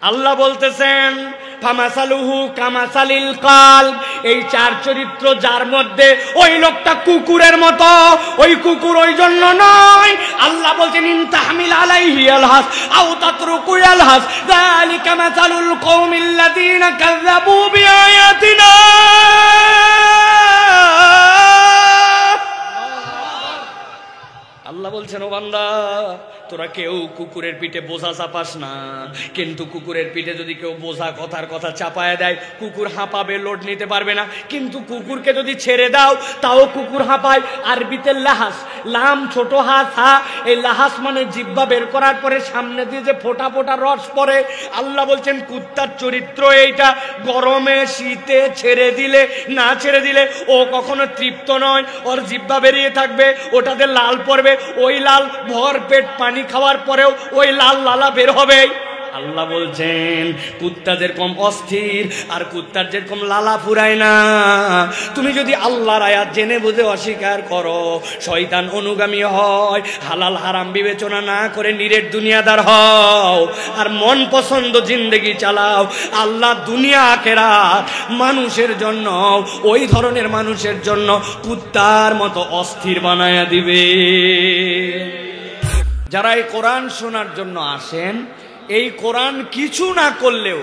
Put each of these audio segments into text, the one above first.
আল্লাহ বলতেছেন ফামাসালুহু কামাসালিল কাল, এই চার চরিত্র যার মধ্যে ওই লোকটা কুকুরের মতো। ওই কুকুর ওই জন্য নয়, আল্লাহ বলছেন ইন তাহমিল আলাইহি আলহাস আও তাতরুকু আলহাস যালিকা মাসালুল কওমিল্লাযীনা কাযযাবু বিআয়াতিনা। আল্লাহ বলছেন ও বান্দা, তোরা কেউ কুকুরের পিঠে বোঝা চাপাস না, কিন্তু কুকুরের পিঠে যদি কেউ বোঝা কথার কথা চাপায় দেয়, কুকুর হাঁপাবে, লোড নিতে পারবে না। কিন্তু কুকুরকে যদি ছেড়ে দাও তাও কুকুর হাঁপায়। আরবিতে লাহাস, লাম ছোট হাস হা, এই লাহাস মানে জিহ্বা বের করার পরে সামনে দিয়ে যে ফোঁটা ফোঁটা রস পড়ে। আল্লাহ বলছেন কুত্তার চরিত্র এইটা, গরমে শীতে ছেড়ে দিলে না ছেড়ে দিলে ও কখনো তৃপ্ত নয়, ওর জিহ্বা বেরিয়ে থাকবে, ওটাতে লাল পড়বে, ওই লাল ভর পেট পানি খাওয়ার পরেও ওই লাল লালা বের হবে। আল্লাহ বলছেন কুত্তা যেরকম অস্থির আর কুত্তার যেরকম লালা ফুরায় না। তুমি যদি আল্লাহর আয়াত জেনে বুঝে অস্বীকার করো, শয়তান অনুগামী হয়, হালাল হারাম বিবেচনা না করে নিরেট দুনিয়াদার হও, আর মন পছন্দ জিন্দেগি চালাও, আল্লাহ দুনিয়া আখিরাত মানুষের জন্য, ওই ধরনের মানুষের জন্য কুত্তার মতো অস্থির বানায়া দিবে। যারা এই কোরআন শোনার জন্য আসেন, এই কোরআন কিছু না করলেও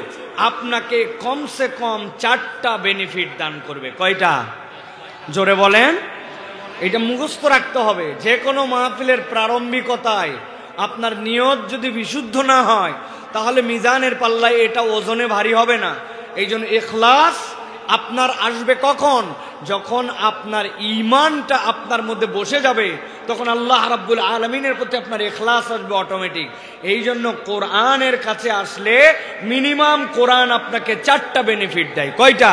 আপনাকে কমসে কম 4টা বেনিফিট দান করবে। কয়টা? জোরে বলেন। এটা মুখস্থ রাখতে হবে। যে কোনো মাহফিলের প্রারম্ভিকতায় আপনার নিয়ত যদি বিশুদ্ধ না হয়, তাহলে মিজানের পাল্লায় এটা ওজনে ভারী হবে না। এই জন্য ইখলাস আপনার আসবে কখন? যখন আপনার ঈমানটা আপনার মধ্যে বসে যাবে, তখন আল্লাহ রাব্বুল আলামিনের প্রতি আপনার ইখলাস আসবে অটোমেটিক। এই জন্য কোরআনের কাছে আসলে মিনিমাম কোরআন আপনাকে 4টা বেনিফিট দেয়। কয়টা?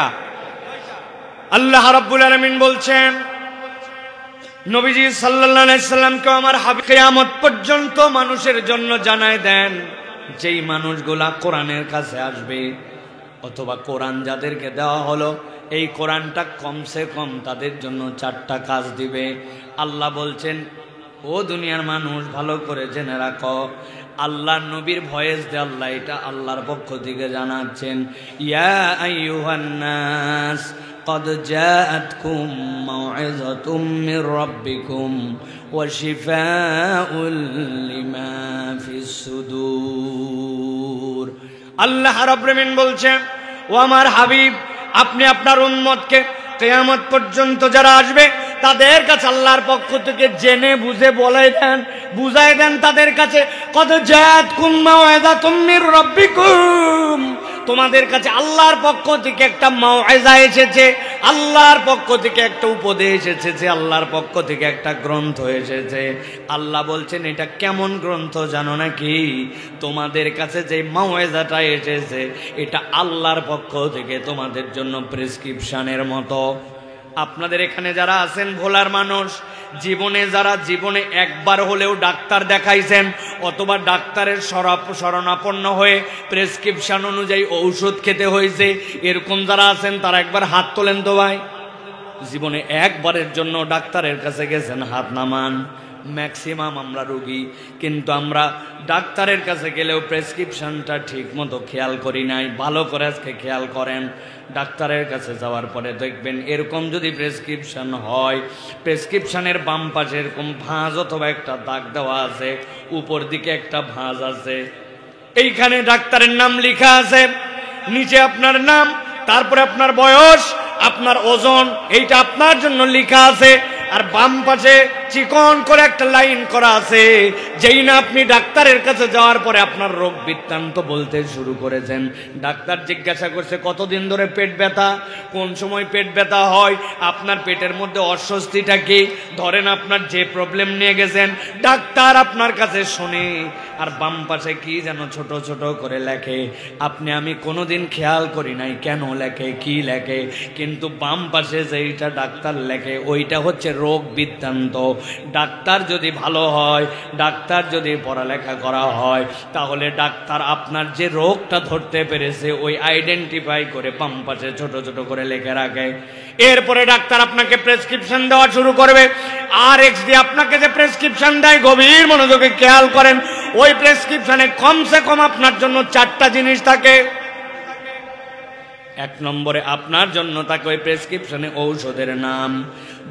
আল্লাহ রাব্বুল আলামিন বলছেন নবীজি সাল্লাল্লাহু আলাইহি সাল্লামকে আমার হাবিব কিয়ামত পর্যন্ত মানুষের জন্য জানায় দেন, যেই মানুষগুলা কোরআনের কাছে আসবে অথবা কোরআন যাদেরকে দেওয়া হলো, এই কোরআনটা কমসে কম তাদের জন্য 4টা কাজ দিবে। আল্লাহ বলছেন ও দুনিয়ার মানুষ ভালো করে জেনে রাখো, আল্লাহর নবীর ভয়েস দিয়ে আল্লাহ এটা আল্লাহর পক্ষ থেকে জানাচ্ছেন, ইয়া আইয়ুহান নাস قد جاءتكم موعظة من ربكم وشفاء لما في الصدور। আল্লাহ রাব্বুল আলামিন বলছেন ও আমার হাবিব, আপনি আপনার উম্মতকে কিয়ামত পর্যন্ত যারা আসবে তাদের কাছে আল্লাহর পক্ষ থেকে জেনে বুঝে বলাই দেন, বুঝাই দেন তাদের কাছে, কদ জাআতকুম মাওয়াইযাতুম মির রাব্বিকুম, তোমাদের কাছে আল্লাহর পক্ষ থেকে একটা মাওয়াইজা এসেছে, আল্লাহর পক্ষ থেকে একটা উপদেশ এসেছে, আল্লাহর পক্ষ থেকে একটা গ্রন্থ এসেছে। আল্লাহ বলছেন এটা কেমন গ্রন্থ জানো নাকি? তোমাদের কাছে যে মাওয়াইজাটা এসেছে এটা আল্লাহর পক্ষ থেকে তোমাদের জন্য প্রেসক্রিপশনের মতো। আপনাদের এখানে যারা আছেন ভোলার মানুষ, জীবনে একবার হলেও ডাক্তার দেখাইছেন অথবা ডাক্তারের শরণাপন্ন হয়ে প্রেসক্রিপশন অনুযায়ী ঔষধ খেতে হয়েছে, এরকম যারা আছেন তারা একবার হাত তোলেন তো ভাই। জীবনে একবারের জন্য ডাক্তারের কাছে গেছেন, হাত নামান। ম্যাক্সিমাম আমরা রোগী, কিন্তু আমরা ডাক্তারের কাছে গেলেও প্রেসক্রিপশনটা ঠিক মতো খেয়াল করি নাই। ভালো করে আজকে খেয়াল করেন, ডাক্তারের কাছে যাওয়ার পরে দেখবেন এরকম যদি প্রেসক্রিপশন হয়, প্রেসক্রিপশনের বাম পাশে এরকম ভাঁজ অথবা একটা দাগ দেওয়া আছে, উপর দিকে একটা ভাঁজ আছে, এইখানে ডাক্তারের নাম লেখা আছে, নিচে আপনার নাম, তারপরে আপনার বয়স, আপনার ওজন, এইটা আপনার জন্য লেখা আছে। আর বাম পাশে চিকন করে একটা লাইন করা আছে, যেই না আপনি ডাক্তারের কাছে যাওয়ার পরে আপনার রোগ বৃত্তান্ত বলতে শুরু করেছেন। ডাক্তার জিজ্ঞাসা করছে কতদিন ধরে পেট ব্যথা, কোন সময় পেট ব্যথা হয়, আপনার পেটের মধ্যে অস্বস্তিটা কি, ধরেন আপনার যে প্রবলেম নিয়ে গেছেন, ডাক্তার আপনার কাছে শুনে। আর বাম পাশে কি যেন ছোট ছোট করে লেখে, আমি কোনোদিন খেয়াল করি নাই কেন লেখে, কি লেখে, কিন্তু বাম পাশে যেইটা ডাক্তার লেখে ওইটা হচ্ছে রোগ বৃত্তান্ত। ডাক্তার যদি ভালো হয়, ডাক্তার যদি পড়ালেখা করা হয়, তাহলে ডাক্তার আপনার যে রোগটা ধরতে পেরেছে ওই আইডেন্টিফাই করে বাম পাশে ছোট ছোট করে লিখে রাখে। এরপরে ডাক্তার আপনাকে প্রেসক্রিপশন দেওয়া শুরু করবে। RX দিয়ে আপনাকে যে প্রেসক্রিপশন দেয়, গভীর মনোযোগে খেয়াল করেন, ওই প্রেসক্রিপশনে কমসে কম আপনার জন্য 4টা জিনিস থাকে। 1 নম্বরে আপনার জন্য থাকে ওই প্রেসক্রিপশনে ঔষধের নাম।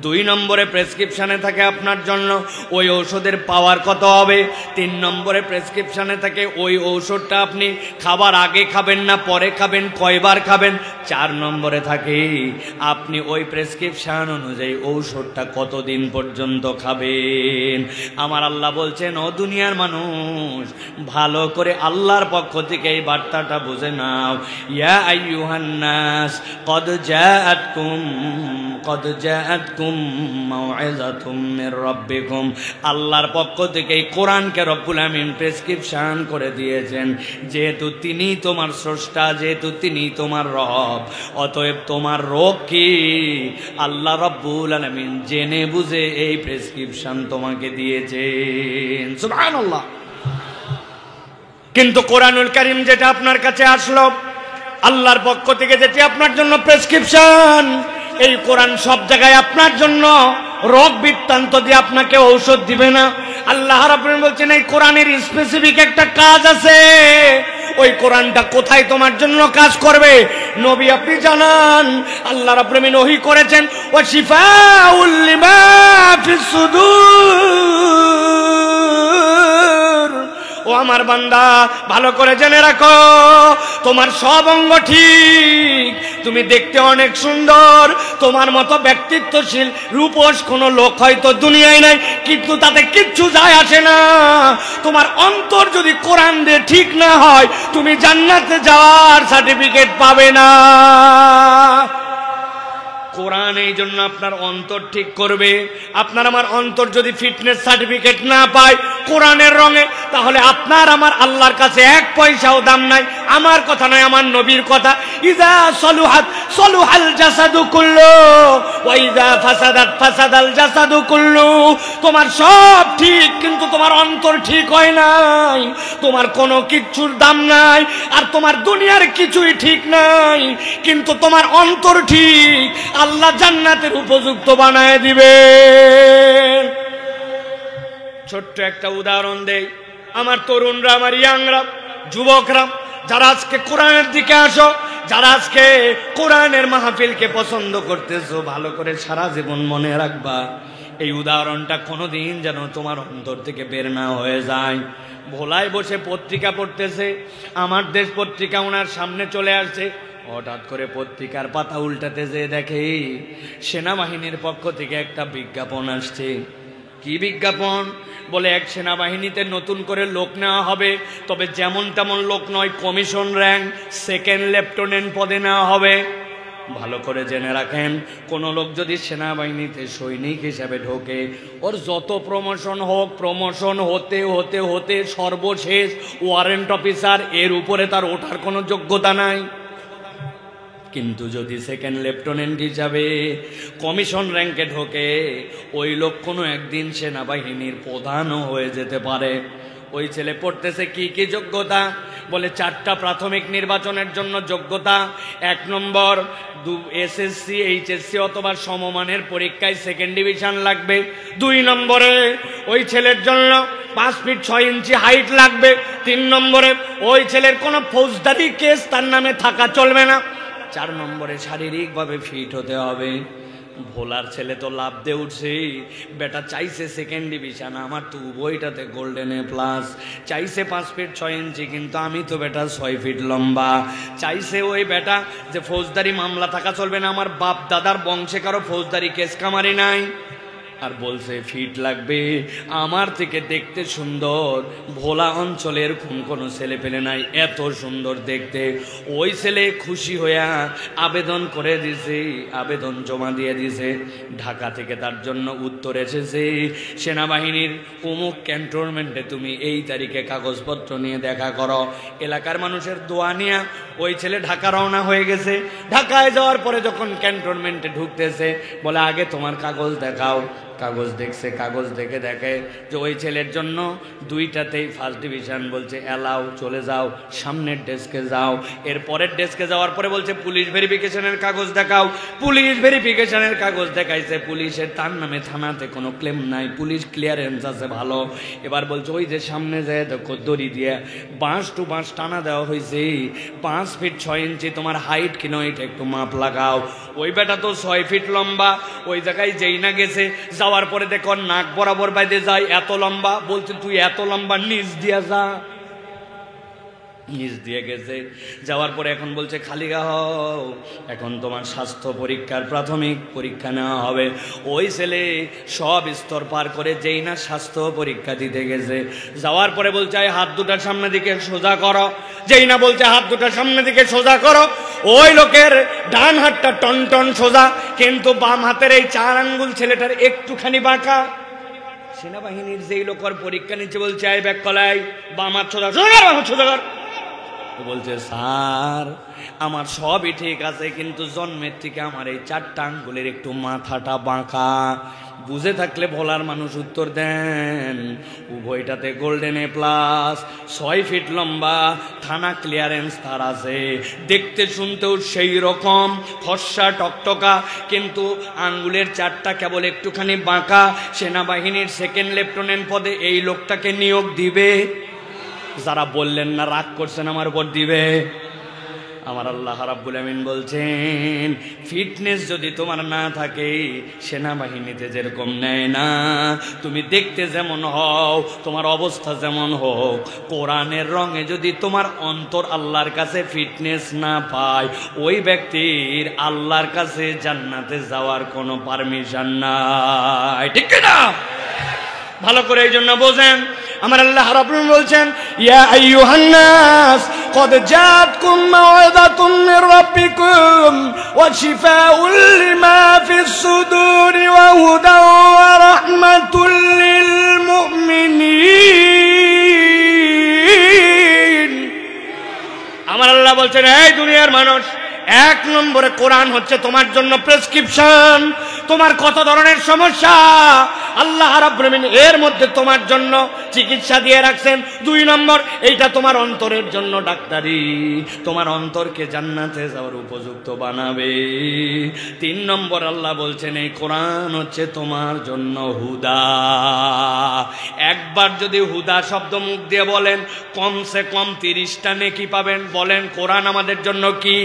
2 নম্বরে প্রেসক্রিপশনে থাকে আপনার জন্য ওই ঔষধের পাওয়ার কত হবে। 3 নম্বরে প্রেসক্রিপশনে থাকে ওই ঔষধটা আপনি খাবার আগে খাবেন না পরে খাবেন, কয়বার খাবেন। 4 নম্বরে থাকে আপনি ওই প্রেসক্রিপশন অনুযায়ী ঔষধটা কতদিন পর্যন্ত খাবেন। আমার আল্লাহ বলছেন, ও দুনিয়ার মানুষ, ভালো করে আল্লাহর পক্ষ থেকে এই বার্তাটা বুঝে নাও। ইয়া আইয়ুহান নাস কদ জাআতকুম মাউইযাতুম মির রাব্বিকুম। আল্লাহর পক্ষ থেকে এই কোরআনকে রব্বুল আমিন প্রেসক্রিপশন করে দিয়েছেন। যেহেতু তিনি তোমার স্রষ্টা, যেহেতু তিনি তোমার রব, অতএব তোমার রোগ কি আল্লাহ রব্বুল আলামিন জেনে বুঝে এই প্রেসক্রিপশন তোমাকে দিয়েছেন। সুবহানাল্লাহ। কিন্তু কোরআনুল কারীম যেটা আপনার কাছে আসলো আল্লাহর পক্ষ থেকে, যেটি আপনার জন্য প্রেসক্রিপশন, এই কোরআন সব জায়গায় আপনার জন্য রোগ বৃত্তান্ত দিয়ে আপনাকে ঔষধ দিবে না। আল্লাহ রাব্বুল আলামিন বলছেন এই কোরআনের স্পেসিফিক একটা কাজ আছে। ওই কোরআনটা কোথায় তোমার জন্য কাজ করবে নবী আপনি জানান। আল্লাহ রাব্বুল আলামিন ওহী করেছেন, ওয়া শিফাউল লিমা ফিস সুদূর। ও আমার বান্দা, ভালো করে জেনে রাখো, তোমার সব অঙ্গ ঠিক, তুমি দেখতে অনেক সুন্দর, তোমার মতো ব্যক্তিত্বশীল রূপস কোনো লোক হয়তো দুনিয়ায় নাই, কিন্তু তাতে কিচ্ছু যায় আসে না। তোমার অন্তর যদি কোরআন দিয়ে ঠিক না হয়, তুমি জান্নাতে যাওয়ার সার্টিফিকেট পাবে না। কোরআন এই জন্য আপনার অন্তর ঠিক করবে। আপনার আমার অন্তর যদি ফিটনেস সার্টিফিকেট না পায় কোরআনের রঙে, তাহলে আপনার আমার আল্লাহর কাছে 1 পয়সাও দাম নাই। আমার কথা নয়, আমার নবীর কথা। ইযা সলুহাত সলুহাল জাসাদু কুল্লু ওয়া ইযা ফাসাদাত ফাসাদাল জাসাদু কুল্লু। তোমার সব ঠিক, কিন্তু তোমার অন্তর ঠিক হয় নাই, তোমার কোনো কিচ্ছুর দাম নাই। আর তোমার দুনিয়ার কিছুই ঠিক নাই, কিন্তু তোমার অন্তর ঠিক, আল্লাহ জান্নাতের উপযুক্ত বানায় দিবে। ছোট্ট একটা উদাহরণ দেই। আমার তরুণরা, আমার ইয়াংরা, যুবকরা, যারা আজকে কোরআনের দিকে আসো, যারা আজকে কোরআনের মাহফিলকে পছন্দ করতেছো, ভালো করে সারা জীবন মনে রাখবা, এই উদাহরণটা কোনোদিন যেন তোমার অন্তর থেকে বের না হয়ে যায়। ভোলায় বসে পত্রিকা পড়তেছে, আমার দেশ পত্রিকা ওনার সামনে চলে আসছে। হঠাৎ করে পত্রিকার পাতা উল্টাতে যেয়ে দেখে সেনাবাহিনীর পক্ষ থেকে একটা বিজ্ঞাপন আসছে। কি বিজ্ঞাপন? বলে এক সেনাবাহিনীতে নতুন করে লোক নেওয়া হবে, তবে যেমন তেমন লোক নয়, কমিশন র্যাঙ্ক 2nd লেফটেন্যান্ট পদে নেওয়া হবে। ভালো করে জেনে রাখেন, কোন লোক যদি সেনাবাহিনীতে সৈনিক হিসেবে ঢোকে, ওর যত প্রমোশন হোক, প্রমোশন হতে হতে হতে সর্বশেষ ওয়ারেন্ট অফিসার, এর উপরে তার ওঠার কোনো যোগ্যতা নাই। কিন্তু যদি 2nd লেফটেন্যান্ট হিসাবে কমিশন র্যাঙ্কে ঢোকে, ওই লোক কোনো একদিন সেনাবাহিনীর প্রধানও হয়ে যেতে পারে। ওই ছেলে পড়তেছে কি কি যোগ্যতা? বলে 4টা প্রাথমিক নির্বাচনের জন্য যোগ্যতা। 1 নম্বর এসএসসি, এইচএসসি অথবা সমমানের পরীক্ষায় 2nd ডিভিশন লাগবে। 2 নম্বরে ওই ছেলের জন্য 5 ফিট 6 ইঞ্চি হাইট লাগবে। 3 নম্বরে ওই ছেলের কোনো ফৌজদারি কেস তার নামে থাকা চলবে না। 4 নম্বরে শারীরিকভাবে ফিট হতে হবে। ভোলার ছেলে তো লাভ দিয়ে উঠছে, বেটা চাইছে 2nd ডিভিশন, আমার তো উভয়টাতে গোল্ডেন এ প্লাস। চাইছে 5 ফিট 6 ইঞ্চি, কিন্তু আমি তো বেটা 6 ফিট লম্বা। চাইছে ওই বেটা যে ফৌজদারি মামলা থাকা চলবে না, আমার বাপ দাদার বংশে কারো ফৌজদারি কেস কামারি নাই। আর বলছে ফিট লাগবে, আমার থেকে দেখতে সুন্দর ভোলা অঞ্চলের কোনো ছেলে পেলে নাই এত সুন্দর দেখতে। ওই ছেলে খুশি হইয়া আবেদন করে দিছে, আবেদন জমা দিয়ে দিছে। ঢাকা থেকে তার জন্য উত্তর এসেছে, সেনাবাহিনীর অমুক ক্যান্টনমেন্টে তুমি এই তারিখে কাগজপত্র নিয়ে দেখা করো। এলাকার মানুষের দোয়া নিয়ে ওই ছেলে ঢাকা রওনা হয়ে গেছে। ঢাকায় যাওয়ার পরে যখন ক্যান্টনমেন্টে ঢুকতেছে, বলে আগে তোমার কাগজ দেখাও। কাগজ দেখছে, কাগজ দেখে দেখে যে ওই ছেলের জন্য দুইটাতেই ফার্স্ট ডিভিশন। বলছে এলাও, চলে যাও, সামনের ডেস্কে যাও। এর পরের ডেস্কে যাওয়ার পরে বলছে পুলিশ ভেরিফিকেশনের কাগজ দেখাও। পুলিশ ভেরিফিকেশনের কাগজ দেখাইছে, পুলিশের তার নামে থানাতে কোনো ক্লেম নাই, পুলিশ ক্লিয়ারেন্স আছে ভালো। এবার বলছে ওই যে সামনে যায় দেখো দড়ি দিয়ে বাঁশ টু বাঁশ টানা দেওয়া হয়েছে, 5 ফিট 6 ইঞ্চি তোমার হাইট কিনা এটা একটু মাপ লাগাও। ওই বেটা তো 6 ফিট লম্বা, ওই জায়গায় যেই না গেছে, যাওয়ার পরে দেখো নাক বরাবর বাইদে যায়, এত লম্বা। বলছে তুই এত লম্বা, নিচ দিয়া যা। নিচ দিয়ে গেছে, যাওয়ার পরে এখন বলছে খালি গা হও, এখন তোমার স্বাস্থ্য পরীক্ষার প্রাথমিক পরীক্ষা নেওয়া হবে। ওই ছেলে সব স্তর পার করে যেই না স্বাস্থ্য পরীক্ষা দিতে গেছে, যাওয়ার পরে বলছে হাত দুটার সামনের দিকে সোজা করো। যেই না বলছে হাত দুটার সামনের দিকে সোজা করো, ওই লোকের ডান হাতটা টন টন সোজা, কিন্তু বাম হাতের এই 4 আঙ্গুল ছেলেটার একটুখানি বাঁকা। সেনাবাহিনীর যেই লোকের পরীক্ষা নিচ্ছে বলছে আই ব্যাক কলাই, বাম হাত সোজা, সোজা কর। বলছে স্যার আমার সবই ঠিক আছে, কিন্তু জন্মের থেকে আমার এই 4টা আঙ্গুলের একটু মাথাটা বাঁকা। বুঝে থাকলে বলার মানুষ উত্তর দেন। উভয়টাতে গোল্ডেন A+, 6 ফিট লম্বা, থানা ক্লিয়ারেন্স তার আছে, দেখতে শুনতেও সেই রকম ফর্সা টকটকা, কিন্তু আঙ্গুলের 4টা কেবল একটুখানি বাঁকা। সেনাবাহিনীর 2nd লেফটেন্যান্ট পদে এই লোকটাকে নিয়োগ দিবে। যারা বললেন না রাগ করছেন আমার উপর, দিবে। আমার আল্লাহ রাব্বুল আমিন বলছেন ফিটনেস যদি তোমার না থাকে, সেনাবাহিনীতে যেরকম নেয় না, তুমি দেখতে যেমন হও, তোমার অবস্থা যেমন হোক, কোরআনের রঙে যদি তোমার অন্তর আল্লাহর কাছে ফিটনেস না পায়, ওই ব্যক্তির আল্লাহর কাছে জান্নাতে যাওয়ার কোনো পারমিশন নাই। ঠিক না? ভালো করে এই জন্য বোঝেন। আমার আল্লাহ রাব্বুল আলামিন বলছেন ইয়া আইয়ুহান নাস قد جاءتكم موعظة من ربكم وشفاء لما في الصدور وهدى ورحمة للمؤمنين। আমার আল্লাহ বলছেন এই দুনিয়ার মানুষ, 1 নম্বরে কোরআন হচ্ছে তোমার জন্য প্রেসক্রিপশন। তোমার কত ধরনের সমস্যা আল্লাহ রাব্বুল আমিন এর মধ্যে তোমার জন্য চিকিৎসা দিয়ে রাখছেন। 2 নম্বর, এইটা তোমার অন্তরের জন্য ডাক্তারি, তোমার অন্তরকে জান্নাতে যাওয়ার উপযুক্ত বানাবে। 3 নম্বর আল্লাহ বলছেন এই কোরআন হচ্ছে তোমার জন্য হুদা। একবার যদি হুদা শব্দ মুখ দিয়ে বলেন, কমসে কম 30টা নেকি পাবেন। বলেন কোরআন আমাদের জন্য কি?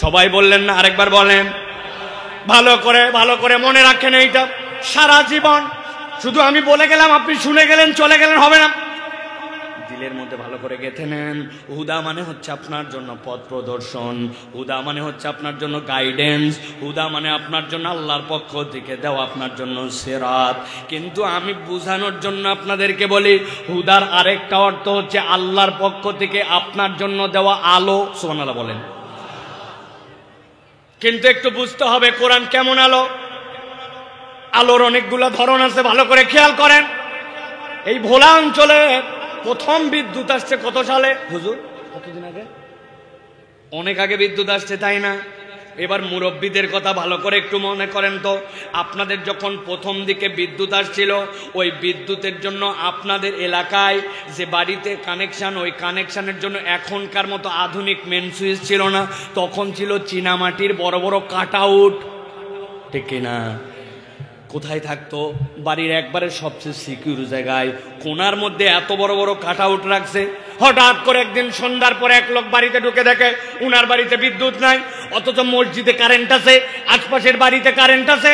সবাই বললেন না, আরেকবার বলেন। ভালো করে মনে রাখেন এইটা সারা জীবন। শুধু আমি বলে গেলাম আপনি শুনে গেলেন চলে গেলেন হবে না, দিলের মধ্যে ভালো করে গেঁথে নেন। হুদা মানে হচ্ছে আপনার জন্য পথ প্রদর্শন, হুদা মানে হচ্ছে আপনার জন্য গাইডেন্স, হুদা মানে আপনার জন্য আল্লাহর পক্ষ থেকে দেওয়া আপনার জন্য সিরাত। কিন্তু আমি বোঝানোর জন্য আপনাদেরকে বলি, হুদার আরেকটা অর্থ হচ্ছে আল্লাহর পক্ষ থেকে আপনার জন্য দেওয়া আলো। সুবহানাল্লাহ বলেন। কিন্তু একটু বুঝতে হবে কোরআন কেমন আলো। আলোর অনেকগুলো ধরন আছে, ভালো করে খেয়াল করেন। এই ভোলা অঞ্চলে প্রথম বিদ্যুৎ আসছে কত সালে হুজুর? কতদিন আগে? অনেক আগে বিদ্যুৎ আসছে, তাই না? এবার মুরব্বীদের কথা ভালো করে একটু মনে করেন তো, আপনাদের যখন প্রথম দিকে বিদ্যুৎ আসছিল, ওই বিদ্যুতের জন্য আপনাদের এলাকায় যে বাড়িতে কানেকশন, ওই কানেকশনের জন্য এখনকার মতো আধুনিক মেন সুইচ ছিল না, তখন ছিল চীনামাটির বড় বড় কাট আউট। ঠিক কিনা? কোথায় থাকতো? বাড়ির একবারে সবচেয়ে সিকিউর জায়গায়, কোনার মধ্যে এত বড় বড় কাট আউট রাখছে। হঠাৎ করে একদিন সন্ধ্যার পরে এক লোক বাড়িতে ঢুকে দেখে উনার বাড়িতে বিদ্যুৎ নাই, অথচ মসজিদে কারেন্ট আছে, আশপাশের বাড়িতে কারেন্ট আছে,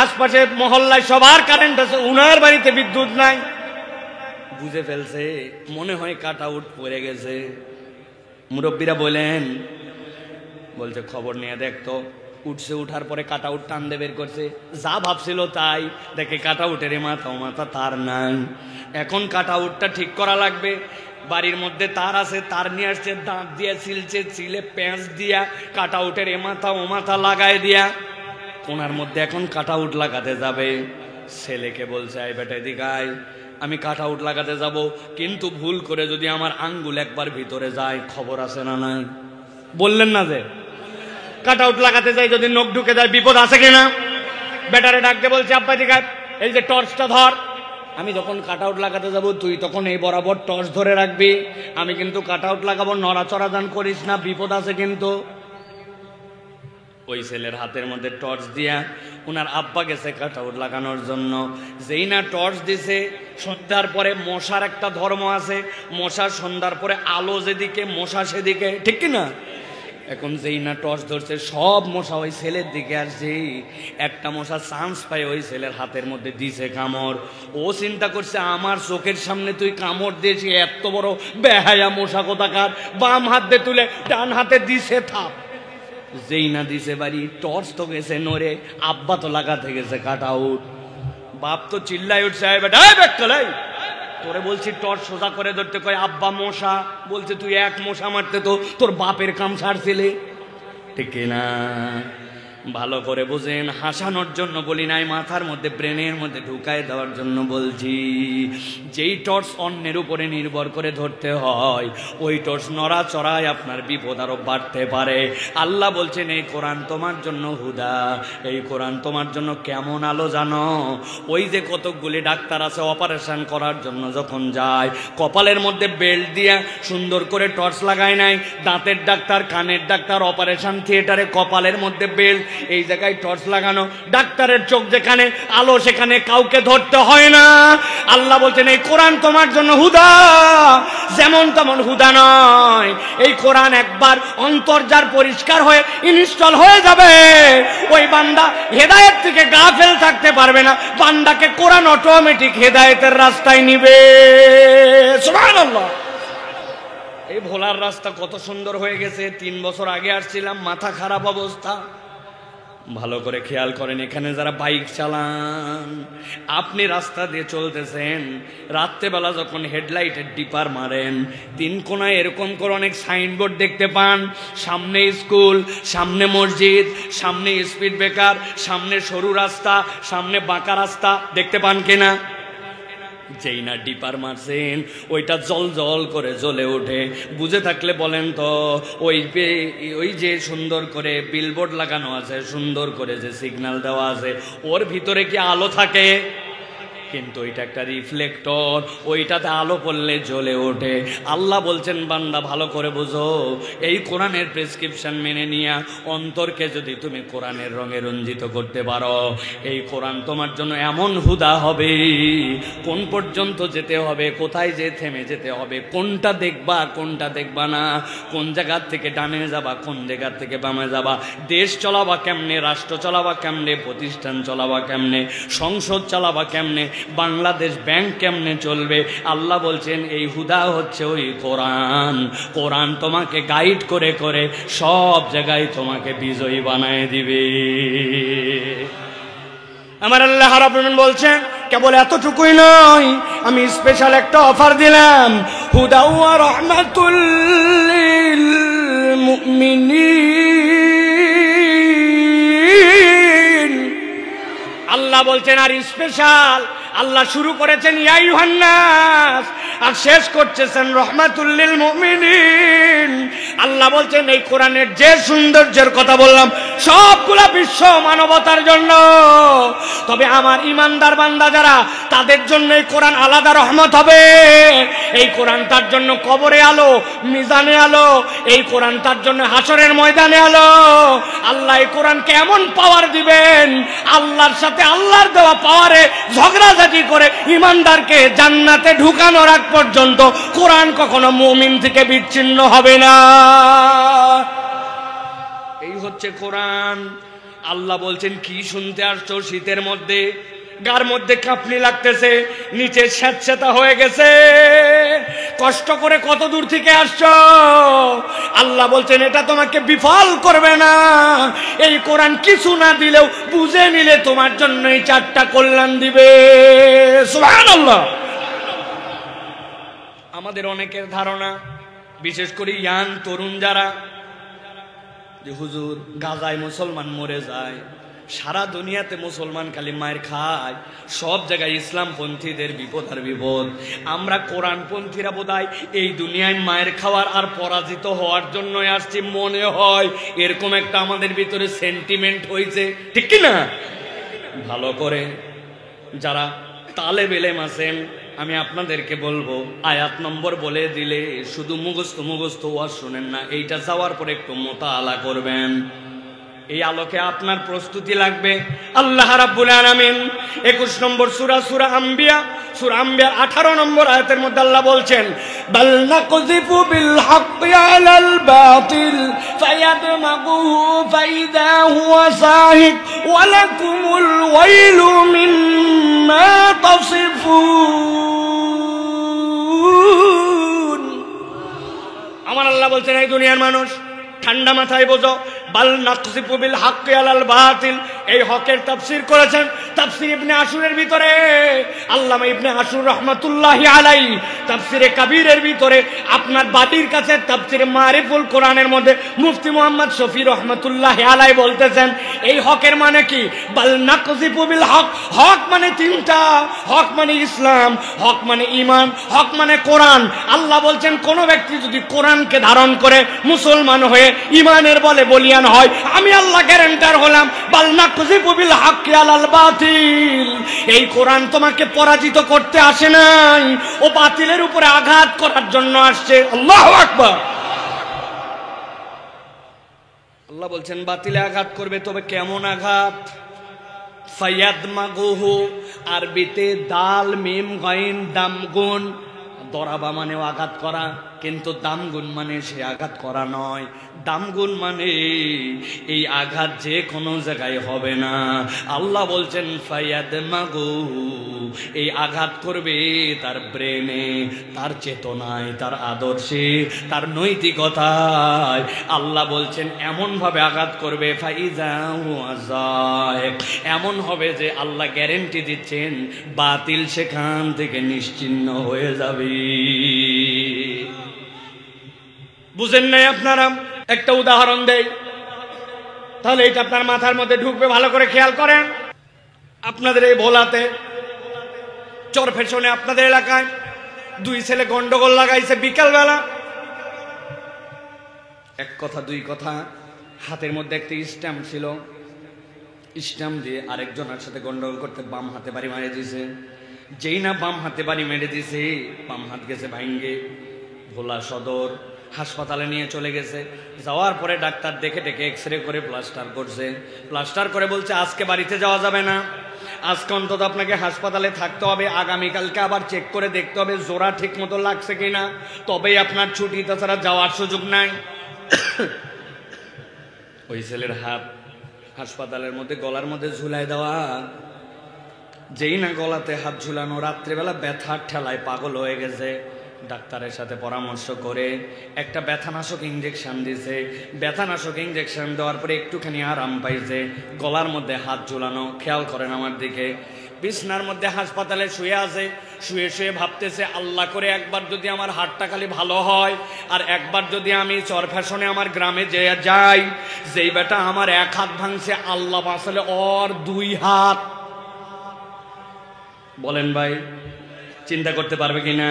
আশপাশের মহল্লায় সবার কারেন্ট আছে, উনার বাড়িতে বিদ্যুৎ নাই। বুঝে ফেলছে মনে হয় কাট আউট পড়ে গেছে। মুরব্বীরা বলেন, বলছে খবর নিয়ে দেখতো। উঠছে, উঠার পরে কাট আউট টান দিয়ে বের করছে, যা ভাবছিল তাই, দেখে কাট আউটের মাথা তার নাই। এখন কাট আউটটা ঠিক করা লাগবে। বাড়ির মধ্যে তার আছে, তার নিয়ে আসছে, দাঁত দিয়ে ছিলছে, ছিলে প্যাঁচ দিয়া কাট আউটের ও মাথা লাগাই দিয়া কোনার মধ্যে এখন কাট আউট লাগাতে যাবে। ছেলেকে বলছে আই বেটা এদিকে আয়, আমি কাট আউট লাগাতে যাব, কিন্তু ভুল করে যদি আমার আঙ্গুল একবার ভিতরে যায় খবর আছে না নাই? বললেন না যে কাট আউট লাগাতে যাই যদি নখ ঢুকে যায় বিপদ আছে কিনা? ব্যাটারে ডাকতে বলছে, আব্বা দিকে এই যে টর্চটা ধর। আমি যখন কাট আউট লাগাতে যাব তুই তখন এই বরাবর টর্চ ধরে রাখবি, আমি কিন্তু কাট আউট লাগাবো, নড়াচড়া দান করিস না, বিপদ আছে কিন্তু। ওই ছেলের হাতের মধ্যে টর্চ দিয়া ওনার আব্বা গেছে কাট আউট লাগানোর জন্য। যেই না টর্চ দিছে, সন্ধ্যার পরে মশার একটা ধর্ম আছে, মশা সন্ধ্যার পরে আলো যেদিকে মশা সেদিকে, ঠিক কিনা? এখন যেই না টর্চ ধরছে সব মশা ওই ছেলের দিকে আসছে। একটা মশা চান্স পায় ওই ছেলের হাতের মধ্যে দিছে কামড়। ও চিন্তা করছে আমার চোখের সামনে তুই কামড় দিয়েছি, এত বড় বেহায়া মশা কোথাকার, বাম হাত দিয়ে তুলে ডান হাতে দিছে থাপ। যেই না দিছে বাড়ি, টর্চ তো গেছে নড়ে, আব্বা তো লাগাতে গেছে কাট আউট। বাপ তো চিল্লাই উঠছে, তোরে বলছি টর্চ সোজা করে ধরতে, কয় আব্বা মশা। বলছে তুই এক মশা মারতে তো তোর বাপের কাম ছাড়ছিলে, ঠিক না? ভালো করে বুঝেন, হাসানোর জন্য বলি নাই, মাথার মধ্যে ব্রেনের মধ্যে ঢুকায় দেওয়ার জন্য বলছি। যেই টর্চ অন্যের উপরে নির্ভর করে ধরতে হয়, ওই টর্চ নড়াচড়ায় আপনার বিপদ আরো বাড়তে পারে। আল্লাহ বলছেন এই কোরআন তোমার জন্য হুদা, এই কোরআন তোমার জন্য কেমন আলো জানো? ওই যে কতকগুলি ডাক্তার আছে অপারেশন করার জন্য যখন যায়, কপালের মধ্যে বেল্ট দিয়া সুন্দর করে টর্চ লাগায় নাই, দাঁতের ডাক্তার, কানের ডাক্তার, অপারেশন থিয়েটারে কপালের মধ্যে বেল্ট, এই জায়গায় টর্চ লাগানো। ডাক্তারের চোখ যেখানে, আলো সেখানে, কাউকে ধরতে হয় না। আল্লাহ বলছেন এই কোরআন তোমার জন্য হুদা, যেমন তেমন হুদা নয়। এই কোরআন একবার অন্তর্জার পরিষ্কার হয়ে ইনস্টল হয়ে যাবে, ওই বান্দা হেদায়েত থেকে গাফেল থাকতে পারবে না। বান্দাকে কোরআন অটোমেটিক হেদায়েতের রাস্তায় নিবে। সুবহানাল্লাহ। এই ভোলার রাস্তা কত সুন্দর হয়ে গেছে। 3 বছর আগে আসছিলাম, মাথা খারাপ অবস্থা। ভালো করে খেয়াল করেন, এখানে যারা বাইক চালান, আপনি রাস্তা দিয়ে চলতেছেন, রাত্রেবেলা যখন হেডলাইটের ডিপার মারেন, 3 কোনায় এরকম করে অনেক সাইনবোর্ড দেখতে পান, সামনে স্কুল, সামনে মসজিদ, সামনে স্পিড ব্রেকার, সামনে সরু রাস্তা, সামনে বাঁকা রাস্তা, দেখতে পান কিনা? যেই না ডিপার মারছেন, ওইটা জল জল করে জ্বলে ওঠে। বুঝে থাকলে বলেন তো, ওই যে সুন্দর করে বিলবোর্ড লাগানো আছে, সুন্দর করে যে সিগন্যাল দেওয়া আছে, ওর ভিতরে কি আলো থাকে? কিন্তু ওইটা একটা রিফ্লেক্টর, ওইটাতে আলো পড়লে জ্বলে ওঠে। আল্লাহ বলছেন বান্দা ভালো করে বুঝো, এই কোরআনের প্রেসক্রিপশন মেনে নিয়া অন্তরকে যদি তুমি কোরআনের রঙে রঞ্জিত করতে পারো, এই কোরআন তোমার জন্য এমন হুদা হবে, কোন পর্যন্ত যেতে হবে, কোথায় যে থেমে যেতে হবে, কোনটা দেখবা কোনটা দেখবা না, কোন জায়গার থেকে ডানে যাবা, কোন জায়গার থেকে বামে যাবা, দেশ চলাবা কেমনে, রাষ্ট্র চলাবা কেমনে, প্রতিষ্ঠান চলাবা কেমনে, সংসদ চালাবা কেমনে, বাংলাদেশ ব্যাংক কেমনে চলবে। আল্লাহ বলছেন এই হুদা হচ্ছে ওই কোরআন। কোরআন তোমাকে গাইড করে করে সব জায়গায় তোমাকে বিজয়ী বানায় দিবে। আমার আল্লাহ রাব্বুল আলামিন বলছেন কেবল এতটুকুই নয়, আমি স্পেশাল একটা অফার দিলাম, হুদা ওয়া রাহমাতুল লিল মুমিনিন। আল্লাহ বলছেন আর স্পেশাল, আল্লাহ শুরু করেছেন ইয়া আইয়ুহান নাস, আর শেষ করতেছেন রাহমাতুল লিল মুমিনিন। আল্লাহ বলছেন এই কোরআনের যে সৌন্দর্যের কথা বললাম সবগুলা বিশ্ব মানবতার জন্য, তবে আমার ইমানদার বান্দা যারা, তাদের জন্য এই কোরআন আলাদা রহমত হবে। এই কোরআন তার জন্য কবরে আলো, মিজানে আলো, এই কোরআন তার জন্য হাসরের ময়দানে আলো। আল্লাহ এই কোরআনকে এমন পাওয়ার দিবেন, আল্লাহর সাথে আল্লাহর দেওয়া পাওয়ারে ঝগড়াঝাটি করে ইমানদারকে জান্নাতে ঢুকানোর আগ পর্যন্ত কোরআন কখনো মুমিন থেকে বিচ্ছিন্ন হবে না। এই হচ্ছে কোরআন। আল্লাহ বলছেন কি শুনতে আসছো শীতের মধ্যে, গার মধ্যে কাঁপনি লাগতেছে, নিচে স্যাঁতস্যাঁতা হয়ে গেছে, কষ্ট করে কত দূর থেকে আসছো। আল্লাহ বলছেন এটা তোমাকে বিফল করবে না। এই কোরআন কিছু না দিলেও বুঝে নিলে তোমার জন্য এই 4টা কল্যাণ দিবে। সুবহানাল্লাহ। আমাদের অনেকের ধারণা, বিশেষ করে ইয়াং তরুণ যারা, যে হুজুর গাজায় মুসলমান মরে যায়, সারা দুনিয়াতে মুসলমান খালি মায়ের খায়, সব জায়গায় ইসলামপন্থীদের বিপদ আর বিপদ। আমরা কোরআনপন্থীরা বোধহয় এই দুনিয়ায় মায়ের খাওয়ার আর পরাজিত হওয়ার জন্য আসছি, মনে হয় এরকম একটা আমাদের ভিতরে সেন্টিমেন্ট হয়েছে, ঠিক কি না? ভালো করে। যারা তালেব ইলম আছেন, আমি আপনাদেরকে বলবো আয়াত নম্বর বলে দিলে শুধু মুখস্থ ওয়াজ শুনেন না, এইটা যাওয়ার পরে একটু মোতালা করবেন। এই আলোকে আপনার প্রস্তুতি লাগবে। আল্লাহ রাব্বুল আলামিন 21 নম্বর সূরা আম্বিয়া 18 নম্বর আয়াতের মধ্যে আল্লাহ বলছেন, বাল নাকযিফু বিল হাক্কি আলাল বাতিল ফায়াদমাগুহু ফাইদা হুয়া সাহিক ওয়া লাকুমুল ওয়াইলু মিম্মা তাসিফুন। আমার আল্লাহ বলছেন, এই দুনিয়ার মানুষ ঠান্ডা মাথায় বোঝো, বাল নাকযিফু বিল হাক্কি আলাল বাতিল, এই হকের তাফসীর করেছেন তাফসীর ইবনে আশুরের ভিতরে আল্লামা ইবনে আশুর রাহমাতুল্লাহি আলাইহি তাফসীরে কাবীরের ভিতরে, আপনার বাতির কাছে তাফসীরে মারিফুল কোরআনের মধ্যে মুফতি মুহাম্মদ শফি রাহমাতুল্লাহি আলাইহি বলতেছেন, এই হকের মানে কি? বাল নাকযিফু বিল হক, হক মানে তিনটা, হক মানে ইসলাম, হক মানে ঈমান, হক মানে কোরআন। আল্লাহ বলছেন, কোন ব্যক্তি যদি কোরআনকে ধারণ করে মুসলমান হয়ে ঈমানের বলে বলিয়ান হয়, আমি আল্লাহ গ্যারান্টার হলাম, বাল নাকযিফু বিল হাক্কি আলাল বাতিল, এই কোরআন তোমাকে পরাজিত করতে আসে নাই, ও বাতিলের উপরে আঘাত করার জন্য আসছে। আল্লাহু আকবার। আল্লাহ বলছেন বাতিলে আঘাত করবে, তবে কেমন আঘাত? ফায়াদমাগুহু, আরবিতে দাল মিম গাইন দামগুন, দরাবা মানেও আঘাত করা, কিন্তু দামগুন মানে সে আঘাত করা নয়। দামগুন মানে এই আঘাত যে কোনো জায়গায় হবে না। আল্লাহ বলছেন ফায়াদমাগুহু, এই আঘাত করবে তার ব্রেনে, তার চেতনায়, তার আদর্শে, তার নৈতিকতায়। আল্লাহ বলছেন এমন ভাবে আঘাত করবে, ফাইজা হুয়া যাহিক, এমন হবে যে আল্লাহ গ্যারেন্টি দিচ্ছেন বাতিল সেখান থেকে নিশ্চিহ্ন হয়ে যাবে। বুঝেন নাই আপনারা? একটা উদাহরণ দেই, তাহলে এটা আপনার মাথার মধ্যে ঢুকবে, ভালো করে খেয়াল করেন। আপনাদের এই ভোলাতে চরফেশনে আপনাদের এলাকায় দুই ছেলে গন্ডগোল লাগাইছে বিকালবেলা। এক কথা দুই কথা, হাতের মধ্যে একটা স্ট্যাম্প ছিল, স্ট্যাম্প দিয়ে আরেকজনের সাথে গন্ডগোল করতে বাম হাতে বাড়ি মেরে দিয়েছে। যেই না বাম হাতে বাড়ি মেরে দিয়েছে, বাম হাত গেছে ভাঙ্গে, ভোলা সদর হাসপাতালে নিয়ে চলে গেছে। যাওয়ার পরে ডাক্তার দেখে ডেকে এক্সরে করে প্লাস্টার করছে। প্লাস্টার করে বলছে আজকে বাড়িতে যাওয়া যাবে না, আজকে অন্তত আপনাকে হাসপাতালে থাকতে হবে, আগামীকালকে আবার চেক করে দেখতে হবে জোড়া ঠিক মতো লাগছে কিনা, তবেই আপনার ছুটি, তাছাড়া যাওয়ার সুযোগ নাই। ওই ছেলের হাত হাসপাতালের মধ্যে গলার মধ্যে ঝুলাই দেওয়া, যেই না গলাতে হাত ঝুলানো, রাত্রেবেলা ব্যথার ঠেলায় পাগল হয়ে গেছে। ডাক্তারের সাথে পরামর্শ করে একটা ব্যথানাশক ইঞ্জেকশন দিয়েছে। ব্যথানাশক ইঞ্জেকশন দেওয়ার পরে একটুখানি আরাম পাইছে। গলার মধ্যে হাত ঝুলানো, খেয়াল করেন আমার দিকে, বিছনার মধ্যে হাসপাতালে শুয়ে আছে। শুয়ে শুয়ে ভাবতেছে, আল্লাহ করে একবার যদি আমার হাতটা খালি ভালো হয়, আর একবার যদি আমি চরফ্যাশনে আমার গ্রামে যাই, যেই বেটা আমার এক হাত ভাঙছে, আল্লাহ বাঁচালে ওর দুই হাত। বলেন ভাই, চিন্তা করতে পারবে কিনা?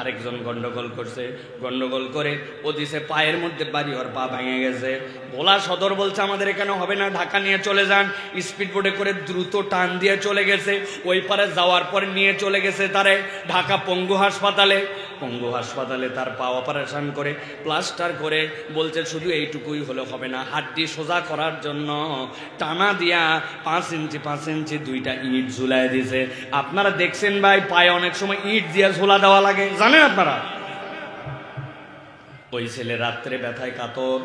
আরেকজন গন্ডগোল করছে, গন্ডগোল করে ও দিছে পায়ের মধ্যে বাড়ি, ওর পা ভেঙে গেছে। ভোলা সদর বলছে আমাদের এখানে হবে না, ঢাকা নিয়ে চলে যান। স্পিড বোটে করে দ্রুত টান দিয়ে চলে গেছে। ওই পারে যাওয়ার পরে নিয়ে চলে গেছে তারে ঢাকা পঙ্গু হাসপাতালে। পঙ্গু হাসপাতালে তার পা অপারেশন করে প্লাস্টার করে বলছে শুধু এইটুকুই হলে হবে না, হাড্ডি সোজা করার জন্য টানা দিয়া 5 ইঞ্চি 5 ইঞ্চি দুইটা ইট ঝুলাই দিয়েছে। আপনারা দেখছেন ভাই, পায়ে অনেক সময় ইট দিয়ে ঝোলা দেওয়া লাগে, জানেন আপনারা? ওই ছেলে রাত্রে ব্যথায় কাতর,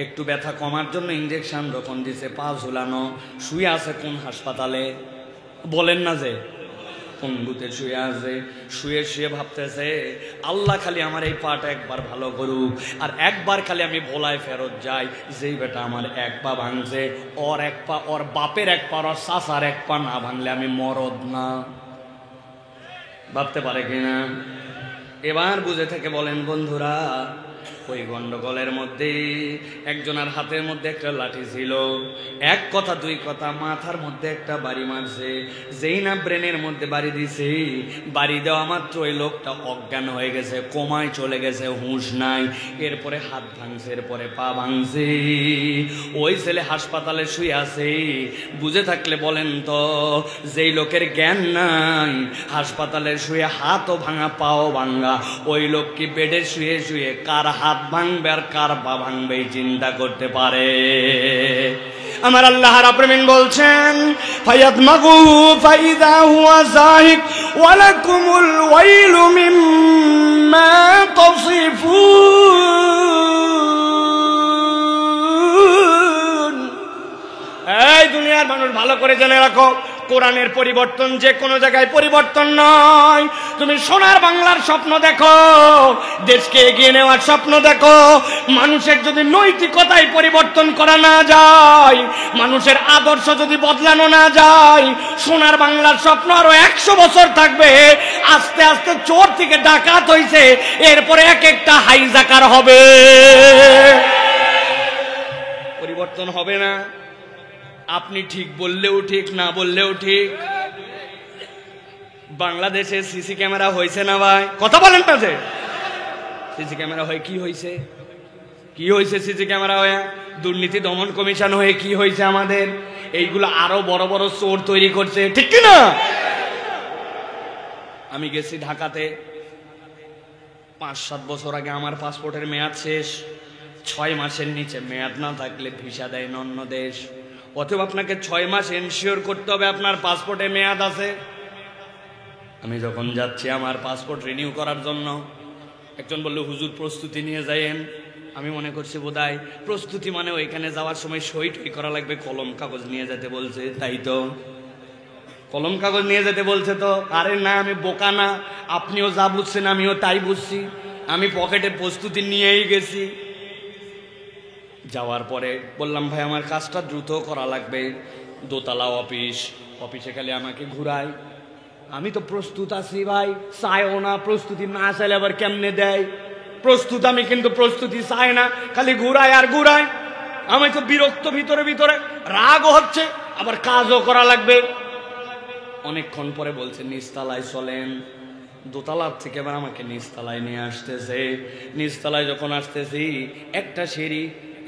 একটু ব্যথা কমার জন্য ইঞ্জেকশন যখন দিছে, পা ঝুলানো, শুয়ে আছে কোন হাসপাতালে? বলেন না যে পঙ্গুতে শুয়ে আছে। শুয়ে শুয়ে ভাবতেছে, আল্লাহ খালি আমার এই পাটা একবার ভালো করুক, আর একবার খালি আমি ভোলায় ফেরত যাই। যেই বেটা আমার এক পা ভাঙছে, ওর এক পা, ওর বাপের এক পা, ওর চাচার এক পা না ভাঙলে আমি মরদ না। ভাবতে পারে কিনা? এবার বুঝে থেকে বলেন বন্ধুরা, ওই গন্ডগোলের মধ্যে একজনের হাতের মধ্যে একটা লাঠি ছিল, এক কথা দুই কথা মাথার মধ্যে একটা বাড়ি মারছে। যেই না ব্রেনের মধ্যে বাড়ি দিছে, বাড়ি দেওয়া মাত্র ওই লোকটা অজ্ঞান হয়ে গেছে, কোমায় চলে গেছে, হুঁশ নাই। এরপরে হাত ভাঙছে, এরপরে পা ভাঙছে। ওই ছেলে হাসপাতালে শুয়ে আছে। বুঝে থাকলে বলেন তো, যেই লোকের জ্ঞান নাই, হাসপাতালে শুয়ে হাতও ভাঙা পাও ভাঙা, ওই লোক কি বেডে শুয়ে শুয়ে কার হাত ভাঙবে আর কার পা ভাঙবে চিন্তা করতে পারে? আমার আল্লাহ রাব্বুল আলামিন বলছেন, ফায়াদমাগু ফাইদা হুয়া যাহিক ওয়া লাকুমুল ওয়াইলু মিম্মা তাসিফুন। এই দুনিয়ার মানুষ ভালো করে জেনে রাখো, কোরআনের পরিবর্তন যে কোনো জায়গায় পরিবর্তন নয়। তুমি সোনার বাংলার স্বপ্ন দেখো, দেশকে এগিয়ে নেওয়ার স্বপ্ন দেখো, মানুষের যদি নৈতিকতায় পরিবর্তন করা না যায়, মানুষের আদর্শ যদি বদলানো না যায়, সোনার বাংলার স্বপ্ন আরো 100 বছর থাকবে। আস্তে আস্তে চোর থেকে ডাকাত হইছে, এরপরে এক একটা হাইজাকার হবে, পরিবর্তন হবে না। আপনি ঠিক বললেও ঠিক, না বললেও ঠিক। বাংলাদেশে সিসি ক্যামেরা হয়েছে না ভাই? কথা বলেন না যে সিসি ক্যামেরা হয়ে কি হয়েছে? কি হয়েছে সিসি ক্যামেরা হয়ে? দুর্নীতি দমন কমিশন হয়ে কি হয়েছে আমাদের? এইগুলো আরো বড় বড় চোর তৈরি করছে, ঠিক কি না? আমি গেছি ঢাকাতে 5-7 বছর আগে, আমার পাসপোর্টের মেয়াদ শেষ। 6 মাসের নিচে মেয়াদ না থাকলে ভিসা দেয় না অন্য দেশ। অথবা আপনাকে 6 মাস এনশিওর করতে হবে আপনার পাসপোর্টে মেয়াদ আছে। আমি যখন যাচ্ছি আমার পাসপোর্ট রিনিউ করার জন্য, একজন বলল হুজুর প্রস্তুতি নিয়ে যাইয়েন। আমি মনে করছি বোধহয় প্রস্তুতি মানে ওইখানে যাওয়ার সময় সই টই করা লাগবে, কলম কাগজ নিয়ে যেতে বলছে। তাই তো, কলম কাগজ নিয়ে যেতে বলছে তো। আরে না, আমি বোকা না, আপনিও যা বুঝছেন আমিও তাই বুঝছি। আমি পকেটে প্রস্তুতি নিয়েই গেছি। যাওয়ার পরে বললাম ভাই আমার কাজটা দ্রুত করা লাগবে, দোতলা অফিস, অফিসে খালি আমাকে ঘুরায়। আমি তো প্রস্তুত আছি ভাই, চাইও না, প্রস্তুতি না চাইলে আবার কেমনে দেয়? প্রস্তুত আমি, কিন্তু প্রস্তুতি চাই না, খালি ঘুরায় আর ঘুরায়। আমি তো বিরক্ত, ভিতরে ভিতরে রাগও হচ্ছে, আবার কাজও করা লাগবে। অনেকক্ষণ পরে বলছে নিচতলায় চলেন। দোতলার থেকে আবার আমাকে নিচতলায় নিয়ে আসতেছে। নিচতলায় যখন আসতেছি, একটা সিঁড়ি,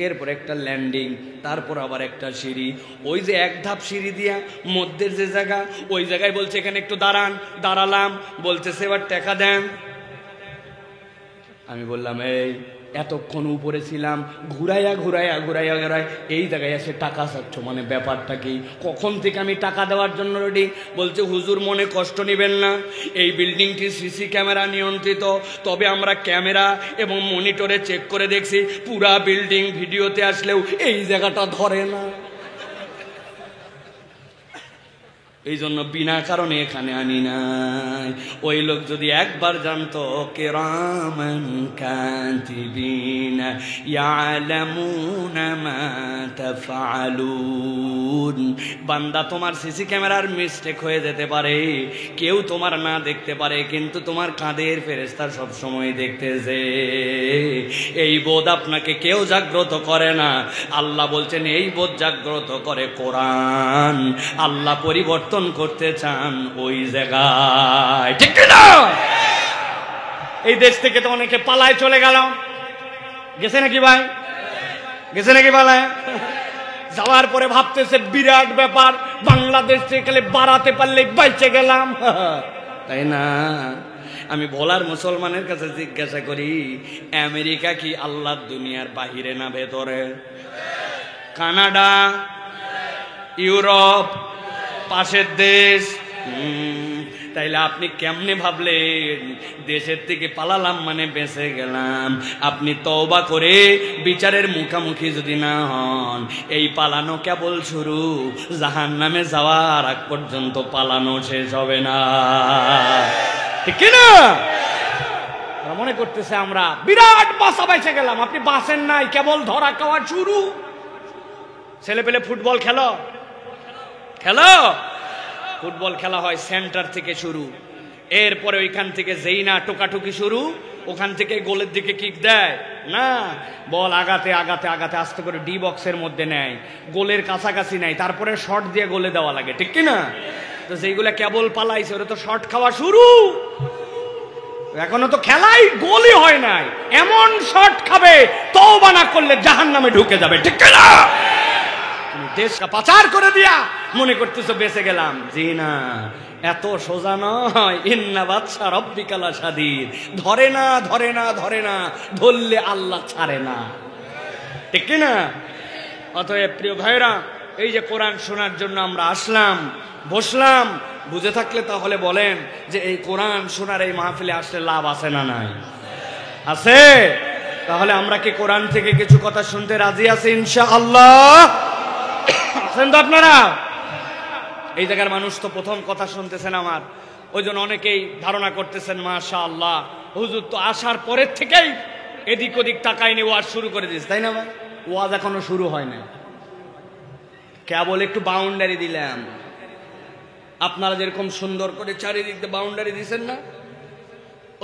এরপর একটা ল্যান্ডিং, তারপর আবার একটা সিঁড়ি। ওই যে এক ধাপ সিঁড়ি দিয়া মধ্যের যে জায়গা, ওই জায়গায় বলছে এখানে একটু দাঁড়ান। দাঁড়ালাম, বলতেছে এবার টাকা দেন। আমি বললাম এই এতক্ষণ উপরে ছিলাম, ঘুরাইয়া ঘুরাইয়া ঘুরাইয়া ঘুরাই এই জায়গায় এসে টাকা চাচ্ছ, মানে ব্যাপারটা কি? কখন থেকে আমি টাকা দেওয়ার জন্য রেডি। বলছে হুজুর মনে কষ্ট নেবেন না, এই বিল্ডিংটি সিসি ক্যামেরা নিয়ন্ত্রিত, তবে আমরা ক্যামেরা এবং মনিটরে চেক করে দেখছি পুরা বিল্ডিং ভিডিওতে আসলেও এই জায়গাটা ধরে না, এই জন্য বিনা কারণে এখানে আনি নাই। ওই লোক যদি একবার জানতো কিরামান কাতিবিন ইয়ালামুনা মা তাফআলুন, বান্দা তোমার সিসি ক্যামেরার মিস্টেক হয়ে যেতে পারে, কেউ তোমার না দেখতে পারে, কিন্তু তোমার কাঁধের ফেরেশতা সব সময় দেখতেছে। এই বোধ আপনাকে কেউ জাগ্রত করে না। আল্লাহ বলছেন এই বোধ জাগ্রত করে কোরআন। আল্লাহ পরিবর্তন করতে চান ওই জায়গায়, ঠিক না? এই দেশ থেকে তো অনেকে পালায় চলে গেল, গেছে নাকি ভাই? গেছে নাকি পালায়? যাওয়ার পরে ভাবতেছে বিরাট ব্যাপার, বাংলাদেশ থেকে বাড়াতে পারলে বাইচে গেলাম, তাই না? আমি ভোলার মুসলমানের কাছে জিজ্ঞাসা করি, আমেরিকা কি আল্লাহর দুনিয়ার বাহিরে না ভেতরে? কানাডা, ইউরোপ, পাশের দেশ। তাইলে আপনি কেমনে ভাবলেন দেশের থেকে পালালাম মানে বেঁচে গেলাম? আপনি তওবা করে বিচারের মুখোমুখি যদি না হন, এই পালানো কেবল শুরু, জাহান্নামে যাওয়ার আগ পর্যন্ত পালানো শেষ হবে না, ঠিক না? মনে করতেছে আমরা বিরাট বাসা বেঁচে গেলাম, আপনি বাসেন নাই, কেবল ধরা খাওয়া শুরু। ছেলে পেলে ফুটবল খেলো, খেলো, ফুটবল খেলা হয় সেন্টার থেকে শুরু, এরপরে ওইখান থেকে যেই না টোকাটুকি শুরু, ওখান থেকে গোলের দিকে কিক দেয়, না, বল আগাতে আগাতে আগাতে আস্তে করে ডি বক্সের মধ্যে নেয়, গোলের কাছাকাছি নেয়, তারপরে শর্ট দিয়ে গোলে দেওয়া লাগে, ঠিক কি না? তো যেইগুলা কেবল পালাইছে ওরা তো শর্ট খাওয়া শুরু, এখনো তো খেলাই গোলই হয় নাই, এমন শর্ট খাবে তওবা না করলে জাহান্নামে ঢুকে যাবে, ঠিক কি না? তুমি দেশটা পাচার করে দিয়া মনে করতেছো বেঁচে গেলাম, জি না, এত সোজা নয়। ইন্না বাদশা রব্বিকা লাশাদীদ, ধরে না ধরে না ধরে না, ধরলে আল্লাহ ছাড়ে না, ঠিক কি না? অতএব প্রিয় ভাইরা, এই যে কোরআন শোনার জন্য আমরা আসলাম, বসলাম, বুঝে থাকলে তাহলে বলেন যে এই কোরআন শোনার এই মাহফিলে আসলে লাভ আছে না নাই? আছে। তাহলে আমরা কি কোরআন থেকে কিছু কথা শুনতে রাজি আছি ইনশাআল্লাহ? আছেন তো আপনারা? এই জায়গার মানুষ তো প্রথম কথা শুনতেছেন আমার, ওই জন্য অনেকেই ধারণা করতেছেন মাশাআল্লাহ হুজুর তো আসার পরের থেকেই এদিক ওদিক তাকায়নি, ওয়াজ শুরু করে দিয়েছে, তাই না ভাই? ওয়াজ এখনো শুরু হয় না, কেবল একটু বাউন্ডারি দিলাম। আপনারা যেরকম সুন্দর করে চারিদিক দিয়ে বাউন্ডারি দিচ্ছেন না,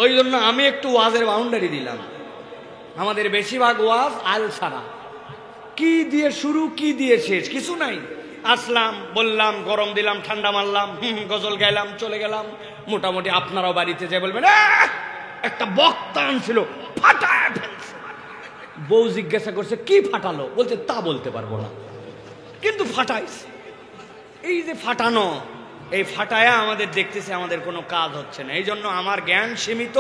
ওই জন্য আমি একটু ওয়াজের বাউন্ডারি দিলাম। আমাদের বেশিরভাগ ওয়াজ আল ছাড়া, কি দিয়ে শুরু কি দিয়ে শেষ কিছু নাই। আসলাম, বললাম, গরম দিলাম, ঠান্ডা মারলাম, গজল গাইলাম, চলে গেলাম। মোটামুটি আপনারাও বাড়িতে যে বলবেন একটা বক্তা আনছিল ফাটায় ফেলছে, বউ জিজ্ঞাসা করছে কি ফাটালো, বলছে তা বলতে পারবো না, কিন্তু ফাটাইছে। এই যে ফাটানো, এই ফাটায়া আমাদের দেখতেছে আমাদের কোনো কাজ হচ্ছে না। এই জন্য আমার জ্ঞান সীমিত,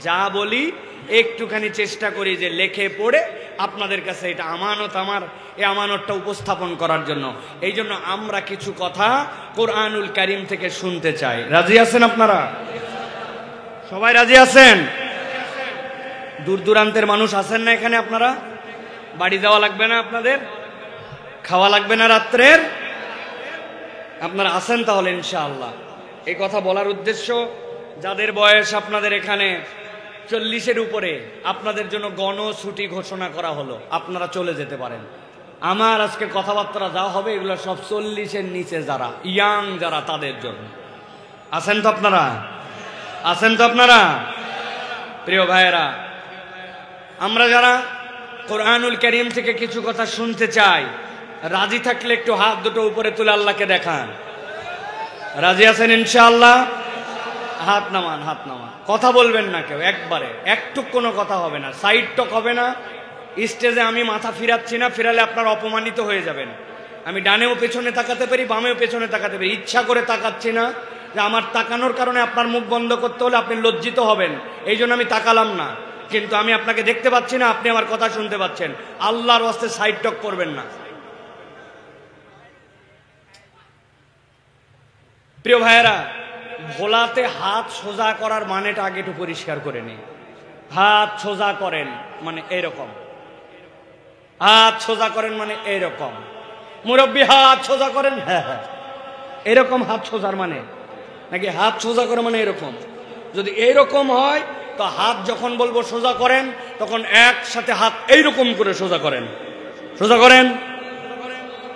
যা বলি একটুখানি চেষ্টা করি যে লেখে পড়ে আপনাদের কাছে এটা আমানত, আমার এই আমানতটা উপস্থাপন করার জন্য। এই জন্য আমরা কিছু কথা কোরআনুল কারীম থেকে শুনতে চাই। রাজি আছেন আপনারা? সবাই রাজি আছেন? দূর দূরান্তের মানুষ আছেন না এখানে? আপনারা বাড়ি যাওয়া লাগবে না, আপনাদের খাওয়া লাগবে না রাত্রের, আপনারা আছেন তাহলে ইনশাআল্লাহ। এই কথা বলার উদ্দেশ্য, যাদের বয়স আপনাদের এখানে 40-এর উপরে, আপনাদের জন্য গণছুটি ঘোষণা করা হলো, আপনারা চলে যেতে পারেন। আমার আজকে কথাবার্তা যা হবে এগুলো সব 40-এর নিচে যারা ইয়াং যারা, তাদের জন্য। আছেন তো আপনারা? আছেন তো আপনারা? প্রিয় ভাইয়েরা, আমরা যারা কোরআনুল কারীম থেকে কিছু কথা শুনতে চাই, রাজি থাকলে একটু হাত দুটো উপরে তুলে আল্লাহকে দেখান। রাজি আছেন ইনশাআল্লাহ? হাত নামান, হাত নামান। কথা বলবেন না কেউ, একবারে একটু কোনো কথা হবে না, সাইড টক হবে না। স্টেজে আমি মাথা ফিরাচ্ছি না, ফিরালে আপনারা অপমানিত হয়ে যাবেন। আমি ডানেও পেছনে তাকাতে পারি, বামেও পেছনে তাকাতে পারি, ইচ্ছা করে তাকাচ্ছি না, যে আমার তাকানোর কারণে আপনার মুখ বন্ধ করতে হলে আপনি লজ্জিত হবেন, এই জন্য আমি তাকালাম না। কিন্তু আমি আপনাকে দেখতে পাচ্ছি না, আপনি আমার কথা শুনতে পাচ্ছেন। আল্লাহর ওয়াস্তে সাইড টক করবেন না। প্রিয় ভাইয়েরা, ভোলাতে হাত সোজা করার মানেটা আগে একটু পরিষ্কার করে নিই। হাত সোজা করেন মানে এইরকম, হাত সোজা করেন মানে এইরকম। মুরব্বী হাত সোজা করেন, হ্যাঁ হ্যাঁ, এরকম হাত সোজার মানে, নাকি হাত সোজা করে মানে এরকম? যদি এইরকম হয় তো হাত যখন বলবো সোজা করেন, তখন একসাথে হাত এইরকম করে সোজা করেন। সোজা করেন,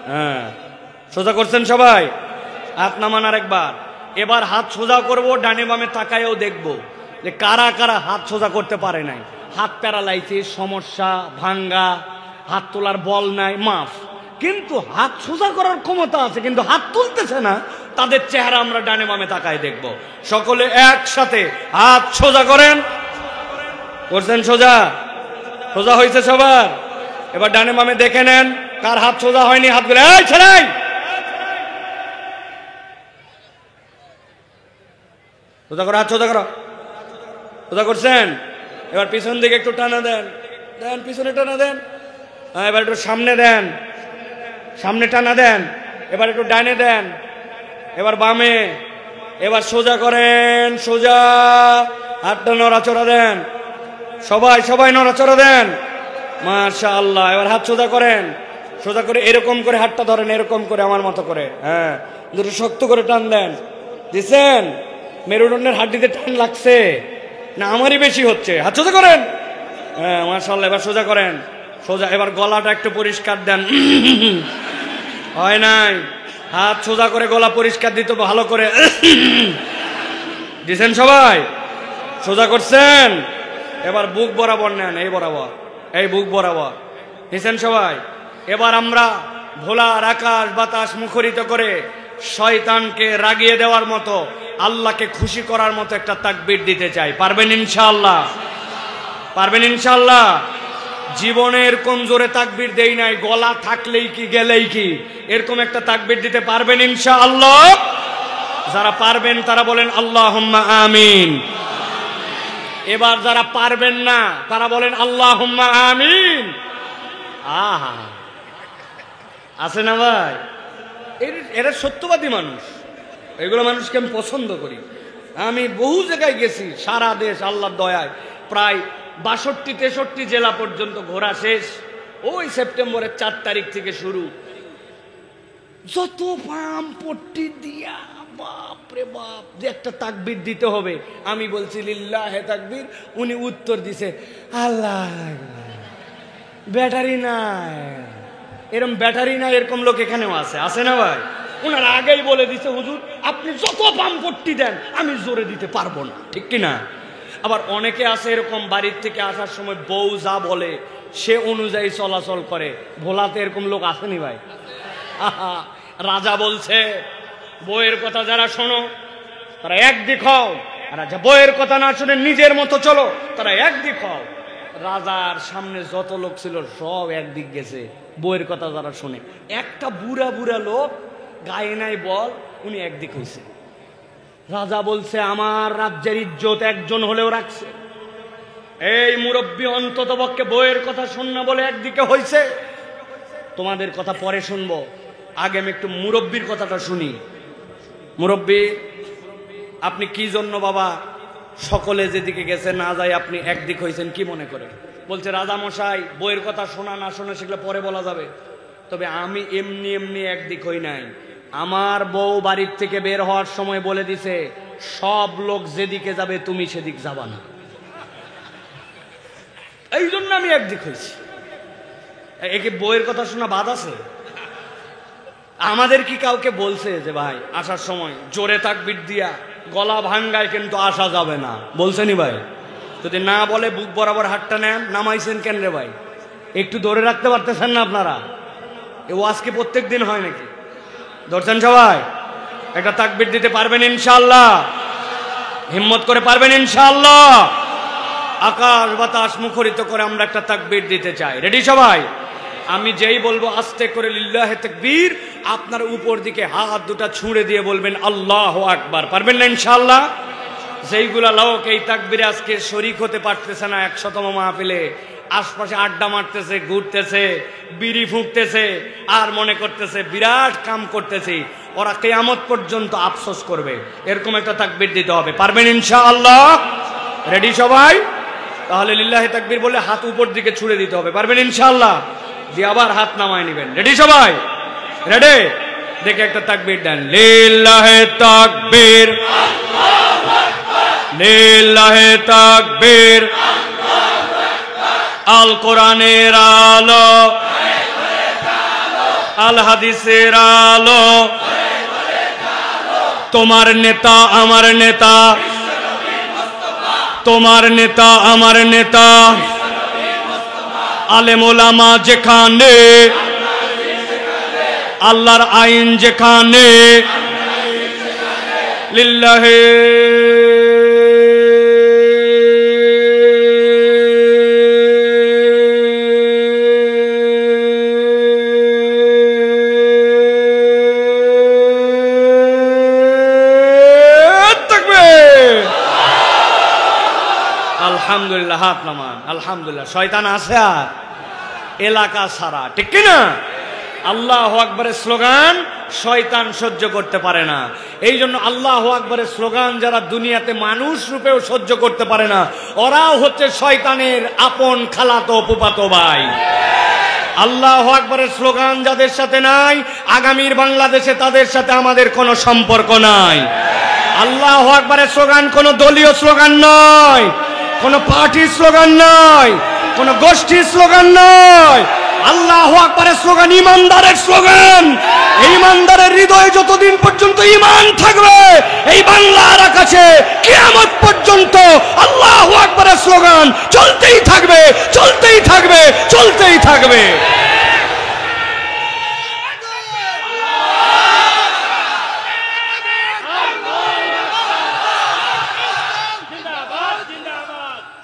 হ্যাঁ, সোজা করছেন সবাই? হাত নামান আর একবার। এবার হাত সোজা করব, ডানে বামে তাকায়ও দেখবো যে কারা কারা হাত সোজা করতে পারে নাই। হাত প্যারালাইসিস, সমস্যা, ভাঙ্গা, হাত তোলার বল নাই, মাফ। কিন্তু হাত সোজা করার ক্ষমতা আছে, কিন্তু হাত তুলতেছে না, তাদের চেহারা আমরা ডানে বামে তাকায় দেখব। সকলে একসাথে হাত সোজা করেন। করছেন সোজা? সোজা হয়েছে সবার? এবার ডানে বামে দেখে নেন কার হাত সোজা হয়নি, হাতগুলো এই ছেড়াই। সোজা করো, হাত সোজা করো। সোজা করছেন? এবার পিছন দিকে একটু টানা দেন, দেন পিছনে টানা দেন। হ্যাঁ, এবার একটু সামনে দেন, সামনে টানা দেন। এবার একটু ডানে দেন, এবার বামে। এবার সোজা করেন, সোজা। হাতটা নড়াচড়া দেন, সবাই সবাই নড়াচড়া দেন। মাশাআল্লাহ। এবার হাত সোজা করেন, সোজা করে এরকম করে হাতটা ধরেন, এরকম করে আমার মতো করে। হ্যাঁ, দুটো শক্ত করে টান দেন। দিচ্ছেন? মেরুদণ্ডের হাড্ডিতে টান লাগছে না আমারই বেশি হচ্ছে? হাত সোজা করেন। হ্যাঁ, মাশাআল্লাহ। এবার সোজা করেন, সোজা। এবার গলাটা একটু পরিষ্কার দেন। হয় নাই? হাত সোজা করে গলা পরিষ্কার দিতে ভালো করে দিছেন সবাই? সোজা করছেন? এবার বুক বরাবর নেন, এই বরাবর। এই বুক বরাবর হিসেন সবাই। এবার আমরা ভোলার আকাশ বাতাস মুখরিত করে শয়তানকে রাগিয়ে দেওয়ার মতো, আল্লাহকে খুশি করার মতো একটা তাকবীর দিতে চাই। পারবেন ইনশাআল্লাহ? পারবেন ইনশাআল্লাহ? জীবনে এরকম জোরে তাকবীর দেই নাই, গলা থাকলেই কি গেলেই কি, এরকম একটা তাকবীর দিতে পারবেন ইনশাআল্লাহ? যারা পারবেন তারা বলেন আল্লাহুম্মা আমিন। এবার যারা পারবেন না তারা বলেন আল্লাহুম্মা আমিন। আহা, আছে না ভাই? এরা সত্যবাদী মানুষ, এগুলো মানুষকে আমি পছন্দ করি। আমি বহু জায়গায় গেছি, সারা দেশ আল্লাহর দয়ায় প্রায় 62-63 জেলা পর্যন্ত ঘোরা শেষ। ওই সেপ্টেম্বরের 4 তারিখ থেকে শুরু, যত পাম পট্টি দিয়া বাপরে বাপ যে একটা তাকবীর দিতে হবে। আমি বলছি লিল্লাহে তাকবীর, উনি উত্তর দিছে আল্লাহ। ব্যাটারি নাই, এরকম ব্যাটারি নাই এরকম লোক এখানেও আছে না ভাই? ওনারা আগেই বলে দিছে হুজুর আপনি যত পাম পট্টি দেন আমি জোরে দিতে পারবো না, ঠিক কি না? আবার অনেকে আছে এরকম, বাড়ির থেকে আসার সময় বউ যা বলে সে অনুযায়ী চলাচল করে। ভোলাতে এরকম লোক আসেনি ভাই? রাজা বলছে বউয়ের কথা যারা শোনো তারা একদিক হও, রাজা বউয়ের কথা না শুনে নিজের মতো চলো তারা একদিক হও। রাজার সামনে যত লোক ছিল সব একদিক গেছে, বউয়ের কথা যারা শুনে। একটা বুড়া বুড়া লোক গায়ে নাই বল, উনি একদিক হয়েছে। রাজা বলছে আমার রাজ্যের ইজ্জত একজন হলেও রাখছে, এই মুরব্বী অন্তত পক্ষে বউয়ের কথা শুন না বলে একদিকে হয়েছে। তোমাদের কথা পরে শুনবো, আগে আমি একটু মুরব্বীর কথাটা শুনি। মুরব্বী, আপনি কি জন্য বাবা সকলে যেদিকে গেছে না যায় আপনি একদিক হয়েছেন, কি মনে করে? বলছে রাজা মশাই বউয়ের কথা শোনা না শোনা সেগুলো পরে বলা যাবে, তবে আমি এমনি এমনি একদিক হই নাই। আমার বউ বাড়ির থেকে বের হওয়ার সময় বলে দিছে সব লোক যেদিকে যাবে তুমি সেদিক যাবা না, এই জন্য আমি একদিক হয়েছি। একে বউয়ের কথা শোনা বাদ আছে? আমাদের কি কাউকে বলছে যে ভাই আসার সময় জোরে তাকবীর দিয়া গলা ভাঙ্গায় কিন্তু আসা যাবে না? বলছেনি ভাই? যদি না বলে বুক বরাবর হাতটা নেন, নামাইছেন কেন রে ভাই? একটু ধরে রাখতে পারতেছেন না আপনারা? এ ওয়াজ কি প্রত্যেক দিন হয় নাকি? ধরছেন সবাই? একটা তাকবীর দিতে পারবেন ইনশাআল্লাহ? হিম্মত করে পারবেন ইনশাআল্লাহ? আকাশ বাতাস মুখরিত করে আমরা একটা তাকবীর দিতে চাই। রেডি সবাই? আমি যেই বলবো আস্তে করে লিল্লাহে তাকবীর, আপনার উপর দিকে হাত দুটা ছুঁড়ে দিয়ে বলবেন আল্লাহু আকবার। পারবেন না ইনশাআল্লাহ? যেইগুলা লোক এই তাকবীরে আজকে শরীক হতে পারতেছে না 100তম মাহফিলে, আশপাশে আড্ডা মারতেছে, ঘুরতেছে, বিড়ি ফুঁকতেছে আর মনে করতেছে বিরাট কাম করতেছি, ওরা কিয়ামত পর্যন্ত আফসোস করবে। এরকম একটা তাকবীর দিতে হবে। পারবেন ইনশাআল্লাহ? রেডি সবাই? তাহলে লিল্লাহে তাকবীর বলে হাত উপর দিকে ছুঁড়ে দিতে হবে। পারবেন ইনশাআল্লাহ? দিয়ে আবার হাত নামায় নেবেন। রেডি সবাই? রেডি? দেখে একটা তাকবীর দেন, লিল্লাহে তাকবীর, লিল্লাহে তাকবীর। আল কোরআনের আলো, আল হাদিসের আলো, তোমার নেতা আমার নেতা, তোমার নেতা আমার নেতা, আলেম ওলামা যেখানে, আল্লাহর আইন যেখানে, লিল্লাহে আলহামদুলিল্লাহ। হাত নামান। আলহামদুলিল্লাহ। শয়তান আছে আর এলাকা সারা, ঠিক কিনা? আল্লাহু আকবারের স্লোগান শয়তান সহ্য করতে পারে না। এই জন্য আল্লাহু আকবারের স্লোগান যারা দুনিয়াতে মানুষ রূপেও সহ্য করতে পারে না, ওরাও হচ্ছে শয়তানের আপন খালাতো ফুফাতো ভাই। আল্লাহু আকবারের স্লোগান যাদের সাথে নাই, আগামীর বাংলাদেশে তাদের সাথে আমাদের কোনো সম্পর্ক নাই। আল্লাহু আকবারের স্লোগান কোনো দলীয় স্লোগান নয়, কোনো পার্টির স্লোগান নয়, কোন গোষ্ঠীর স্লোগান নয়। আল্লাহু আকবারের স্লোগান ইমানদারের স্লোগান, এই ইমানদারের হৃদয়ে যতদিন পর্যন্ত ঈমান থাকবে, এই বাংলার আকাশে কিয়ামত পর্যন্ত আল্লাহু আকবারের স্লোগান চলতেই থাকবে, চলতেই থাকবে, চলতেই থাকবে।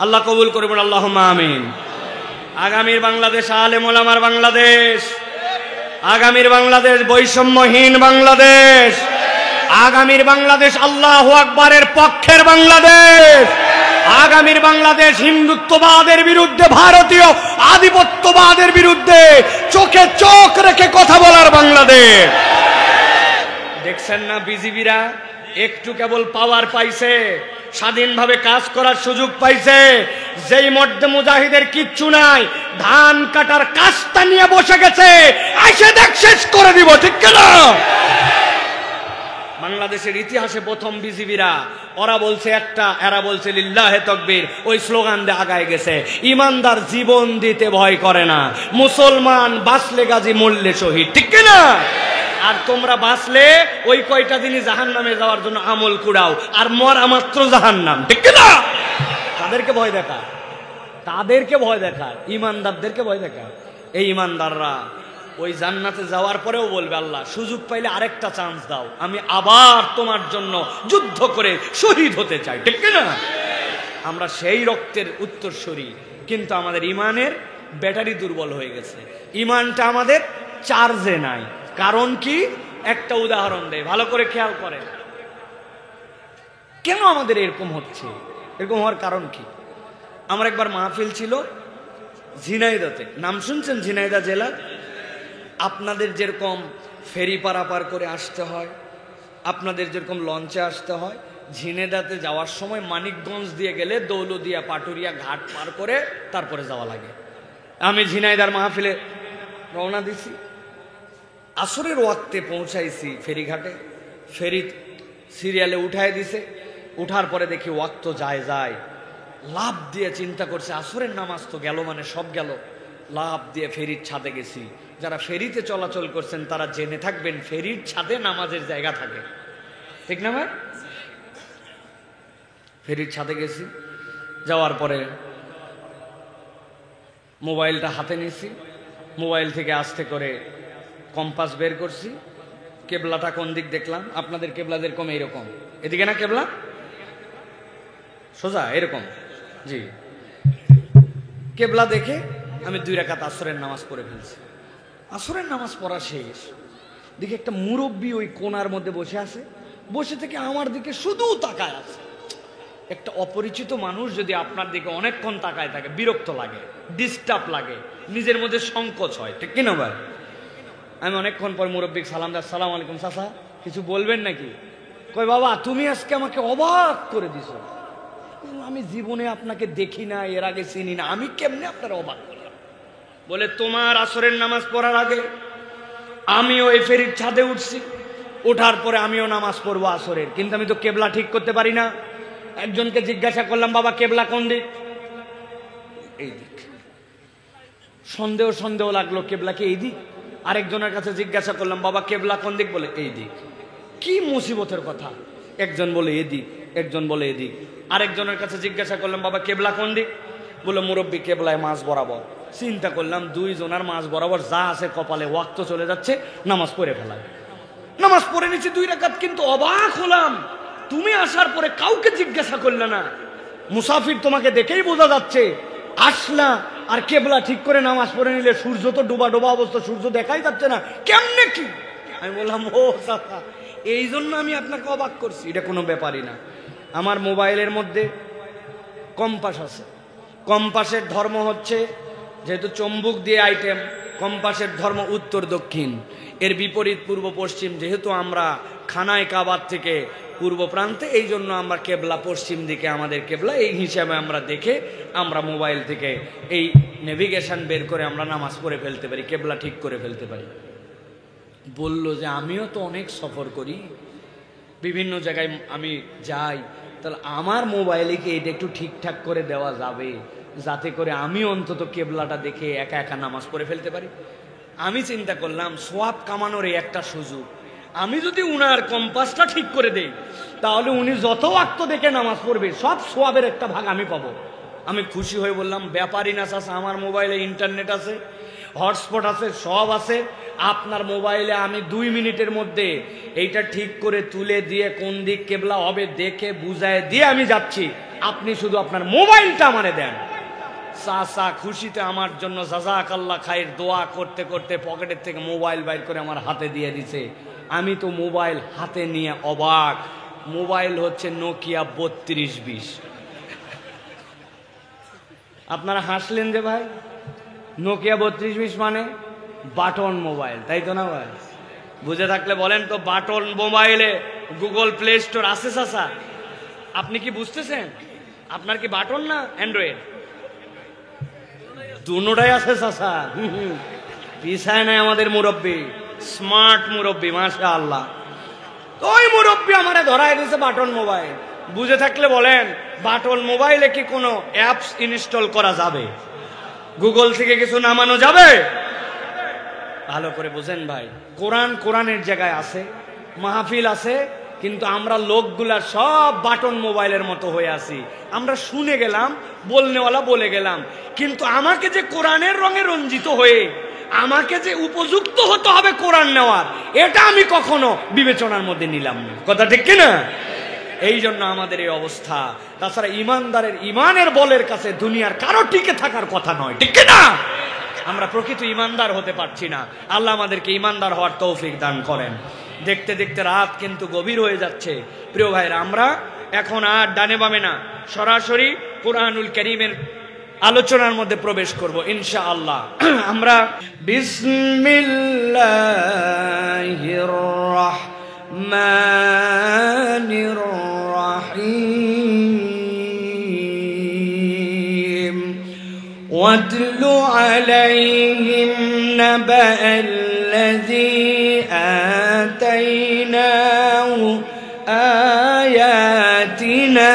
আল্লাহ কবুল করবেন, আল্লাহুম্মা আমিন। আগামীর বাংলাদেশ আলেম ওলামার বাংলাদেশ, আগামীর বাংলাদেশ বৈষম্যহীন বাংলাদেশ, আগামীর বাংলাদেশ আল্লাহু আকবারের পক্ষের বাংলাদেশ, আগামীর বাংলাদেশ হিন্দুত্ববাদের বিরুদ্ধে, ভারতীয় আধিপত্যবাদের বিরুদ্ধে চোখে চোখ রেখে কথা বলার বাংলাদেশ। দেখছেন না বিজিবিরা একটু কেবল পাওয়ার পাইছে, স্বাধীনভাবে কাজ করার সুযোগ পাইছে, যেই মধ্যে মুজাহিদের কিচ্ছু নাই, ধান কাটার কাজটা নিয়ে বসে গেছে, আইসে দেখ শেষ করে দিব, ঠিক না? বাংলাদেশের ইতিহাসে প্রথম বিজিবিরা, ওরা বলছে একটা, এরা বলছে লিল্লাহে তাকবীর, ওই স্লোগান দিয়ে আগায় গেছে। ইমানদার জীবন দিতে ভয় করে না, মুসলমান বাঁচলে গাজী মরলে শহীদ, ঠিক না? আর তোমরা বাঁচলে ওই কয়টা দিনই জাহান্নামে যাওয়ার জন্য আমল কুড়াও, আর মরা মাত্র জাহান্নাম, ঠিক না? তাদেরকে ভয় দেখা, তাদেরকে ভয় দেখা, ইমানদারদেরকে ভয় দেখা। এই ইমানদাররা ওই জান্নাতে যাওয়ার পরেও বলবে, আল্লাহ সুযোগ পাইলে আরেকটা চান্স দাও, আমি আবার তোমার জন্য যুদ্ধ করে শহীদ হতে চাই, ঠিক না? আমরা সেই রক্তের উত্তরসূরি, কিন্তু আমাদের ইমানের ব্যাটারি দুর্বল হয়ে গেছে, ইমানটা আমাদের চার্জে নাই। কারণ কি? একটা উদাহরণ দেয়, ভালো করে খেয়াল করেন। কেন আমাদের এরকম হচ্ছে? এরকম হওয়ার কারণ কি? আমার একবার মাহফিল ছিল ঝিনাইদহতে, নাম শুনছেন? ঝিনাইদহ জেলা। আপনাদের যেরকম ফেরি পারাপার করে আসতে হয়, আপনাদের যেরকম লঞ্চে আসতে হয়, ঝিনাইদহতে যাওয়ার সময় মানিকগঞ্জ দিয়ে গেলে দৌলদিয়া পাটুরিয়া ঘাট পার করে তারপরে যাওয়া লাগে। আমি ঝিনাইদহর মাহফিলে রওনা দিছি, আসরের ওয়াক্তে পৌঁছাইছি ফেরিঘাটে, ফেরি সিরিয়ালে উঠায় দিছে, উঠার পরে দেখি ওয়াক্ত যায় যায়, লাভ দিয়ে চিন্তা করছে আসরের নামাজ তো গেল, মানে সব গেল। লাভ দিয়ে ফেরির ছাদে গেছি। যারা ফেরিতে চলাচল করছেন তারা জেনে থাকবেন, ফেরির ছাদে নামাজের জায়গা থাকে, ঠিক না ভাই? ফেরির ছাদে গেছি, যাওয়ার পরে মোবাইলটা হাতে নিছি, মোবাইল থেকে আস্তে করে কম্পাস বের করছি, কেবলাটা কোন দিক দেখলাম। আপনাদের কেবলা যেরকম এইরকম, এদিকে না কেবলা সোজা এরকম, জি। কেবলা দেখে আমি 2 রাকাত আসরের নামাজ পড়ে ফেলছি। আসরের নামাজ পড়া শেষ, দেখি একটা মুরব্বী ওই কোণার মধ্যে বসে আছে, বসে থেকে আমার দিকে শুধু তাকায় আছে। একটা অপরিচিত মানুষ যদি আপনার দিকে অনেকক্ষণ তাকায় থাকে, বিরক্ত লাগে, ডিস্টার্ব লাগে, নিজের মধ্যে সংকোচ হয়, ঠিক কিনা ভাই? আমি অনেকক্ষণ পর মুরব্বিক সালাম দাস, সালাম আলাইকুম চাচা, কিছু বলবেন নাকি? কই বাবা তুমি আজকে আমাকে অবাক করে দিছো, আমি জীবনে আপনাকে দেখি না, এর আগে চিনি না, আমি কেমনে আপনার অবাক করলাম? বলে তোমার আসরের নামাজ পড়ার আগে আমিও এই ফেরির ছাদে উঠছি, ওঠার পরে আমিও নামাজ পড়বো আসরের, কিন্তু আমি তো কেবলা ঠিক করতে পারি না। একজনকে জিজ্ঞাসা করলাম, বাবা কেবলা কোন দিক? এই দিক। সন্দেহ সন্দেহ লাগলো, কেবলা কি এই দিক? আরেকজনের কাছে জিজ্ঞাসা করলাম, বাবা কেবলা কোন দিক? বলে এই দিক। কি মুসিবতের কথা! একজন বলে এদিক, একজন বলে এদিক। আরেকজনের কাছে জিজ্ঞাসা করলাম, বাবা কেবলা কোন দিক? বলে মুরব্বী কেবলায় মাঝ বরাবর। চিন্তা করলাম, 2 জনের মাঝ বরাবর যা আছে কপালে, ওয়াক্ত চলে যাচ্ছে, নামাজ পড়ে ফেলায়। নামাজ পড়ে নিচ্ছি 2 রাকাত, কিন্তু অবাক হলাম, তুমি আসার পরে কাউকে জিজ্ঞাসা করলে না। মুসাফির তোমাকে দেখেই বোঝা যাচ্ছে, আসলা আর কেবলা ঠিক করে নামাজ পড়ে নিলে, সূর্য তো ডোবা ডোবা অবস্থা, সূর্য দেখাই যাচ্ছে না, কেমনে কি? আমি বললাম, ও চাচা এই জন্য আমি আপনাকে অবাক করছি। এটা কোনো ব্যাপারই না। আমার মোবাইলের মধ্যে কম্পাস আছে, কম্পাসের ধর্ম হচ্ছে, যেহেতু চম্বুক দিয়ে আইটেম, কম্পাসের ধর্ম উত্তর দক্ষিণ, এর বিপরীত পূর্ব পশ্চিম। যেহেতু আমরা খানায় কাবার থেকে পূর্ব প্রান্তে, এই জন্য আমরা কেবলা পশ্চিম দিকে, আমাদের কেবলা, এই হিসাবে আমরা দেখে আমরা মোবাইল থেকে এই নেভিগেশন বের করে আমরা নামাজ পড়ে ফেলতে পারি, কেবলা ঠিক করে ফেলতে পারি। বলল যে আমিও তো অনেক সফর করি, বিভিন্ন জায়গায় আমি যাই, তাহলে আমার মোবাইলে কি এটা একটু ঠিকঠাক করে দেওয়া যাবে, যাতে করে আমি অন্তত কেবলাটা দেখে একা একা নামাজ পড়ে ফেলতে পারি? আমি চিন্তা করলাম সোয়াব কামানোর এই একটা সুযোগ, আমি যদি উনার কম্পাসটা ঠিক করে দেই তাহলে উনি যত ওয়াক্ত দেখে নামাজ পড়বে সব সোয়াবের একটা ভাগ আমি পাবো। আমি খুশি হয়ে বললাম, ব্যাপারই না চাচা, আমার মোবাইলে ইন্টারনেট আছে, হটস্পট আছে, সব আছে। আপনার মোবাইলে আমি 2 মিনিটের মধ্যে এইটা ঠিক করে তুলে দিয়ে কোন দিক কেবলা হবে দেখে বুঝায় দিয়ে আমি যাচ্ছি, আপনি শুধু আপনার মোবাইলটা আমারে দেন। চাচা খুশিতে আমার জন্য জাযাকাল্লাহ খাইর দোয়া করতে করতে পকেটের থেকে মোবাইল বাইর করে আমার হাতে দিয়ে দিছে। আমি তো মোবাইল হাতে নিয়ে অবাক। মোবাইল হচ্ছে নোকিয়া 3220। আপনারা হাসলেন যে ভাই, নোকিয়া 3220 মানে বাটন মোবাইল, তাই তো না ভাই? বুঝে থাকলে বলেন তো, বাটন মোবাইলে গুগল প্লে স্টোর আছে চাচা? আপনি কি বুঝতেছেন? আপনার কি বাটন না অ্যান্ড্রয়েড? দুটোটাই আছে চাচা। পিছায় নাই আমাদের মুরব্বী, স্মার্ট মুরব্বী, মাশাআল্লাহ। তো ওই মুরব্বী আমারে ধরায় দিয়েছে বাটন মোবাইল। বুঝে থাকলে বলেন, বাটন মোবাইলে কি কোনো অ্যাপস ইনস্টল করা যাবে? গুগল থেকে কিছু নামানো যাবে? ভালো করে বুঝেন ভাই, কোরআনের জায়গায় আছে, মাহফিল আছে, কিন্তু আমরা লোকগুলা সব বাটন মোবাইলের মতো হয়ে আছি। আমরা শুনে গেলাম, বলনেওয়ালা বলে গেলাম, কিন্তু আমাকে যে কোরআনের রঙে রঞ্জিত হয়ে আমাকে যে উপযুক্ত হতে হবে কোরআন নেওয়ার, এটা আমি কখনো বিবেচনার মধ্যে নিলাম না। কথা ঠিক কিনা? এই জন্য আমাদের এই অবস্থা। তাছাড়া ইমানদারের ইমানের বলের কাছে দুনিয়ার কারো টিকে থাকার কথা নয়, ঠিক কিনা? আমরা প্রকৃত ইমানদার হতে পারছি না। আল্লাহ আমাদেরকে ইমানদার হওয়ার তৌফিক দান করেন। দেখতে দেখতে রাত কিন্তু গভীর হয়ে যাচ্ছে। প্রিয় ভাইরা, আমরা এখন আর ডানে বামে না, সরাসরি কুরআনুল কারীমের আলোচনার মধ্যে প্রবেশ করব ইনশাআল্লাহ। আমরা বিসমিল্লাহির রাহমানির রাহিম ওয়াতলু আলাইহিম নাবা'আল্লাযী আতাইনাহু আয়াতিনা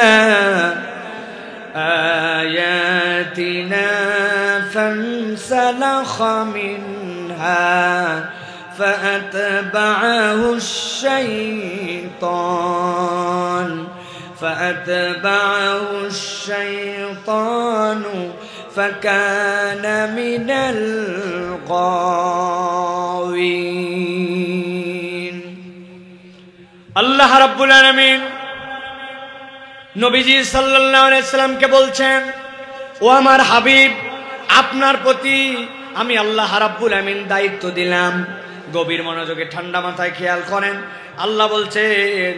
فانسلخ منها فأتبعه الشيطان فكان من الغاوين। আল্লাহ রাব্বুল আলামিন নবীজি সাল্লাল্লাহু আলাইহি সাল্লামকে বলছেন, ও আমার হাবিব, আপনার প্রতি আমি আল্লাহ রাব্বুল আমিন দায়িত্ব দিলাম। গভীর মনোযোগে ঠান্ডা মাথায় খেয়াল করেন। আল্লাহ বলছেন,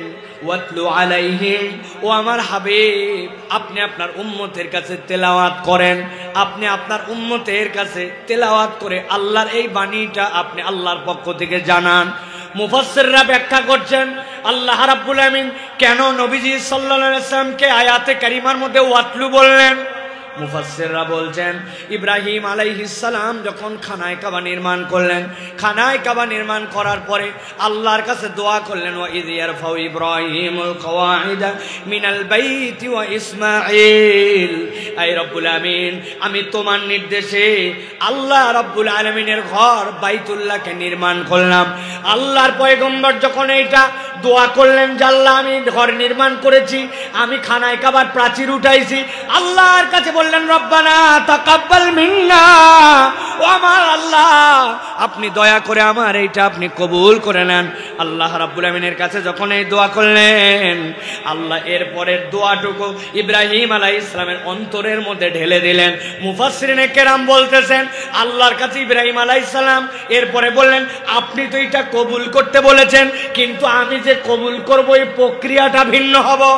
ওয়াতলু আলাইহিম, ও আমার হাবিব, আপনি আপনার উম্মতের কাছে তেলাওয়াত করেন। আপনি আপনার উম্মতের কাছে তেলাওয়াত করে আল্লাহর এই বাণীটা আপনি আল্লাহর পক্ষ থেকে জানান। মুফাসসিররা ব্যাখ্যা করছেন, আল্লাহ রাব্বুল আমিন কেন নবীজি সাল্লাল্লাহু আলাইহি ওয়াসাল্লামকে আয়াতে কারিমার মধ্যে ওয়াতলু বললেন? মুফাসসিররা বলছেন, ইব্রাহিম আলাইহিস সালাম যখন খানায়ে কাবা নির্মাণ করলেন, খানায়ে কাবা নির্মাণ করার পরে আল্লাহর কাছে দোয়া করলেন, ওয়া ইয ইয়ারফাউ ইব্রাহিমুল কওয়াইদা মিনাল বাইতি ওয়া ইসমাঈল, আয় রব্বুল আমিন, আমি তোমার নির্দেশে আল্লাহ রাব্বুল আলামিনের ঘর বাইতুল্লাহকে নির্মাণ করলাম। আল্লাহর পয়গম্বর যখন এইটা দোয়া করলেন যে আল্লাহ আমি ঘর নির্মাণ করেছি, আমি খানায়ে কাবার প্রাচীর উঠাইছি, আল্লাহর কাছে বললেন, রব্বানা তাকাব্বাল মিন্না, ও আমার আল্লাহ, আপনি দয়া করে আমার এইটা আপনি কবুল করে নেন। আল্লাহ রাব্বুল আমিনের কাছে যখন এই দোয়া করলেন, আল্লাহ এরপরের দোয়াটুকু ইব্রাহিম আলাইহিস সালামের অন্তরের মধ্যে ঢেলে দিলেন। মুফাসসিরিনে কেরাম বলতেছেন, আল্লাহর কাছে ইব্রাহিম আলাইহিস সালাম এরপরে বললেন, আপনি তো এটা কবুল করতে বলেছেন, কিন্তু আমি যে কবুল করব এই প্রক্রিয়াটা ভিন্ন হবে।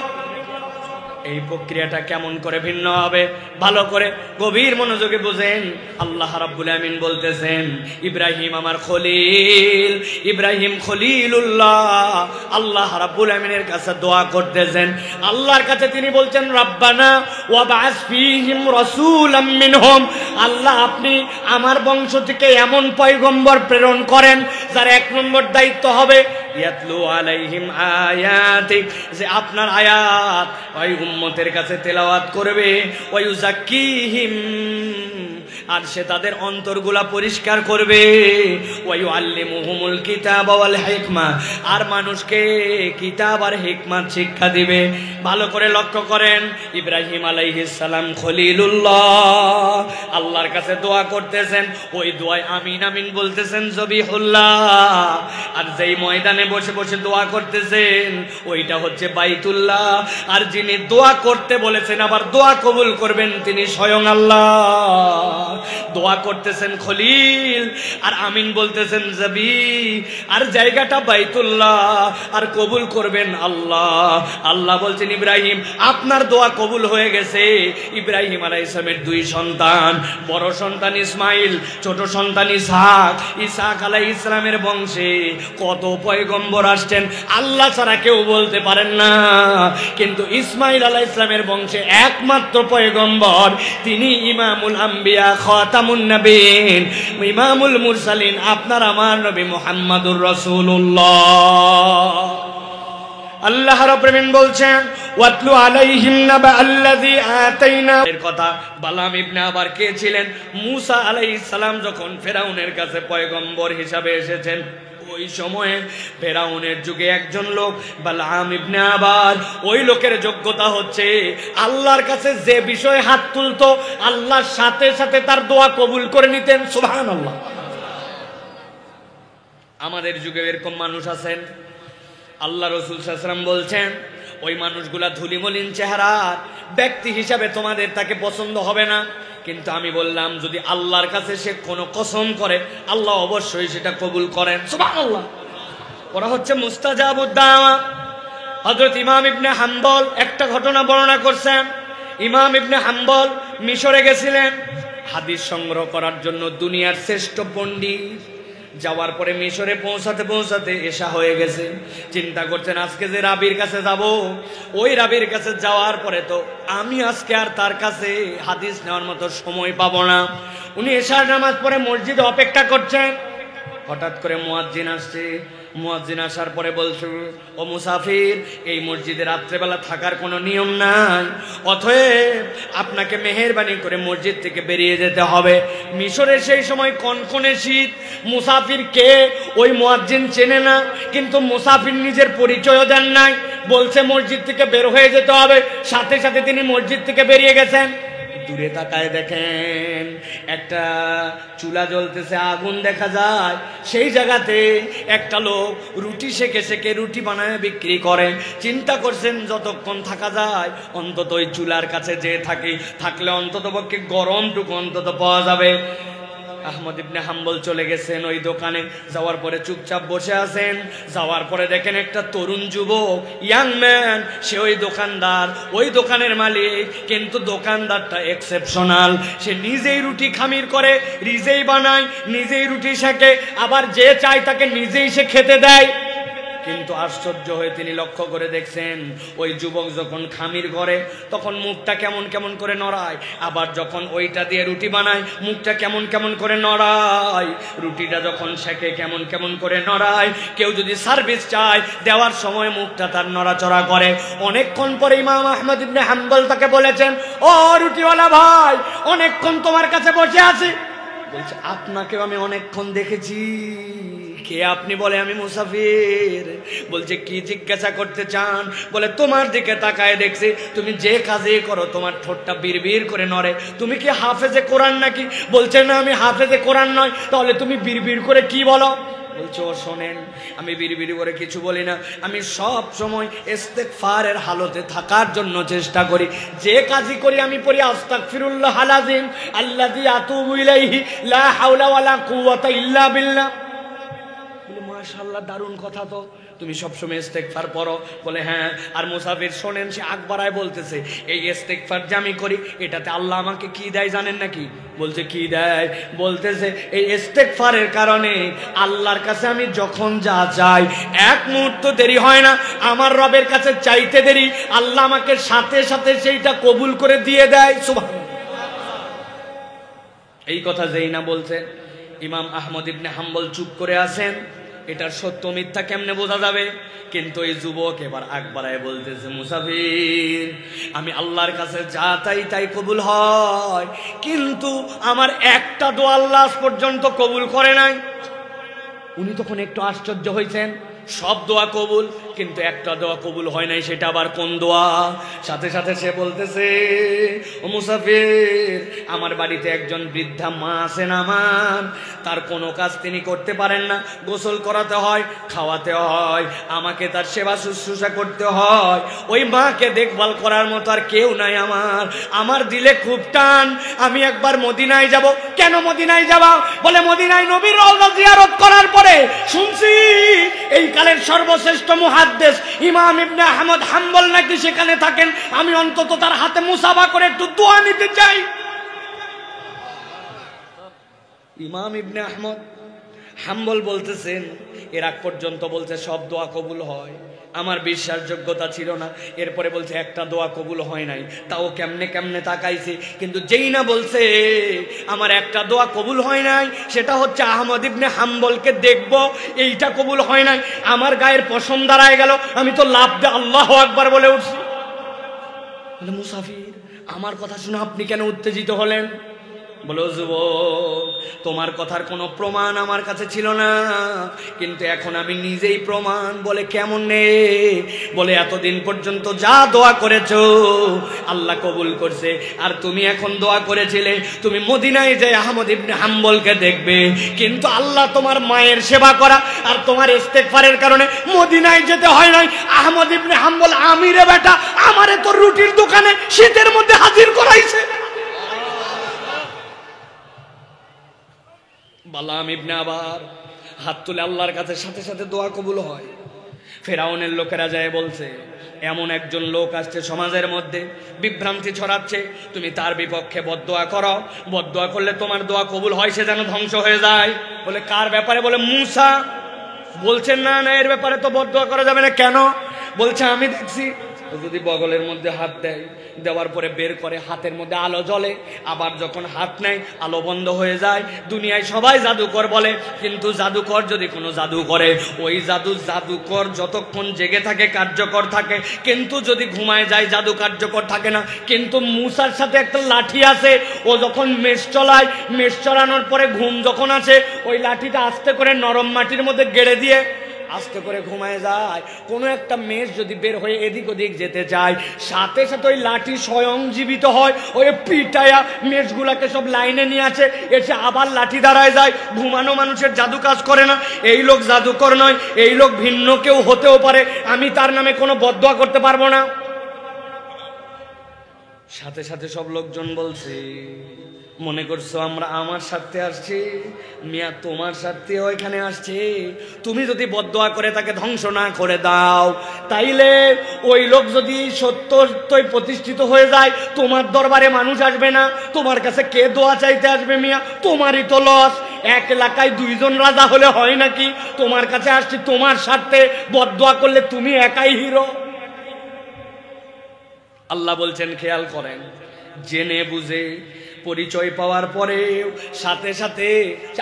এই প্রক্রিয়াটা কেমন করে ভিন্ন হবে? ভালো করে গভীর মনোযোগে বুঝেন। আল্লাহ রাব্বুল আমিন বলতেছেন, ইব্রাহিম আমার খলিল, ইব্রাহিম খলিলুল্লাহ। আল্লাহ রাব্বুল আমিনের কাছে দোয়া করতেছেন, আল্লাহর কাছে তিনি বলছেন, রব্বানা ওয়াবআস ফীহিম রাসূলাম মিনহুম, আল্লাহ আপনি আমার বংশ থেকে এমন পয়গম্বর প্রেরণ করেন যার 1 নম্বর দায়িত্ব হবে ইয়াতলু আলাইহিম আয়াতিক, যে আপনার আয়াত ওই উম্মতের কাছে তেলাওয়াত করবে, ওয়া ইউযাক্কিহিম, আর সে তাদের অন্তরগুলা পরিষ্কার করবে। ওয়া ইউআল্লিমুহুমুল কিতাবা ওয়াল হিকমা, আর মানুষকে কিতাব আর হিকমত শিক্ষা দিবে। ভালো করে লক্ষ্য করেন, ইব্রাহিম আলাইহিস সালাম খলিলুল্লাহ, আল্লাহর কাছে দোয়া করতেছেন, ওই দোয়ায় আমিন আমিন বলতেছেন জবিহুল্লাহ। আর যেই ময়দানে বসে বসে দোয়া করতেছেন ওইটা হচ্ছে বাইতুল্লাহ। আর যিনি দোয়া করতে বলেছেন আবার দোয়া কবুল করবেন তিনি স্বয়ং আল্লাহ। দোয়া করতেছেন খলিল আর আমিন বলতেছেন জবি, আর জায়গাটা বাইতুল্লাহ, আর কবুল করবেন আল্লাহ। আল্লাহ বলছেন ইব্রাহিম আপনার দোয়া কবুল হয়ে গেছে। ইব্রাহিম আলাইহিস সালামের দুই সন্তান, বড় সন্তান ইসমাইল, ছোট সন্তান ইসহাক। ইসহাক আলাইহিস সালামের বংশে কত পয়গম্বর আসছেন আল্লাহ ছাড়া কেউ বলতে পারেন না, কিন্তু ইসমাইল আলাইহিস সালামের বংশে একমাত্র পয়গম্বর তিনি ইমামুল আম্বিয়া খাতামুন নবীন ইমামুল মুরসালিন, আপনার আমার নবী মুহাম্মাদুর রাসূলুল্লাহ। আল্লাহ রাব্বুল আলামিন বলছেন ওয়াতলু আলাইহিম নাবা আল্লাযী আতাইনা, এর কথা বালাম ইবনে আবার কে ছিলেন? মুসা আলাইহিস সালাম যখন ফেরাউনের কাছে পয়গম্বর হিসাবে এসেছেন, ওই সময়ে ফেরাউনের যুগে একজন লোক বালাম ইবনে আবার, ওই লোকের যোগ্যতা হচ্ছে আল্লাহর কাছে যে বিষয়ে হাত তুলতো আল্লাহর সাথে সাথে তার দোয়া কবুল করে নিতেন। সুবহানাল্লাহ। আমাদের যুগে এরকম মানুষ আছেন, আল্লাহ রাসূল সাল্লাল্লাহু আলাইহি ওয়াসাল্লাম বলছেন ওই মানুষগুলা ধুলিমলিন চেহারার ব্যক্তি হিসাবে তোমাদের তাকে পছন্দ হবে না, কিন্তু আমি বললাম যদি আল্লাহর কাছে সে কোনো কসম করে আল্লাহ অবশ্যই সেটা কবুল করেন। সুবহানাল্লাহ। ওরা হচ্ছে মুস্তাজাবুদ দাওয়া। হযরত ইমাম ইবনে হাম্বল একটা ঘটনা বর্ণনা করছেন। ইমাম ইবনে হাম্বল মিশরে গেছিলেন হাদিস সংগ্রহ করার জন্য, দুনিয়ার শ্রেষ্ঠ পণ্ডিত। যাওয়ার পরে মিশরে পৌঁছাতে পৌঁছাতে এশা হয়ে গেছে। চিন্তা করছেন আজকে যে রাবির কাছে যাব, ওই রাবির কাছে যাওয়ার পরে তো আমি আজকে আর তার কাছে হাদিস নেওয়ার মতো সময় পাবো না। উনি এশার নামাজ পড়ে মসজিদে অপেক্ষা করছেন। হঠাৎ করে মুয়াজ্জিন আসছে। মুয়াজ্জিন আসার পরে বলছে ও মুসাফির, এই মসজিদে রাত্রেবেলা থাকার কোনো নিয়ম নাই, অতএব আপনাকে মেহেরবানি করে মসজিদ থেকে বেরিয়ে যেতে হবে। মিশরে সেই সময় কনকনে শীত। মুসাফির কে ওই মুয়াজ্জিন চেনে না, কিন্তু মুসাফির নিজের পরিচয়ও দেন নাই, বলছে মসজিদ থেকে বের হয়ে যেতে হবে। সাথে সাথে তিনি মসজিদ থেকে বেরিয়ে গেছেন। দূরে তাকায় দেখেন একটা চুলা জ্বলতেছে, আগুন দেখা যায়। সেই জায়গাতে একটা লোক রুটি সেকে সেকে রুটি বানায় বিক্রি করে। চিন্তা করছেন যতক্ষণ থাকা যায় অন্তত ওই চুলার কাছে যে থাকলে অন্তত পক্ষে গরমটুকু অন্তত পাওয়া যাবে। আহমদ ইবনে হাম্বল চলে গেছেন ওই দোকানে। যাওয়ার পরে চুপচাপ বসে আছেন। যাওয়ার পরে দেখেন একটা তরুণ যুবক, ইয়াং ম্যান, সে ওই দোকানদার, ওই দোকানের মালিক, কিন্তু দোকানদারটা এক্সেপশনাল। সে নিজেই রুটি খামির করে, নিজেই বানায়, নিজেই রুটি সেকে, আবার যে চায় তাকে নিজেই সে খেতে দেয়। কিন্তু আশ্চর্য হয়ে তিনি লক্ষ্য করে দেখছেন ওই যুবক যখন খামির করে তখন মুখটা কেমন কেমন করে নড়ায়, আবার যখন ওইটা দিয়ে রুটি বানায় মুখটা কেমন কেমন করে নড়ায়, রুটিটা যখন সেকে কেমন কেমন করে নড়ায়। কেউ যদি সার্ভিস চায় দেওয়ার সময় মুখটা তার নড়াচড়া করে। অনেকক্ষণ পরে ইমাম আহমদ ইবনে হাম্বল তাকে বলেছেন, ও রুটিওয়ালা ভাই, অনেকক্ষণ তোমার কাছে বসে আছি। বলছে আপনাকেও আমি অনেকক্ষণ দেখেছি। কে আপনি? বলে আমি মুসাফির। বলছে কি জিজ্ঞাসা করতে চান? বলে তোমার দিকে তাকায় দেখছি তুমি যে কাজে করো তোমার ঠোঁটটা বিড়বিড় করে নড়ে। তুমি কি হাফেজে কোরআন নাকি? বলছে না আমি হাফেজে কোরআন নয়। তাহলে তুমি বিড়বিড় করে কি বলো? বলছে ও শোনেন, আমি বিড়বিড় করে কিছু বলি না, আমি সব সময় ইস্তেগফারের হালতে থাকার জন্য চেষ্টা করি। যে কাজই করি আমি পড়ি আস্তাগফিরুল্লাহাল আযীম আল্লাযী আতুবু ইলাইহি লা হাওলা ওয়ালা কুওয়াতা ইল্লা বিল্লাহ। বলে মাশাআল্লাহ, দারুণ কথা তো, তুমি সবসময় ইস্তেগফার পড়ো? বলে হ্যাঁ। আর মুসাফির শোনেন, সে আকবরায় বলতেছে এই ইস্তেগফার যে আমি করি এটাতে আল্লাহ আমাকে কি দেয় জানেন নাকি? বলছে কি দেয়? বলতেছে এই ইস্তেগফারের কারণে আল্লাহর কাছে আমি যখন যা চাই এক মুহূর্ত দেরি হয় না, আমার রবের কাছে চাইতে দেরি আল্লাহ আমাকে সাথে সাথে সেইটা কবুল করে দিয়ে দেয়। সুবহানাল্লাহ। এই কথা যেই না বলছেন, ইমাম আহমদ ইবনে হাম্বল চুপ করে আছেন। এটার সত্য মিথ্যা কেমনে বোঝা যাবে? কিন্তু এই যুবক এবার আগ বাড়ায় বলতেছে, মুসাফির, আমি আল্লাহর কাছে যা তাই তাই কবুল হয়, কিন্তু আমার একটা দোয়া আল্লাহ আজ পর্যন্ত কবুল করে নাই। উনি তখন একটু আশ্চর্য হয়েছেন, সব দোয়া কবুল, কিন্তু একটা দোয়া কবুল হয় নাই, সেটা আবার কোন দোয়া? সাথে সাথে সে বলতেছে, ও মুসাফির, আমার বাড়িতে একজন বৃদ্ধা মা আছেন আমার, তার কোনো কাজ তিনি করতে পারেন না, গোসল করাতে হয়, খাওয়াতে হয়, আমাকে তার সেবা শুশ্রূষা করতে হয়, ওই মাকে দেখভাল করার মতো আর কেউ নাই আমার। আমার দিলে খুব টান, আমি একবার মদিনায় যাব। কেন মদিনায় যাবা? বলে মদিনায় নবীর রওজা জিয়ারত করার পরে শুনছি এই কালের সর্বশ্রেষ্ঠ মুহাদ্দিস ইমাম ইবনে আহমদ হাম্বল নাকি সেখানে থাকেন, আমি অন্তত তার হাতে মুসাফা করে একটু দোয়া নিতে চাই। ইমাম ইবনে আহমদ হাম্বল বলতেছেন, এর আগ পর্যন্ত বলছে সব দোয়া কবুল হয়, আমার বিশ্বাসযোগ্যতা ছিল না। এরপরে বলছে একটা দোয়া কবুল হয় নাই, তাও কেমনে কেমনে তাকাইছে, কিন্তু যেই না বলছে আমার একটা দোয়া কবুল হয় নাই, সেটা হচ্ছে আহমদ ইবনে হাম্বলকে দেখব, এইটা কবুল হয় নাই, আমার গায়ের পশম দাঁড়ায় গেল, আমি তো লাভ দে আল্লাহু আকবার বলে উঠছি। মুসাফির, আমার কথা শুনে আপনি কেন উত্তেজিত হলেন? বলো, যুবক, তোমার কথার কোনো প্রমাণ আমার কাছে ছিল না, কিন্তু এখন আমি নিজেই প্রমাণ। বলে কেমন নে? বলে এতদিন পর্যন্ত যা দোয়া করেছো আল্লাহ কবুল করছে, আর তুমি এখন দোয়া করেছিলে তুমি মদিনায় যাই আহমদ ইবনে হাম্বলকে দেখবে, কিন্তু আল্লাহ তোমার মায়ের সেবা করা আর তোমার ইস্তেগফারের কারণে মদিনায় যেতে হয় নাই। আহমদ ইবনে হাম্বল আমিরে বেটা, আমারে তো রুটির দোকানে শীতের মধ্যে হাজির করাইছে। বালাম ইবনে আবার হাত তুলে আল্লাহর কাছে, সাথে সাথে দোয়া কবুল হয়। ফেরাউনের লোকেরা যায় বলছে, এমন একজন লোক আসছে সমাজের মধ্যে, বিভ্রান্তি ছড়াচ্ছে, তুমি তার বিপক্ষে বদদোয়া করো, বদদোয়া করলে তোমার দোয়া কবুল হয়, সে যেন ধ্বংস হয়ে যায়। বলে কার ব্যাপারে? বলে মুসা। বলছেন না না, এর ব্যাপারে তো বদদোয়া করা যাবে না। কেন? বলছে আমি দেখছি যদি বগলের মধ্যে হাত দেয়, দেওয়ার পরে বের করে হাতের মধ্যে আলো জ্বলে, আবার যখন হাত নেয় আলো বন্ধ হয়ে যায়। দুনিয়ায় সবাই জাদুকর বলে, কিন্তু জাদুকর যদি কোনো জাদু করে, ওই জাদুকর যতক্ষণ জেগে থাকে কার্যকর থাকে, কিন্তু যদি ঘুমায় যায় জাদু কার্যকর থাকে না। কিন্তু মুসার সাথে একটা লাঠি আছে, ও যখন মেষ চলায়, মেষ চড়ানোর পরে ঘুম যখন আসে, ওই লাঠিটা আস্তে করে নরম মাটির মধ্যে গেড়ে দিয়ে আস্তে করে ঘুমায় যায়। কোনো একটা মেষ যদি বের হয়ে এদিক ওদিক যেতে চায়, সাথে সাথে ওই লাঠি স্বয়ং জীবিত হয়, ওই পিটায়া মেষগুলাকে সব লাইনে নিয়ে আসে, এসে আবার লাঠি দাঁড়ায় যায়। ঘুমানো মানুষের জাদু কাজ করে না। এই লোক জাদুকর নয়, এই লোক ভিন্ন কেউ হতেও পারে, আমি তার নামে কোনো বদদোয়া করতে পারবো না। সাথে সাথে সব লোকজন বলছে, মনে করছো আমরা আমার স্বার্থে আসছি? মিয়া, তোমার স্বার্থেও এখানে আসছে। তুমি যদি বদদোয়া করে তাকে ধ্বংস না করে দাও, তাইলে ওই লোক যদি সত্যই প্রতিষ্ঠিত হয়ে যায়, তোমার দরবারে মানুষ আসবে না, তোমার কাছে কে দোয়া চাইতে আসবে? মিয়া, তোমারই তো লস। এক এলাকায় দুইজন রাজা হলে হয় নাকি? তোমার কাছে আসছি তোমার স্বার্থে, বদদোয়া করলে তুমি একাই হিরো। আল্লাহ বলছেন, খেয়াল করেন, জেনে বুঝে পরিচয় পাওয়ার পরেও সাথে সাথে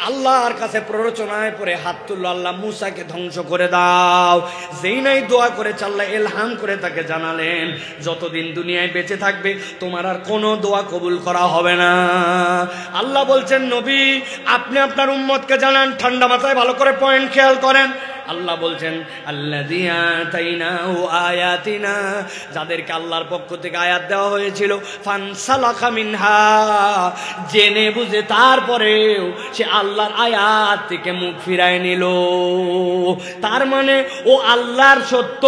আল্লাহর কাছে প্ররোচনায় পড়ে হাত তুলল, আল্লাহ মুসাকে ধ্বংস করে দাও। যেই নাই দোয়া করে আল্লাহ ইলহাম করে তাকে জানালেন, যতদিন দুনিয়ায় বেঁচে থাকবে তোমার আর কোনো দোয়া কবুল করা হবে না। আল্লাহ বলছেন, নবী আপনি আপনার উম্মতকে জানান। ঠান্ডা মাথায় ভালো করে পয়েন্ট খেয়াল করেন। আল্লাহ বলছেন, আল্লাযিনা আতাইনাহু আয়াতিনা, যাদেরকে আল্লাহর পক্ষ থেকে আয়াত দেওয়া হয়েছিল, ফানসালাখা মিনহা, জেনে বুঝে তারপরেও সে আল্লাহর আয়াত থেকে মুখ ফিরায় নিল। তার মানে ও আল্লাহর সত্য,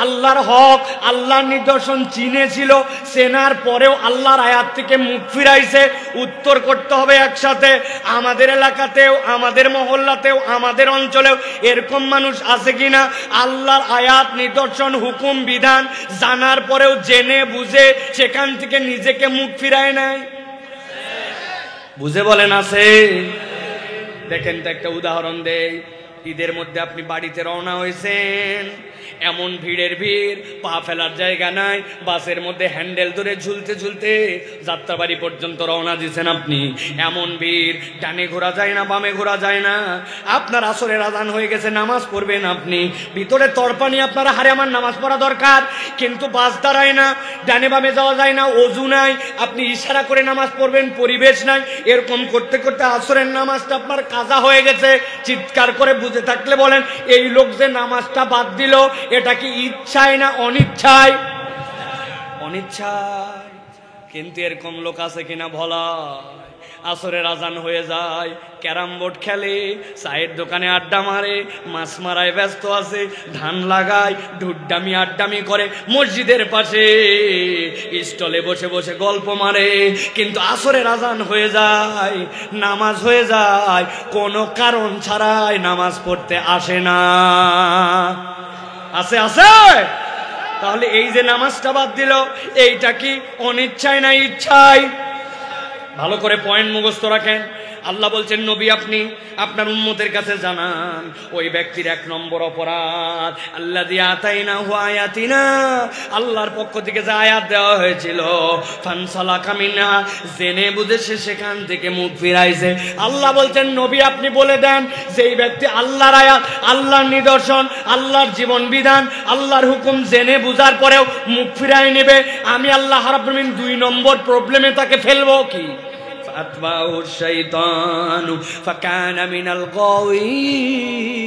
আল্লাহর হক, আল্লাহর নিদর্শন চিনেছিল, চেনার পরেও আল্লাহর আয়াত থেকে মুখ ফিরাইছে। উত্তর করতে হবে একসাথে, আমাদের এলাকাতেও, আমাদের মহল্লাতেও, আমাদের অঞ্চলেও এরকম মানুষ আছে কিনা? আল্লাহর আয়াত, নিদর্শন, হুকুম, বিধান জানার পরেও জেনে বুঝে সেখান থেকে নিজেকে মুখ ফিরায় নেয়। বুঝে বলেন আছে? দেখেন তো একটা উদাহরণ দেই। ঈদের মধ্যে আপনি বাড়িতে রওনা হয়েছেন, এমন ভিড়ের ভিড়, পা ফেলার জায়গা নাই, বাসের মধ্যে হ্যান্ডেল ধরে ঝুলতে ঝুলতে যাত্রাবাড়ি পর্যন্ত রওনা দিয়েছেন আপনি। এমন ভিড়, ডানে ঘোরা যায় না, বামে ঘোরা যায় না। আপনার আসরের আজান হয়ে গেছে, নামাজ পড়বেন আপনি, ভিতরে তরপা নিয়ে আপনারা হারে আমার নামাজ পড়া দরকার, কিন্তু বাস দাঁড়ায় না, ডানে বামে যাওয়া যায় না, অজু নাই, আপনি ইশারা করে নামাজ পড়বেন, পরিবেশ নাই। এরকম করতে করতে আসরের নামাজটা আপনার কাজা হয়ে গেছে। চিৎকার করে বুঝে থাকলে বলেন, এই লোক যে নামাজটা বাদ দিল, এটা কি ইচ্ছায় না অনিচ্ছায়? অনিচ্ছায়। কিন্তু এরকম লোক আছে কিনা বলা। আসরের আজান হয়ে যায়, ক্যারাম বোর্ড খেলে, চায়ের দোকানে আড্ডা মারে, মাছ মারায় ব্যস্ত আছে, ধান লাগায়, ঢুড্ডামি আড্ডামি করে, মসজিদের পাশে স্টলে বসে বসে গল্প মারে। কিন্তু আসরের আজান হয়ে যায়, নামাজ হয়ে যায়, কোনো কারণ ছাড়াই নামাজ পড়তে আসে না। আছে আছে। তাহলে এই যে নামাজটা বাদ দিল, এইটা কি অনিচ্ছায় না ইচ্ছায়? ভালো করে পয়েন্ট মুখস্থ রাখেন। আল্লাহ বলছেন, নবী আপনি আপনার উম্মতের কাছে জানান, ওই ব্যক্তির 1 নম্বর অপরাধ আল্লাযী আতাইনাহু আয়াতিনা, আল্লাহর পক্ষ থেকে যে আয়াত দেওয়া হয়েছিল, ফানসালাকা মিনহা, জেনে বুঝে সে সেখান থেকে মুখ ফিরাইছে। আল্লাহ বলছেন, নবী আপনি বলে দেন, যেই ব্যক্তি আল্লাহর আয়াত, আল্লাহর নিদর্শন, আল্লাহর জীবন বিধান, আল্লাহর হুকুম জেনে বুঝার পরেও মুখ ফিরাই নেবে, আমি আল্লাহ রাব্বুল আলামিন 2 নম্বর প্রবলেমে তাকে ফেলবো কি? ফাতবাহু শাইতানু ফাকানা মিনাল গাওয়িন।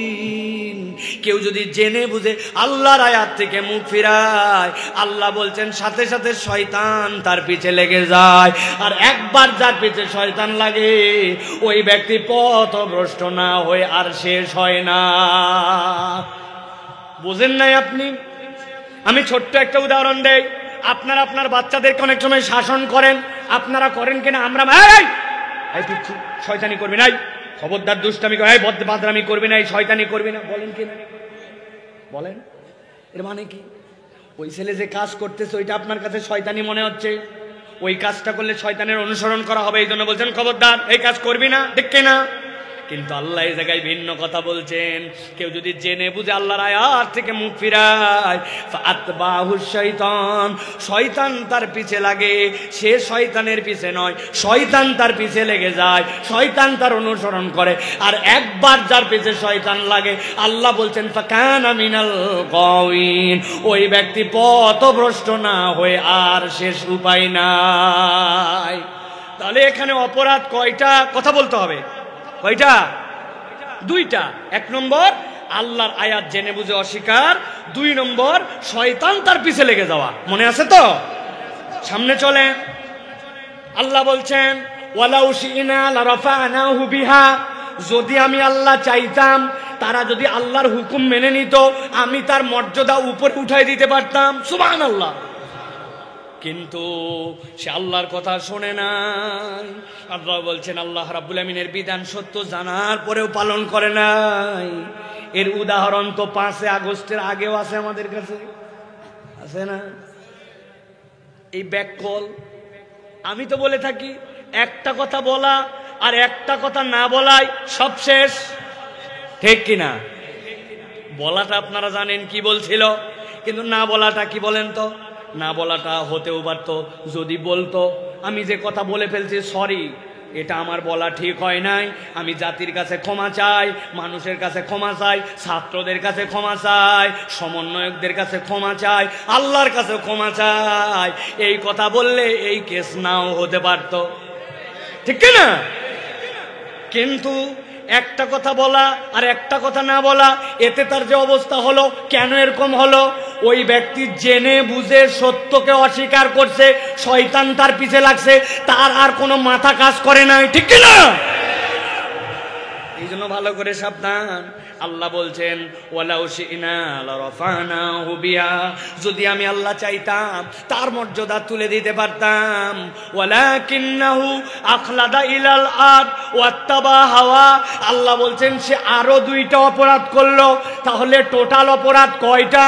কেউ যদি জেনে বুঝে আল্লাহর আয়াত থেকে মুখ ফিরায়, আল্লাহ বলছেন সাথে সাথে শয়তান তার পিছে লেগে যায়। আর একবার যার পিছে শয়তান লাগে, ওই ব্যক্তি পথভ্রষ্ট না হয়ে আর শেষ হয় না। বুঝেন নাই আপনি? আমি ছোট্ট একটা উদাহরণ দেই। আপনারা আপনার বাচ্চাদেরকে অনেক সময় শাসন করেন, আপনারা করেন কিনা? আমরা শয়তানি করবি নাই, খবরদার দুষ্টামি করে, বাদরামি করবি না, শয়তানি করবি না, বলেন কিনা? বলেন। এর মানে কি? ওই ছেলে যে কাজ করতেছে ওইটা আপনার কাছে শয়তানি মনে হচ্ছে, ওই কাজটা করলে শয়তানের অনুসরণ করা হবে, এই জন্য বলছেন খবরদার এই কাজ করবি না, ঠিক না? কিন্তু আল্লাহ এই জায়গায় ভিন্ন কথা বলছেন। কেউ যদি জেনে বুঝে আল্লাহর আয়াত থেকে মুখ ফিরায়, ফাতবাহু শাইতান, শয়তান তার পিছে লাগে, সে শয়তানের পিছে নয়, শয়তান তার পিছে লেগে যায়, শয়তান তার অনুসরণ করে। আর একবার যার পিছে শয়তান লাগে, আল্লাহ বলছেন ফাকানা মিনাল গাওয়িন, ওই ব্যক্তি পথভ্রষ্ট না হয়ে আর শেষ উপায় নাই। তাহলে এখানে অপরাধ কয়টা? কথা বলতে হবে। কয়টা? 2টা। 1 নম্বর আল্লাহর আয়াত জেনে বুঝে অস্বীকার, 2 নম্বর শয়তান তার পিছে লেগে যাওয়া। মনে আছে তো? সামনে চলে। আল্লাহ বলছেন, ওয়ালাউ শি'না লারাফা'নাহু বিহা, যদি আমি আল্লাহ চাইতাম, তারা যদি আল্লাহর হুকুম মেনে নিত, আমি তার মর্যাদা উপরে উঠাই দিতে পারতাম। সুবহানাল্লাহ। কিন্তু সে আল্লাহর কথা শোনে নাই। আল্লাহ বলছেন, আল্লাহ রাব্বুল আমিনের বিধান সত্য জানার পরেও পালন করে নাই। এর উদাহরণ তো 5 আগস্টের আগেও আছে আমাদের কাছে, আছে না? এই ব্যাককল আমি তো বলে থাকি, একটা কথা বলা আর একটা কথা না বলাই সব শেষ, ঠিক কিনা? বলাটা আপনারা জানেন কি বলছিল, কিন্তু না বলাটা কি বলেন তো? না বলাটা হতেও পারতো যদি বলতো, আমি যে কথা বলে ফেলছি, সরি, এটা আমার বলা ঠিক হয় নাই, আমি জাতির কাছে ক্ষমা চাই, মানুষের কাছে ক্ষমা চাই, ছাত্রদের কাছে ক্ষমা চাই, সমন্বয়কদের কাছে ক্ষমা চাই, আল্লাহর কাছে ক্ষমা চাই, এই কথা বললে এই কেস নাও হতে পারত, ঠিক না? কিন্তু একটা কথা বলা আর একটা কথা না বলা, এতে তার যে অবস্থা হলো, কেন এরকম হলো? ওই ব্যক্তি জেনে বুঝে সত্যকে অস্বীকার করছে, শয়তান তার পিছে লাগছে, তার আর কোনো মাথা কাজ করে নাই, ঠিক না? এই জন্য ভালো করে সাবধান। আল্লাহ বলছেন, ওয়ালাউ শি'না লারাফা'নাহু বিহা, যদি আমি আল্লাহ চাইতাম তার মর্যাদা তুলে দিতে পারতাম। ওয়ালাকিন্নাহু আখলাদা ইলাল আরদ ওয়াত্তাবা হাওয়া, আল্লাহ বলছেন সে আরো 2টা অপরাধ করলো। তাহলে টোটাল অপরাধ কয়টা?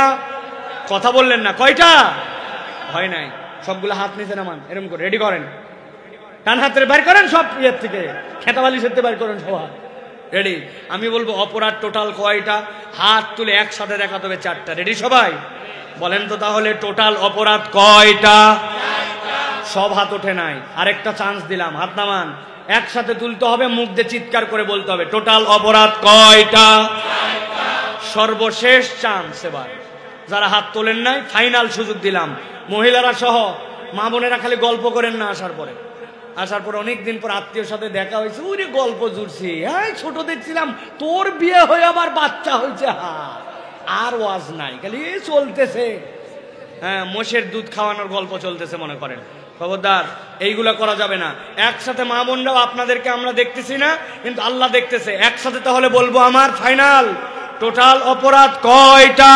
কথা বললেন না, কয়টা? হয় নাই। সবগুলো হাত নিচে নামান, এরকম করে রেডি করেন, ডান হাতের বের করেন, সব ইয়ের থেকে খেতাবালি সেতে বের করেন, সব রেডি? আমি বলবো অপরাধ টোটাল কয়টা, হাত তুলে একসাথে দেখাতে হবে 4টা। রেডি সবাই? বলেন তো তাহলে টোটাল অপরাধ কয়টা? সব হাত ওঠে নাই, আরেকটা চান্স দিলাম, হাত নামান, একসাথে তুলতে হবে, মুখ দিয়ে চিৎকার করে বলতে হবে টোটাল অপরাধ কয়টা। সর্বশেষ চান্স। এবার যারা হাত তোলেন নাই ফাইনাল সুযোগ দিলাম, মহিলারা সহ মা বোনেরা খালি গল্প করেন না, আসার পর অনেকদিন পর আত্মীয়র সাথে দেখা হয়েছে, ওরে গল্প জুড়ছি, হ্যাঁ ছোট দেখছিলাম, তোর বিয়ে হয়ে আবার বাচ্চা হয়েছে, আর ওয়াজ নাই, খালি চলতেছে, হ্যাঁ মোষের দুধ খাওয়ানোর গল্প চলতেছে মনে করেন। খবরদার, এইগুলা করা যাবে না। একসাথে মা বোনরাও আপনাদেরকে আমরা দেখতেছি না, কিন্তু আল্লাহ দেখতেছে। একসাথে তাহলে বলবো আমার ফাইনাল টোটাল অপরাধ কয়টা?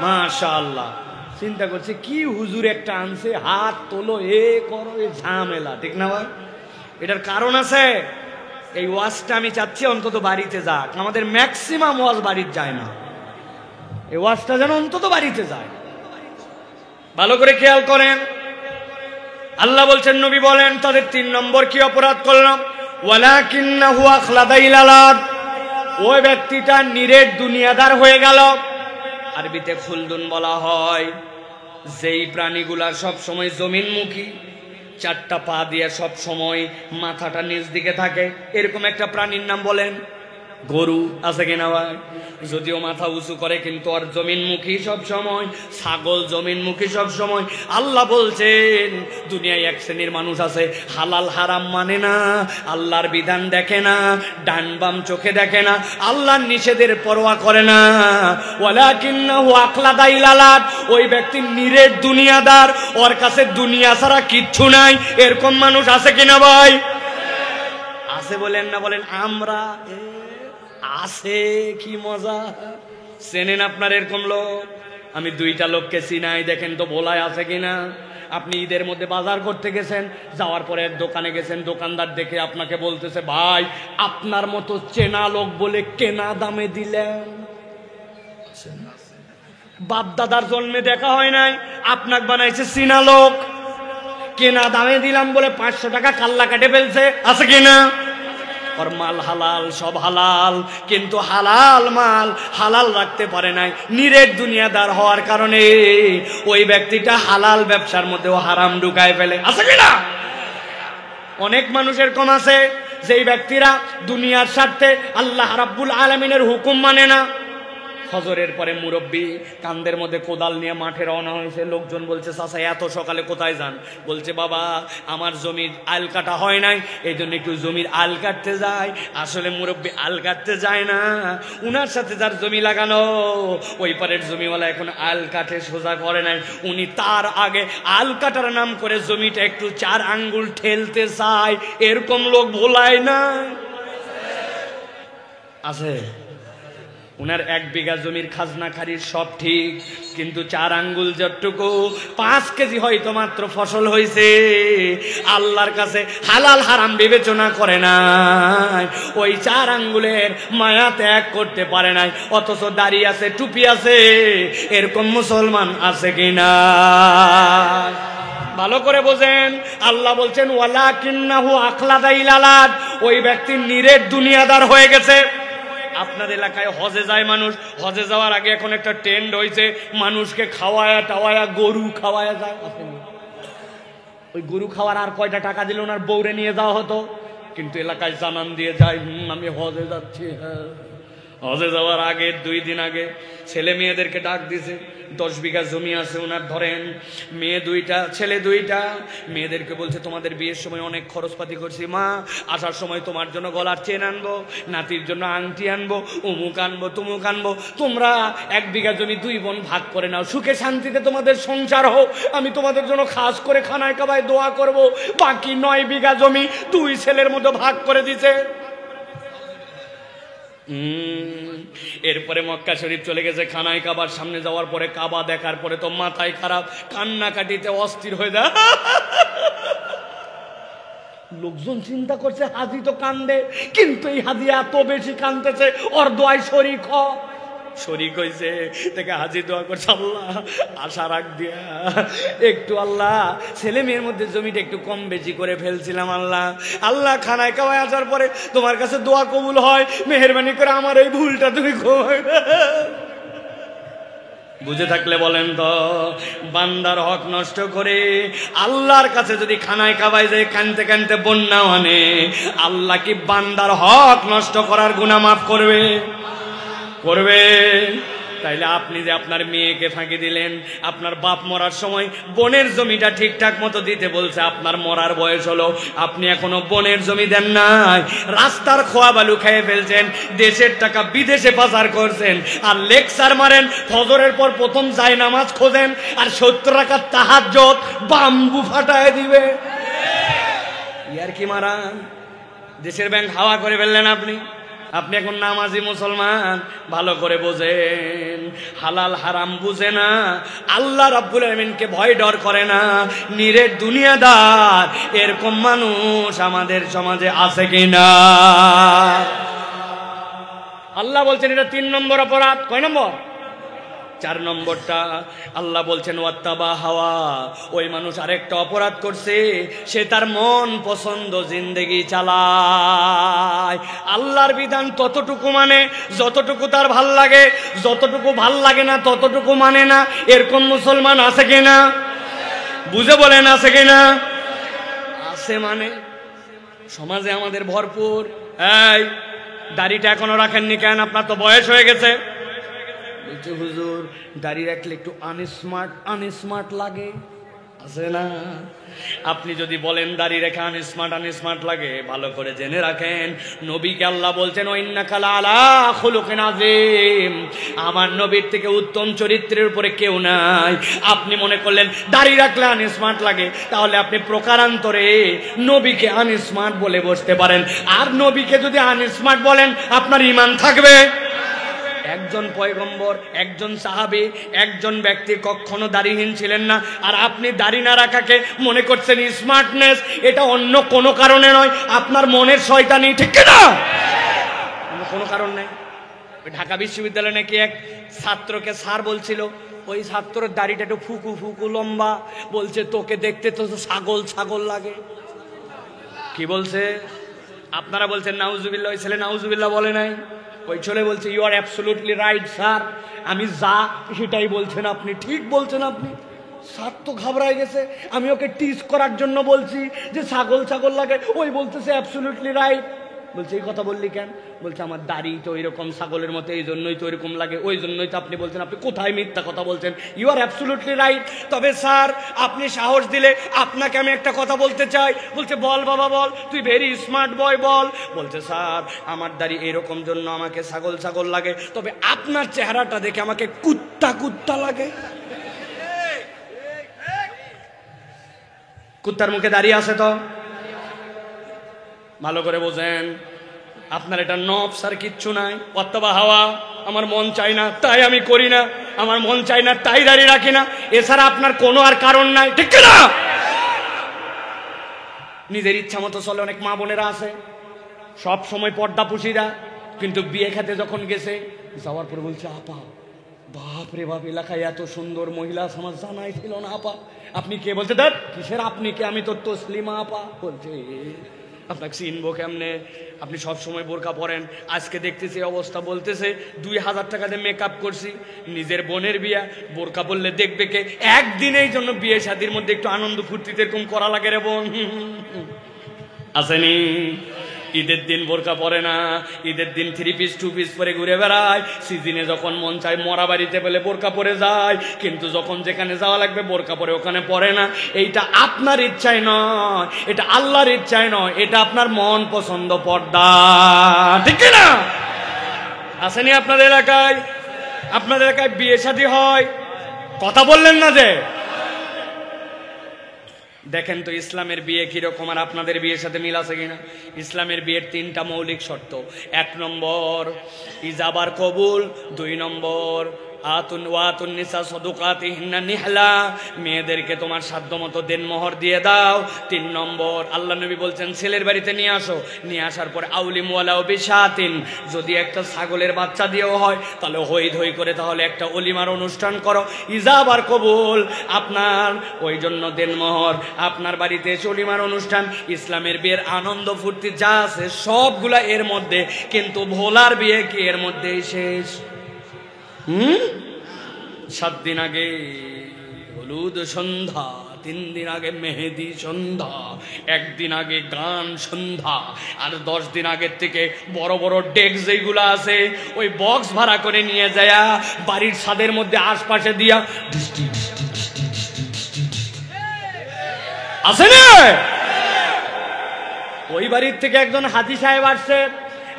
মাশাআল্লাহ। চিন্তা করছে কি হুজুর একটা আনছে, হাত তোলো, এ করো, এ ঝামেলা, ঠিক না ভাই? এটার কারণ আছে। এই ওয়াজটা আমি চাচ্ছি অন্তত বাড়িতে যাক, আমাদের ম্যাক্সিমাম ওয়াজ বাড়িতে যায় না, এই ওয়াজটা যেন অন্তত বাড়িতে যায়। ভালো করে খেয়াল করেন, আল্লাহ বলছেন, নবী বলেন তাদের 3 নম্বর কি অপরাধ করলাম, ওয়ালাকিন্নাহু আখলাদা ইলাল আরদ, ওই ব্যক্তিটা নিরেট দুনিয়াদার হয়ে গেল। আরবিতে খুলদুন বলা হয় যেই প্রাণীগুলা সব সময় জমিনমুখী, 4টা পা দিয়ে সব সময় মাথাটা নিচ দিকে থাকে, এরকম একটা প্রাণীর নাম বলেন গরু। আছে কিনা ভাই? যদিও মাথা উঁচু করে কিন্তু আর জমিনমুখী সব সময়। ছাগল জমিনমুখী সব সময়। আল্লাহ বলছেন দুনিয়ায় এক শ্রেণীর মানুষ আছে, হালাল হারাম মানে না, আল্লাহর বিধান দেখে না, ডান বাম চোখে দেখে না, আল্লাহর নিষেধের পরোয়া করে না। ওয়ালাকিন্নাহু আখলাদা ইলাল আরদ, ওই ব্যক্তি নিরেট দুনিয়াদার, ওর কাছে দুনিয়া ছাড়া কিচ্ছু নাই। এরকম মানুষ আছে কিনা ভাই? আছে বলেন না? বলেন আমরা আছে। কি মজা! চেনেন আপনার এরকম লোক? আমি 2টা লোককে চিনাই, দেখেন তো ভোলায় আছে কিনা। আপনি ঈদের মধ্যে বাজার করতে গেছেন, যাওয়ার পরে এক দোকানে গেছেন, দোকানদার দেখে আপনাকে বলতেছে, ভাই আপনার মতো চেনা লোক বলে কেনা দামে দিলেন। বাপ দাদার জন্মে দেখা হয় নাই, আপনাকে বানাইছে চিনা লোক, কেনা দামে দিলাম বলে 500 টাকা কাল্লা কাটে ফেলছে। আছে কিনা? ওর মাল হালাল, সব হালাল, কিন্তু হালাল মাল হালাল রাখতে পারে নাই। নিরেট দুনিয়াদার হওয়ার কারণে ওই ব্যক্তিটা হালাল ব্যবসার মধ্যেও হারাম ঢুকায় ফেলে। আছে কিনা? অনেক মানুষ এরকম আছে যেই ব্যক্তিরা দুনিয়ার স্বার্থে আল্লাহ রাব্বুল আলামিনের হুকুম মানে না। ফজরের পরে মুরব্বী কান্দের মধ্যে কোদাল নিয়ে মাঠে রওনা হয়েছে, লোকজন বলছে, চাচা এত সকালে কোথায় যান? বলছে, বাবা আমার জমির আল কাটা হয় নাই, এই জন্য একটু জমির আল কাটতে যায়। আসলে মুরব্বী আল কাটতে যায় না, উনার সাথে যার জমি লাগানো ওই পারের জমিওয়ালা এখন আল কাটে সোজা করে নাই, উনি তার আগে আল কাটার নাম করে জমিটা একটু 4 আঙ্গুল ঠেলতে চায়। এরকম লোক ভোলায় না? আছে। উনার 1 বিঘা জমির খাজনা খারিজ সব ঠিক, কিন্তু 4 আঙ্গুল যতটুকু 5 কেজি হয়তো মাত্র ফসল হয়েছে, আল্লাহর কাছে হালাল হারাম বিবেচনা করে নাই, ওই 4 আঙ্গুলের মায়া ত্যাগ করতে পারে নাই, অথচ দাড়ি আছে, টুপি আছে। এরকম মুসলমান আছে কিনা? ভালো করে বোঝেন। আল্লাহ বলছেন ওয়ালাকিন্নাহু আখলাদা ইলাল আরদ, ওই ব্যক্তি নিরেট দুনিয়াদার হয়ে গেছে। আপনার এলাকায় হজে যায় মানুষ, হজে যাওয়ার আগে এখন একটা ট্রেন্ড হয়েছে, মানুষকে খাওয়ায়া টাওয়ায়া গরু খাওয়ায়া যায়। ওই গরু খাওয়ার আর কয়টা টাকা দিলে ওনার বউরে নিয়ে যাওয়া হতো, কিন্তু এলাকায় জানান দিয়ে যায়, আমি হজে যাচ্ছি। হ্যাঁ, হজে যাওয়ার আগে 2 দিন আগে ছেলে মেয়েদেরকে ডাক দিছে, 10 বিঘা জমি আছে ওনার, ধরেন মেয়ে 2টা ছেলে 2টা। মেয়েদেরকে বলছে, তোমাদের বিয়ের সময় অনেক খরচপাতি করছি মা, আসার সময় তোমার জন্য গলার চেন আনবো, নাতির জন্য আংটি আনবো, অমুক আনবো, তুমুক আনবো, তোমরা 1 বিঘা জমি 2 বোন ভাগ করে নাও, সুখে শান্তিতে তোমাদের সংসার হোক, আমি তোমাদের জন্য খাস করে খানায় কাবায় দোয়া করব। বাকি 9 বিঘা জমি 2 ছেলের মধ্যে ভাগ করে দিছে। এরপরে মক্কা শরীফ চলে গেছে, খানায় কাবার সামনে যাওয়ার পরে কাবা দেখার পরে তো মাথায় খারাপ, কান্নাকাটিতে অস্থির হয়ে যায়। লোকজন চিন্তা করছে হাজি তো কান্দে, কিন্তু এই হাজি এত বেশি কান্দতেছে, ওর দোয়ায় শরীক হ। শরীক হয়েছে থেকে হাজি দোয়া করছে, আল্লাহ আশা রাখ দিয়া একটু, আল্লাহ ছেলে মেয়ের মধ্যে জমিটা একটু কম বেশি করে ফেলছিলাম, আল্লাহ আল্লাহ খানায় খাওয়ায় আসার পরে তোমার কাছে দোয়া কবুল হয়, মেহেরবানি করে আমার এই ভুলটা তুমি ক্ষমা। বুঝে থাকলে বলেন তো, বান্দার হক নষ্ট করে আল্লাহর কাছে যদি খানায় খাওয়াই যায় কানতে কানতে বন্যা আনে, আল্লাহ কি বান্দার হক নষ্ট করার গুনাহ মাফ করবে? করবে? তাইলে আপনি যে আপনার মেয়েকে ফাঁকি দিলেন, আপনার বাপ মরার সময় বনের জমিটা ঠিকঠাক মতো দিতে বলছে, আপনার মরার বয়স হলো, আপনি এখনো বনের জমি দেন নাই, রাস্তার খোয়া বালু খেয়ে ফেলছেন, দেশের টাকা বিদেশে পাচার করছেন, আর লেকচার মারেন, ফজরের পর প্রথম যায় নামাজ খোঁজেন, আর 70 রাকাত তাহাজ্জুদ বাম্বু ফাটায় দিবে। ইয়ার কি মারান, দেশের ব্যাংক হাওয়া করে ফেললেন আপনি। আপনি এখন নামাজি মুসলমান, ভালো করে বোঝেন, হালাল হারাম বুঝে না, আল্লাহ রাব্বুল আলামিনকে ভয় ডর করে না, নিরেট দুনিয়াদার, এরকম মানুষ আমাদের সমাজে আছে কিনা? আল্লাহ বলছেন এটা 3 নম্বর অপরাধ। কয় নম্বর? 4 নম্বরটা আল্লাহ বলছেন ওয়াত্তাবা হাওয়া, ওই মানুষ আরেকটা অপরাধ করছে, সে তার মন পছন্দ জিন্দেগি চালায়, আল্লাহর বিধান ততটুকু মানে যতটুকু তার ভাল লাগে, যতটুকু ভাল লাগে না ততটুকু মানে না। এরকম মুসলমান আছে কিনা? বুঝে বলেন আছে কিনা? আছে মানে সমাজে আমাদের ভরপুর। এই দাড়িটা এখনো রাখেননি কেন? আপনার তো বয়স হয়ে গেছে। হুজুর দাড়ি রাখলে একটু আনস্মার্ট লাগে, আছে না? আপনি যদি বলেন দাড়ি রেখে আনস্মার্ট লাগে, ভালো করে জেনে রাখেন, নবীকে আল্লাহ বলছেন ওয়াইন্নাকা লাআলা খুলুকিন আযীম, আমার নবীর থেকে উত্তম চরিত্রের উপরে কেউ নাই। আপনি মনে করলেন দাড়ি রাখলে আনস্মার্ট লাগে, তাহলে আপনি প্রকারান্তরে নবীকে আনস্মার্ট বলে বসতে পারেন। আর নবীকে যদি আনস্মার্ট বলেন, আপনার ঈমান থাকবে? একজন পয়গম্বর, একজন সাহাবী, একজন ব্যক্তি কখনো দাড়িহীন ছিলেন না, আর আপনি দাড়ি না রাখাকে মনে করছেন স্মার্টনেস। এটা অন্য কোনো কারণে নয়, আপনার মনের শয়তানি, ঠিক না? কোনো কারণ নেই। ঢাকা বিশ্ববিদ্যালয়ে নাকি এক ছাত্রকে স্যার বলছিল, ওই ছাত্রের দাড়িটা একটু ফুকু লম্বা, বলছে তোকে দেখতে তো ছাগল লাগে। কি বলছে? আপনারা বলছেন নাউজুবিল্লাহ, ওই ছেলে নাউজুবিল্লাহ বলে নাই, ওই ছেলে বলছে you are absolutely right sir, আমি যা সেটাই বলছেন আপনি, ঠিক বলছেন আপনি। স্যার তো ঘাবড়ায় গেছে, আমি ওকে টিজ করার জন্য বলছি যে ছাগল লাগে, ওই বলতেছে অ্যাবসলিউটলি রাইট। বলছে এই কথা বললি কেন? বলছে আমার দাড়ি তো এরকম ছাগলের মতো, এই জন্যই তো এরকম লাগে, ওই জন্যই তো আপনি বলছেন। আপনি কোথায় মিথ্যা কথা বলছেন? You are absolutely right. তবে স্যার আপনি সাহস দিলে আপনাকে আমি একটা কথা বলতে চাই। বলছে বল বাবা বল, তুই ভেরি স্মার্ট বয়, বল। বলছে স্যার আমার দাড়ি এরকম জন্য আমাকে ছাগল লাগে, তবে আপনার চেহারাটা দেখে আমাকে কুত্তা লাগে। কুত্তার মুখে দাঁড়িয়ে আছে তো? ভালো করে বোঝেন, আপনার এটা নফস আর কিচ্ছু নাই। ওয়াত্তাবা হাওয়া, আমার মন চাই না তাই আমি করি না, আমার মন চাই না তাই দাঁড়িয়ে রাখি না, এছাড়া আপনার কোনো আর কারণ নাই, ঠিক না? নিজের ইচ্ছা মতো চলে। অনেক মা বোনেরা আছে সব সময় পর্দা পুশিরা, কিন্তু বিয়ে খেতে যখন গেছে, যাওয়ার পরে বলছে আপা বাপ রে বাপ, এলাকায় এত সুন্দর মহিলা আমার জানাই ছিল না আপা। আপনি কে? বলছে দেখ কিসের আপনি কে, আমি তো তসলিমা আপা। বলছে আপনাকে চিনবো কেমনে? আপনি সব সময় বোরকা পরেন, আজকে দেখতেছি অবস্থা। বলতেছে 2000 টাকা দিয়ে মেকআপ করছি, নিজের বোনের বিয়া, বোরকা বললে দেখবে কে? একদিনের জন্য বিয়ে শাদির মধ্যে একটু আনন্দ ফুর্তিতে এরকম করা লাগে রে বোন, আসেনি? ঈদের দিন বোরকা পরে না, ঈদের দিন 3 পিস 2 পিস পরে ঘুরে বেড়ায়। সিজনে যখন মন চায় মরা বাড়িতে পেলে বোরকা পরে যায়, কিন্তু যখন যেখানে যাওয়া লাগবে বোরকা পরে ওখানে পরে না। এইটা আপনার ইচ্ছায় নয়, এটা আল্লাহর ইচ্ছায় নয়, এটা আপনার মন পছন্দ পর্দা, ঠিক না? আসেনি আপনাদের এলাকায়? আপনাদের এলাকায় বিয়ে শাদী হয়, কথা বললেন না যে? দেখেন তো ইসলামের বিয়ে কিরকম আর আপনাদের বিয়ের সাথে মিল আছে কিনা। ইসলামের বিয়ের 3টা মৌলিক শর্ত। 1 নম্বর ইজাবার কবুল, 2 নম্বর ওয়াতুন নিসা সাদুকাতিহিন্না নিহলা, মেয়েদেরকে তোমার সাধ্যমতো দেনমোহর দিয়ে দাও। 3 নম্বর আল্লাহ নবী বলছেন ছেলের বাড়িতে নিয়ে আসো, নিয়ে আসার পরে আউলিমু ওয়ালাউ বিশাতিন, যদি একটা ছাগলের বাচ্চা দিয়েও হয় তাহলে হই ধই করে তাহলে একটা অলিমার অনুষ্ঠান করো, ইজাব আর কবুল আপনার। ওই জন্য দেনমোহর, আপনার বাড়িতে অলিমার অনুষ্ঠান, ইসলামের বিয়ের আনন্দ ফুর্তি যা আছে সবগুলা এর মধ্যে, কিন্তু ভোলার বিয়ে কি এর মধ্যেই শেষ? 7 দিন আগে হলুদ সন্ধ্যা, 3 দিন আগে মেহেদি সন্ধ্যা, 1 দিন আগে গান সন্ধ্যা, আর 10 দিন আগের থেকে বড় বড় ডেক যেগুলো আছে ওই বক্স ভাড়া করে নিয়ে যায় বাড়ির ছাদের মধ্যে আশপাশে দিয়া আছে না। ওই বাড়ির থেকে একজন হাজি সাহেব আসছে,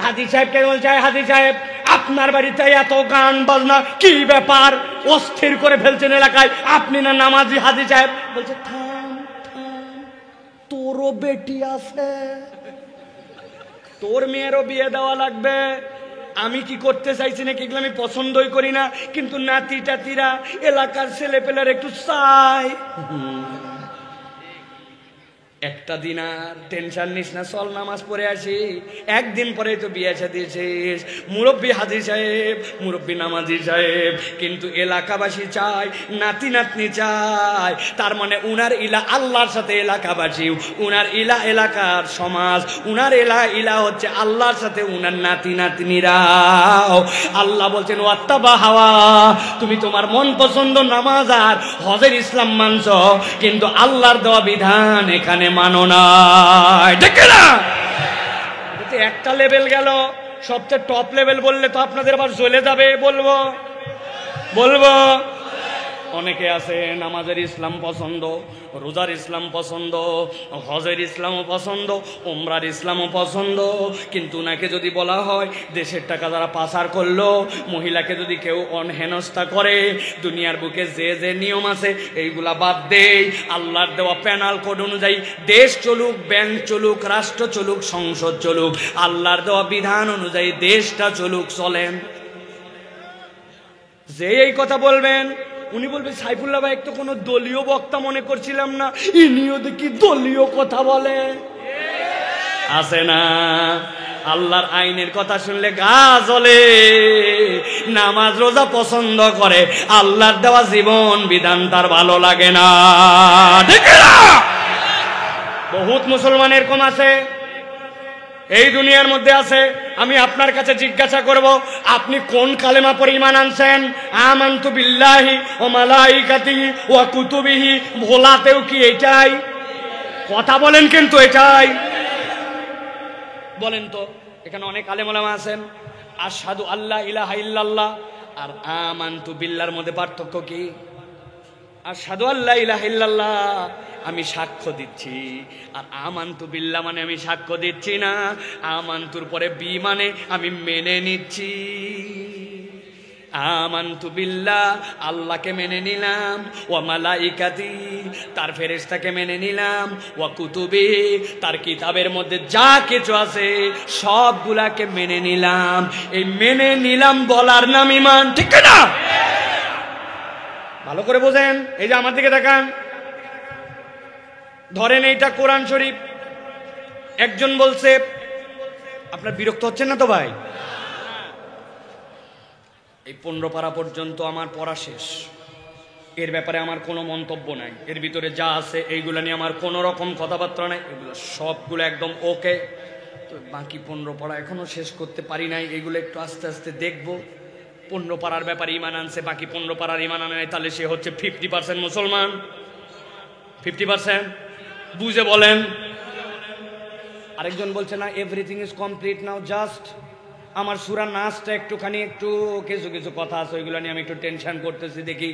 হাজি সাহেবকে বলছে হাজি সাহেব আপনার বাড়িতে এত গান বাজনা কি ব্যাপার, অস্থির করে ফেলছেন এলাকায়, আপনি না নামাজি? হাজি সাহেব বলছে থাম থাম, তোরও বেটি আছে, তোর মেয়েরও বিয়ে দেওয়া লাগবে। আমি কি করতে চাইছি না কিগুলো আমি পছন্দই করি না, কিন্তু নাতি টাতিরা এলাকার ছেলে পেলার একটু চাই। একটা দিন আর টেনশন নিস না, চল নামাজ পড়ে আসি, একদিন পরে তো বিয়ে দিয়েছিস। মুরব্বী হাজি সাহেব, মুরব্বী নামাজি সাহেব, কিন্তু এলাকাবাসী চায়, নাতি নাতনি চায়, তার মানে উনার ইলা আল্লাহর সাথে এলাকাবাসী, উনার ইলা এলাকার সমাজ, উনার ইলা হচ্ছে আল্লাহর সাথে উনার নাতি নাতনিরাও। আল্লাহ বলছেন ওয়াত্তাবা হাওয়া, তুমি তোমার মন পছন্দ নামাজ আর হজের ইসলাম মানছ, কিন্তু আল্লাহর দেওয়া বিধান এখানে মানো না, দেখে না। একটা লেভেল গেল, সবচেয়ে টপ লেভেল বললে তো আপনাদের আবার জ্বলে যাবে, বলবো অনেকে আছে নামাজের ইসলাম পছন্দ, রোজার ইসলাম পছন্দ, হজের ইসলামও পছন্দ, উমরার ইসলামও পছন্দ, কিন্তু নাকি যদি বলা হয় দেশের টাকা যারা পাচার করলো, মহিলাকে যদি কেউ অনহেনস্থা করে, দুনিয়ার বুকে যে যে নিয়ম আছে এইগুলা বাদ দেই, আল্লাহর দেওয়া প্যানাল কোড অনুযায়ী দেশ চলুক, ব্যাংক চলুক, রাষ্ট্র চলুক, সংসদ চলুক, আল্লাহর দেওয়া বিধান অনুযায়ী দেশটা চলুক, চলেন। যে এই কথা বলবেন উনি বলবে সাইফুল্লাহ ভাই তো কোনো দলীয় বক্তা মনে করছিলাম না, ইনিও দেখি দলীয় কথা বলে, আছে না। আল্লাহর আইনের কথা শুনলে গা জ্বলে, নামাজ রোজা পছন্দ করে, আল্লাহর দেওয়া জীবন বিধান তার ভালো লাগে না, দেখে না। বহুত মুসলমান এরকম আছে, এই দুনিয়ার মধ্যে আছে। আমি আপনার কাছে জিজ্ঞাসা করব, আপনি কোন কালেমা পড়ে ঈমান আনছেন? আমানতু বিল্লাহি ওয়া মালাইকাতিহি ওয়া কুতুবিহি, ভোলাতেও কি এটাই কথা বলেন? কিন্তু এটাই বলেন তো। এখানে অনেক আলেম ওলামা আছেন, আশহাদু আল্লা ইলাহা ইল্লাল্লাহ আর আমানতু বিল্লাহর মধ্যে পার্থক্য কি? আশহাদু আল্লা ইলাহা ইল্লাল্লাহ আমি সাক্ষ্য দিচ্ছি, আর আমানতু বিল্লাহ মানে আমি সাক্ষ্য দিচ্ছি না, আমানতুর পরে বি মানে আমি মেনে নিচ্ছি। আমানতু বিল্লাহ আল্লাহকে মেনে নিলাম, ওয়া মালাইকাতি তার ফেরেশতাকে মেনে নিলাম, ওয়া কুতুবি তার কিতাবের মধ্যে যা কিছু আছে সবগুলাকে মেনে নিলাম। এই মেনে নিলাম বলার নাম ঈমান, ঠিক না? ভালো করে বোঝেন, এই যে আমার দিকে দেখান, ধরেন এইটা কোরআন শরীফ, একজন বলছে, আপনার বিরক্ত হচ্ছেন না তো ভাই? এই 15 পারা পর্যন্ত আমার পড়া শেষ, এর ব্যাপারে আমার কোনো মন্তব্য নাই, এর ভিতরে যা আছে এইগুলো নিয়ে আমার কোনো রকম কথাবার্তা নাই, এগুলো সবগুলো একদম ওকে। তো বাকি 15 পারা এখনো শেষ করতে পারি নাই, এইগুলো একটু আস্তে আস্তে দেখবো। 15 পারার ব্যাপারে ঈমান আনছে, বাকি 15 পারার ঈমান আনে নাই, তাহলে সে হচ্ছে 50% মুসলমান। 50% বুঝে বলেন। আরেকজন বলছে না, everything is complete now, just আমার সূরা নাসটা একটুখানি একটু কিছু কিছু কথা আছে ওইগুলো নিয়ে আমি একটু টেনশন করতেছি, দেখি।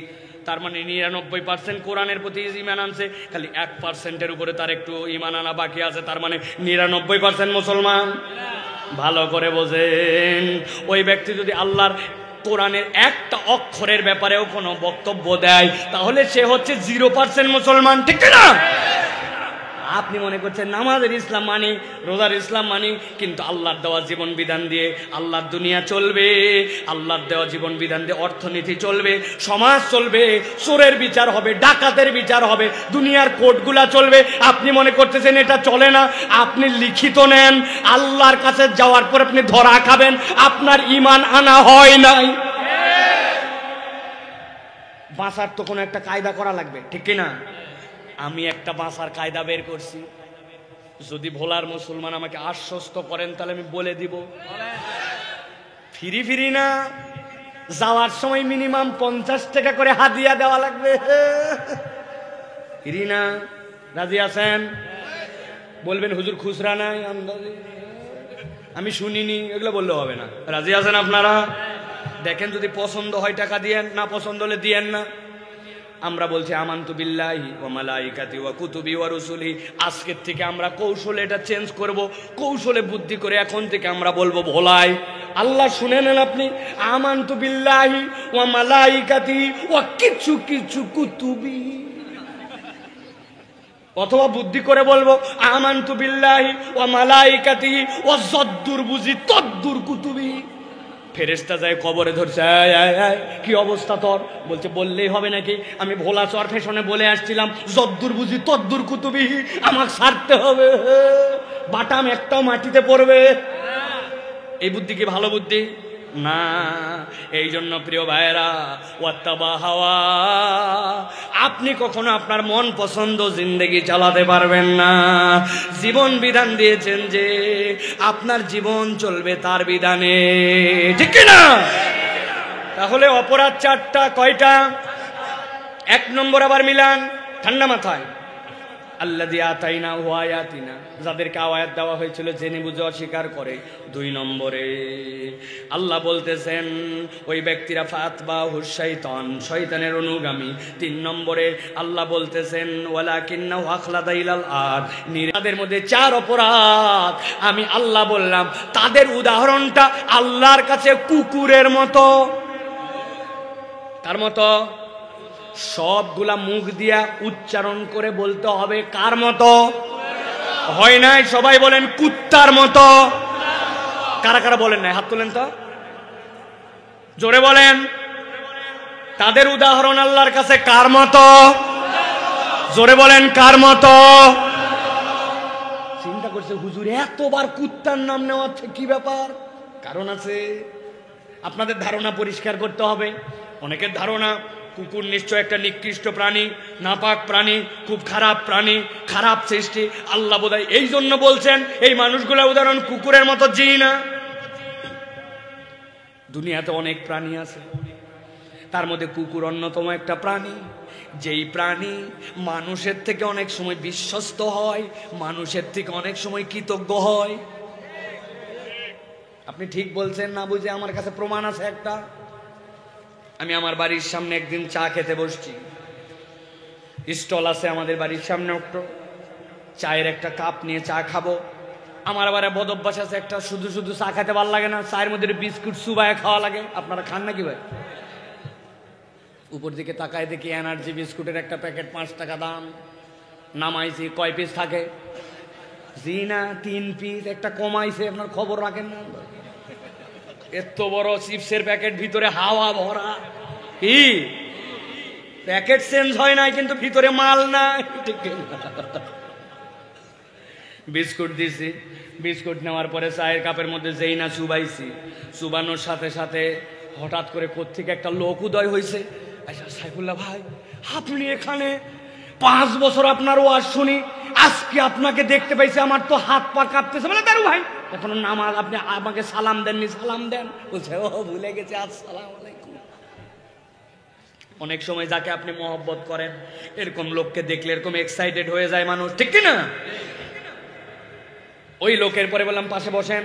তার মানে 99% কোরআনের প্রতি ঈমান আনছে, খালি 1%-এর উপরে তার একটু ঈমান আনা বাকি আছে, তার মানে 99% মুসলমান। ভালো করে বোঝেন, ওই ব্যক্তি যদি আল্লাহর কোরআনের একটা অক্ষরের ব্যাপারেও কোনো বক্তব্য দেয় তাহলে সে হচ্ছে 0% মুসলমান, ঠিক না? আপনি মনে করছেন নামাজের ইসলাম মানি, রোজার ইসলাম মানি, কিন্তু আল্লাহর দেওয়া জীবন বিধান দিয়ে আল্লাহর দুনিয়া চলবে, আল্লাহর দেওয়া জীবন বিধান দিয়ে অর্থনীতি চলবে, সমাজ চলবে, চোরের বিচার হবে, ডাকাতের বিচার হবে, দুনিয়ার কোর্টগুলা চলবে। আপনি মনে করতেছেন এটা চলে না। আপনি লিখিত নেন, আল্লাহর কাছে যাওয়ার পর আপনি ধরা খাবেন, আপনার ঈমান আনা হয় নাই। বাঁচার তো কোনো একটা কায়দা করা লাগবে, ঠিক কিনা? আমি একটা বাঁচার কায়দা বের করছি। যদি ভোলার মুসলমান আমাকে আশ্বস্ত করেন তাহলে আমি বলে দিব। ফিরি ফিরি না, যাওয়ার সময় মিনিমাম 50 টাকা করে হাদিয়া দেওয়া লাগবে। ফিরি না, রাজি আছেন? বলবেন হুজুর খুচরা নাই, আমি শুনিনি, এগুলো বললে হবে না। রাজি আছেন আপনারা? দেখেন যদি পছন্দ হয় টাকা দিয়েন, না পছন্দ হলে দিয়েন না। আমরা বলছি আমানতু বিল্লাহি ওয়া মালাইকাতি ওয়া কুতুবি ওয়া রুসুলি। আজকের থেকে আমরা কৌশলে এটা চেঞ্জ করব, কৌশলে বুদ্ধি করে এখন থেকে আমরা বলবো ভোলাই। আল্লাহ শুনে নেন আপনি, আমানতু বিল্লাহি ওয়া মালাইকাতি ওয়া কিছু কিছু কুতুবি। অথবা বুদ্ধি করে বলবো আমানতু বিল্লাহি ওয়া মালাইকাতি ওয়া যদ্দুর বুঝি তদ্দুর কুতুবি। ফেরেশতা যায় কবরে ধরছে, কি অবস্থা তোর? বলছে বললেই হবে নাকি, আমি ভোলা চর ফ্যাশনে বলে আসছিলাম যদ্দুর বুঝি তদ্দুর কুতুবি, আমাকে ছাড়তে হবে, বাটাম একটাও মাটিতে পড়বে। এই বুদ্ধি কি ভালো বুদ্ধি? না। এই জন্য প্রিয় ভাইরা, ওয়াত্তাবা হাওয়া, আপনি কখনো আপনার মন পছন্দ জিন্দেগি চালাতে পারবেন না। জীবন বিধান দিয়েছেন যে আপনার জীবন চলবে তার বিধানে, ঠিক না? তাহলে অপরাধ 4টা, কয়টা? 1 নম্বর আবার মিলান ঠান্ডা মাথায়, আল্লাযী আতাইনাহু আয়াতিনা, যাদেরকে আয়াত দেওয়া হয়েছিল জেনে বুঝে অস্বীকার করে। 2 নম্বরে আল্লাহ বলতেছেন ওই ব্যক্তিরা ফাতবাহু শাইতান, শয়তানের অনুগামী। 3 নম্বরে আল্লাহ বলতেছেন ওয়ালাকিন্নাহু আখলাদা ইলাল আরদ, তাদের মধ্যে 4 অপরাধ আমি আল্লাহ বললাম। তাদের উদাহরণটা আল্লাহর কাছে কুকুরের মতো। কার মতো? সবগুলা মুখ দিয়া উচ্চারণ করে বলতে হবে কার মতো? হয় নাই? সবাই বলেন কুত্তার মতো। কারা কারা বলেন নাই? হাত তোলেন তো, জোরে বলেন। তাদের উদাহরণ আল্লাহর কাছে কার মতো? জোরে বলেন কার মতো? চিন্তা করছে হুজুর এতবার কুত্তার নাম নেওয়া কি ব্যাপার? কারণ আছে। আপনাদের ধারণা পরিষ্কার করতে হবে। অনেকের ধারণা কুকুর নিশ্চয় একটা নিকৃষ্ট প্রাণী, নাপাক প্রাণী, খুব খারাপ প্রাণী, খারাপ সৃষ্টি। আল্লাহ বোধহয় এই জন্য বলছেন এই মানুষগুলা উদাহরণ কুকুরের মতো। জি না, দুনিয়াতে অনেক প্রাণী আছে, তার মধ্যে কুকুর অন্যতম একটা প্রাণী। যেই প্রাণী মানুষের থেকে অনেক সময় বিশ্বস্ত হয়, মানুষের থেকে অনেক সময় কৃতজ্ঞ হয়। আপনি ঠিক বলছেন না বুঝে আমার কাছে প্রমাণ আছে একটা। আমি আমার বাড়ির সামনে একদিন চা খেতে বসছি, স্টল আছে আমাদের বাড়ির সামনে, একটু চায়ের একটা কাপ নিয়ে চা খাবো। আমার আবার বদ অভ্যাস আছে একটা, শুধু শুধু চা খেতে ভালো লাগে না, চায়ের মধ্যে বিস্কুট চুবায় খাওয়া লাগে। আপনারা খান নাকি ভাই? উপর দিকে তাকায় দেখি এনার্জি বিস্কুটের একটা প্যাকেট 5 টাকা দাম। নামাইছি, কয় পিস থাকে? জি না, 3 পিস। একটা কমাইছে, আপনার খবর রাখেন না? এত বড় চিপসের প্যাকেট, ভিতরে হাওয়া ভরা। কি প্যাকেট চেঞ্জ হয় নাই কিন্তু ভিতরে মাল নাই, ঠিক না? বিস্কুট দিছি, বিস্কুট নেওয়ার পরে চায়ের কাপের মধ্যে যেই না চুবাইছি, চুবানোর সাথে সাথে হঠাৎ করে কোত্থেকে একটা লোক উদয় হয়েছে। আচ্ছা সাইফুল্লাহ ভাই, আপনি এখানে? 5 বছর আপনার ওয়াজ শুনি, আজকে আপনাকে দেখতে পাইছি, আমার তো হাত পা কাঁপতেছে। বলে দারু ভাই এখনো নামাজ, আপনি আমাকে সালাম দেননি, সালাম দেন। বলছে ও ভুলে গেছে, আসসালামু আলাইকুম। অনেক সময় যাকে আপনি মহব্বত করেন এরকম লোককে দেখলে এরকম এক্সাইটেড হয়ে যায় মানুষ, ঠিক কি না? ওই লোকের পরে বললাম পাশে বসেন,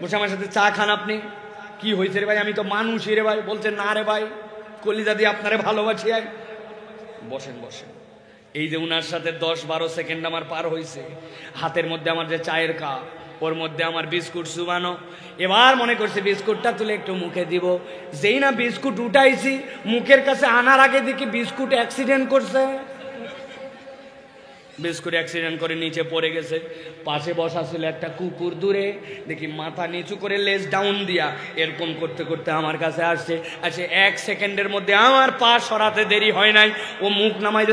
বসে আমার সাথে চা খান। আপনি কি হয়েছে রে ভাই? আমি তো মানুষই রে ভাই। বলছে না রে ভাই, কলিজা দিয়ে আপনারে ভালোবাসি। বসেন বসেন। এই যে উনার সাথে 10-12 সেকেন্ড আমার পার হয়েছে, হাতের মধ্যে আমার যে চায়ের কাপ, ওর মধ্যে আমার বিস্কুট চুবানো। এবার মনে করছে বিস্কুটটা তুলে একটু মুখে দিব। যেই না বিস্কুট উঠাইছি, মুখের কাছে আনার আগে দেখি বিস্কুট অ্যাক্সিডেন্ট করছে। বিস্কুট অ্যাক্সিডেন্ট করে নিচে পড়ে গেছে। পাশে বসা ছিল একটা কুকুর, দূরে দেখি মাথা নিচু করে লেজ ডাউন দিয়া এরকম করতে করতে আমার কাছে আসছে। 1 সেকেন্ডের মধ্যে আমার পা সরাতে দেরি হয় নাই, ও মুখ নামাই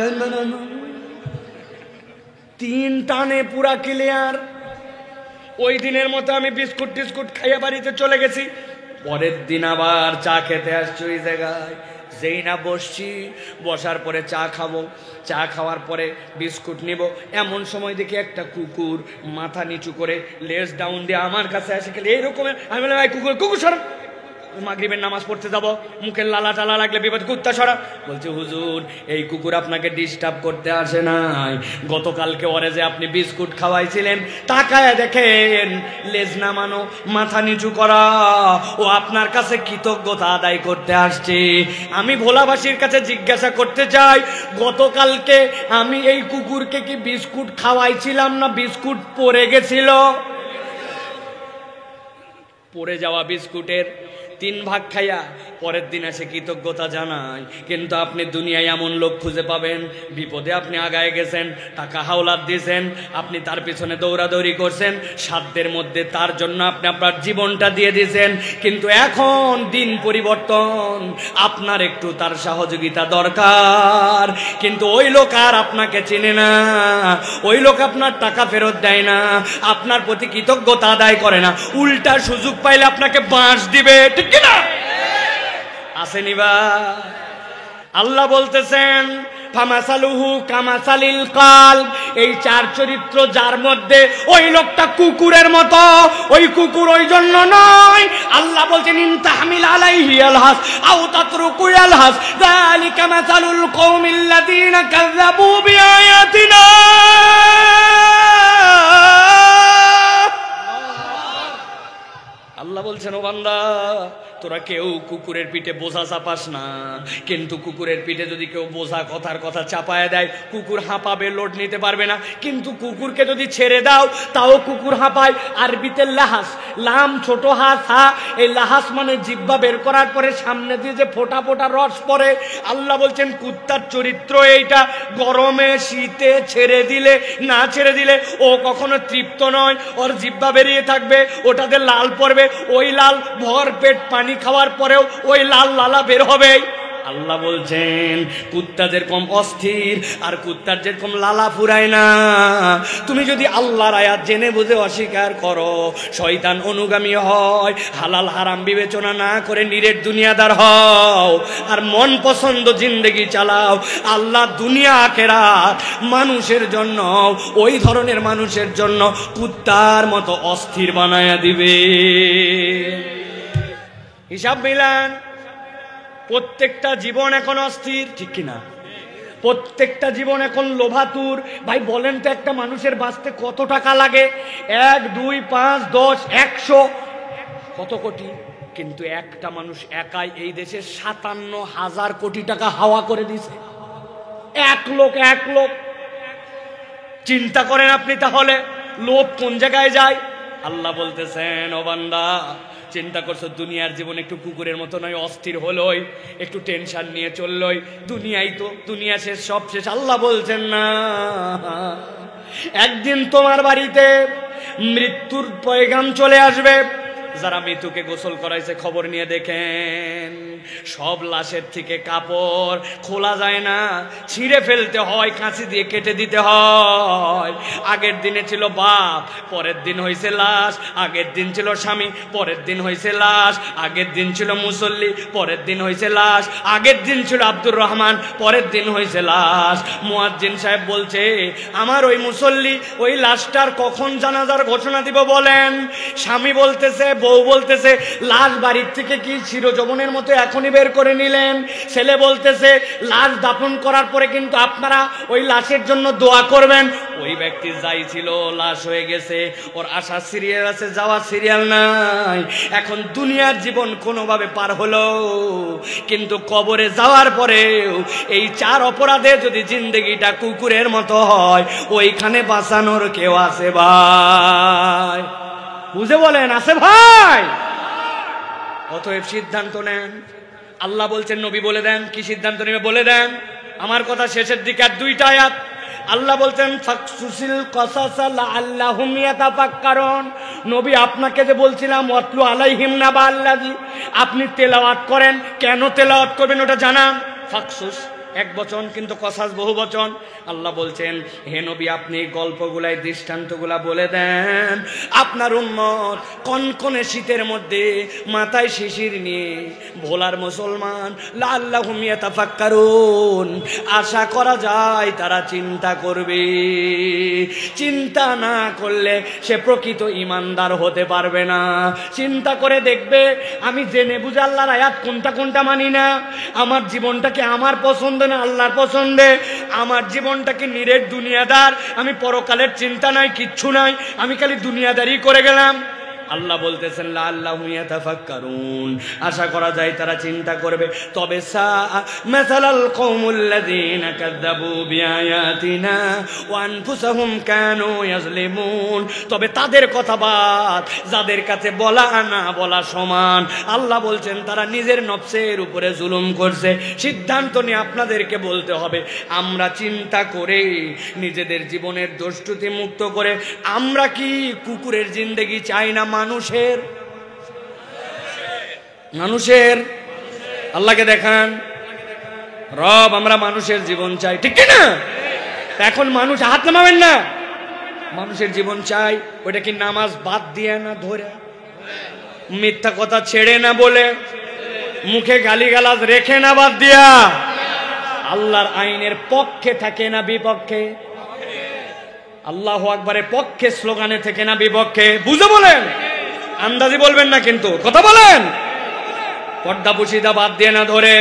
3 টানে পুরা ক্লিয়ার। ওই দিনের মতো আমি বিস্কুট টিস্কুট খাইয়া বাড়িতে চলে গেছি। পরের দিন আবার চা খেতে আসছি ওই জায়গায়। যেই না বসছি, বসার পরে চা খাবো, চা খাওয়ার পরে বিস্কুট নিব, এমন সময় দেখি একটা কুকুর মাথা নিচু করে লেজ ডাউন দিয়ে আমার কাছে আসে। খেলে এইরকমের, আমি বললাম ভাই কুকুর, কুকুর সর, মাগরিবের নামাজ পড়তে যাব, মুখের লালা টালা লাগলে বিপদ, কুত্তা সরা। বলছে হুজুর এই কুকুর আপনাকে ডিস্টার্ব করতে আসে নাই, গতকালকে ওরে যে আপনি বিস্কুট খাওয়াইছিলেন, তাকায় দেখেন লেজ নামানো, মাথা নিচু করা, ও আপনার কাছে কৃতজ্ঞতা আদায় করতে আসছে। আমি ভোলাবাসীর কাছে জিজ্ঞাসা করতে চাই, গতকালকে আমি এই কুকুরকে কি বিস্কুট খাওয়াইছিলাম না বিস্কুট পড়ে গেছিল? পড়ে যাওয়া বিস্কুটের 3 ভাগ খাইয়া পরের দিন এসে কৃতজ্ঞতা জানায়। কিন্তু আপনি দুনিয়ায় এমন লোক খুঁজে পাবেন, বিপদে আপনি আগায় গেছেন, টাকা হাওলাত দিয়েছেন, আপনি তার পিছনে দৌড়াদৌড়ি করছেন, সাধ্যের মধ্যে তার জন্য আপনি আপনার জীবনটা দিয়ে দিয়েছেন, কিন্তু এখন দিন পরিবর্তন, আপনার একটু তার সহযোগিতা দরকার। কিন্তু ওই লোক আর আপনাকে চেনে না, ওই লোক আপনার টাকা ফেরত দেয় না, আপনার প্রতি কৃতজ্ঞতা আদায় করে না, উল্টা সুযোগ পাইলে আপনাকে বাঁশ দিবে, ঠিক কিনা? আসেনি বা? আল্লাহ বলতেছেন ফামাসালুহু কামাসালিল কালব, এই 4 চরিত্র যার মধ্যে, ওই লোকটা কুকুরের মতো। ওই কুকুর ওই জন্য নয়, আল্লাহ বলছেন ইন তাহমিল আলাইহি আলহাস আও তাতরুকু আলহাস যালিকা মাসালুল কওমিল্লাযীনা কাযযাবু বিআয়াতিনা। আল্লাহ বলছেন ও বান্দা, তোরা কেউ কুকুরের পিঠে বোঝা চাপাস না, কিন্তু কুকুরের পিঠে যদি কেউ বোঝা কথার কথা চাপায় দেয়, কুকুর হাঁপাবে, লোড নিতে পারবে না। কিন্তু কুকুরকে যদি ছেড়ে দাও, তাও কুকুর হাঁপায়। আরবিতে লাহাস, লাম ছোট হাস হা, এই লাহাস মানে জিহ্বা বের করার পরে সামনে দিয়ে যে ফোটা ফোটা রস পড়ে। আল্লাহ বলছেন কুত্তার চরিত্র এইটা, গরমে শীতে ছেড়ে দিলে না ছেড়ে দিলে ও কখনো তৃপ্ত নয়, ওর জিহ্বা বেরিয়ে থাকবে, ওটাতে লাল পড়বে, ওই লাল ভর পেট পানি খাওয়ার পরেও ওই লাল লালা বের হবে। আল্লাহ বলছেন কুত্তা যেরকম অস্থির আর কুত্তার যেরকম লালা ফুরায় না, তুমি যদি আল্লাহর আয়াত জেনে বুঝে অস্বীকার করো, শয়তান অনুগামী হয়, হালাল হারাম বিবেচনা না করে নিরেট দুনিয়াদার হও, আর মন পছন্দ জিন্দেগি চালাও, আল্লাহ দুনিয়া আখিরাত মানুষের জন্য, ওই ধরনের মানুষের জন্য কুত্তার মতো অস্থির বানায়া দিবে। হিসাব মিলান, প্রত্যেকটা জীবন এখন অস্থির, ঠিক কিনা? প্রত্যেকটা জীবন এখন লোভাতুর। ভাই বলেন তো, একটা মানুষের বাঁচতে কত টাকা লাগে? 1, 2, 5, 10, 100, কত কোটি? কিন্তু একটা মানুষ একাই এই দেশে 57,000 কোটি টাকা হাওয়া করে দিছে। এক লোক। চিন্তা করেন আপনি তাহলে লোভ কোন জায়গায় যায়? আল্লাহ বলতেছেন ও বান্দা, চিন্তা করছো দুনিয়ার জীবন একটু কুকুরের মতো নয়, অস্থির হলোই, একটু টেনশন নিয়ে চললই, দুনিয়াই তো, দুনিয়া শেষ, সব শেষ। আল্লাহ বলছেন না, একদিন তোমার বাড়িতে মৃত্যুর পয়গাম চলে আসবে। যারা মৃত্যুকে গোসল করাইছে খবর নিয়ে দেখেন, সব লাশের থেকে কাপড় খোলা যায় না, ছিঁড়ে ফেলতে হয়, কাঁচি দিয়ে কেটে দিতে হয়। আগের দিনে ছিল বাপ, পরের দিন হয়েছে লাশ, আগের দিন ছিল স্বামী, পরের দিন হয়েছে লাশ, আগের দিন ছিল মুসল্লি, পরের দিন হয়েছে লাশ, আগের দিন ছিল আব্দুর রহমান, পরের দিন হয়েছে লাশ। মুয়াজ্জিন সাহেব বলছে, আমার ওই মুসল্লি, ওই লাশটার কখন জানাজার ঘোষণা দিব বলেন? স্বামী বলতেছে, বউ বলতেছে, লাশ বাড়ির থেকে কি চিরযৌবনের মতো এখনই বের করে নিলেন? ছেলে বলতেছে, লাশ দাফন করার পরে কিন্তু আপনারা ওই লাশের জন্য দোয়া করবেন। ওই ব্যক্তি যাই ছিল লাশ হয়ে গেছে, ওর আসা সিরিয়াল আছে, যাওয়ার সিরিয়াল নাই। এখন দুনিয়ার জীবন কোনোভাবে পার হলো, কিন্তু কবরে যাওয়ার পরেও এই 4 অপরাধে যদি জিন্দেগিটা কুকুরের মতো হয়, ওইখানে বাঁচানোর কেউ আছে ভাই? বুঝে বলেন, আছে ভাই? অতএব সিদ্ধান্ত নেন। আল্লাহ বলছেন, নবী বলে দেন, কি সিদ্ধান্ত নেবে বলে দেন। আমার কথা শেষের দিকে আর 2টা আয়াত, আল্লাহ বলতেন ফাকসুসিল কসাসা লাআল্লাহুম ইয়াতাফাক্কারুন। নবী আপনাকে যে বলছিলাম ওয়াতলু আলাইহিম নাবা আল্লাযী, আপনি তেলাওয়াত করেন, কেন তেলাওয়াত করবেন ওটা জানান। ফাকসুস এক বচন, কিন্তু কসাস বহু বচন। আল্লাহ বলছেন হে নবী আপনি গল্পগুলাই দৃষ্টান্তগুলা বলে দেন। আপনার উম্মত কনকনে শীতের মধ্যে মাথায় শিশির নিয়ে ভোলার মুসলমান লাআল্লাহুম ইয়াতাফাক্কারুন, আশা করা যায় তারা চিন্তা করবে। চিন্তা না করলে সে প্রকৃত ঈমানদার হতে পারবে না। চিন্তা করে দেখবে আমি জেনে বুঝে আল্লাহর আয়াত কোনটা কোনটা মানি না, আমার জীবনটাকে আমার পছন্দ না আল্লাহর পছন্দে, আমার জীবনটাকে নিরেট দুনিয়াদার, আমি পরকালের চিন্তা নাই কিচ্ছু নাই, আমি খালি দুনিয়াদারি করে গেলাম। আল্লাহ বলতেছেন লাআল্লাহুম ইয়াতাফাক্কারুন, আশা করা যায় তারা চিন্তা করবে। তবে মাসালাল কওমুল্লাযীনা কাযযাবু বিআয়াতিনা ওয়া আনফুসাহুম কানু ইয়াজলিমুন, তবে তাদের কথা বাদ, যাদের কাছে বলা না বলা সমান। আল্লাহ বলছেন তারা নিজের নফসের উপরে জুলুম করছে। সিদ্ধান্ত নিয়ে আপনাদেরকে বলতে হবে, আমরা চিন্তা করে নিজেদের জীবনের দোষত্রুটি মুক্ত করে আমরা কি কুকুরের জিন্দেগি চাই না মানুষের? আল্লাহকে দেখান রব, আমরা মানুষের জীবন চাই, ঠিক না? এখন মানুষ হাত নামাবেন না, মানুষের জীবন চাই। ওইটা কি নামাজ বাদ দিয়ে না ধরে, মিথ্যা কথা ছেড়ে না বলে, মুখে গালিগালাজ রেখে না বাদ দিয়া, আল্লাহর আইনের পক্ষে থাকে না বিপক্ষে, আল্লাহু আকবারের পক্ষে স্লোগানে থেকে না বিপক্ষে? বুঝে বলেন, আন্দাজি বলবেন না কিন্তু কথা বলেন। পর্দা পুশিদা বাদ দিয়ে না ধরে,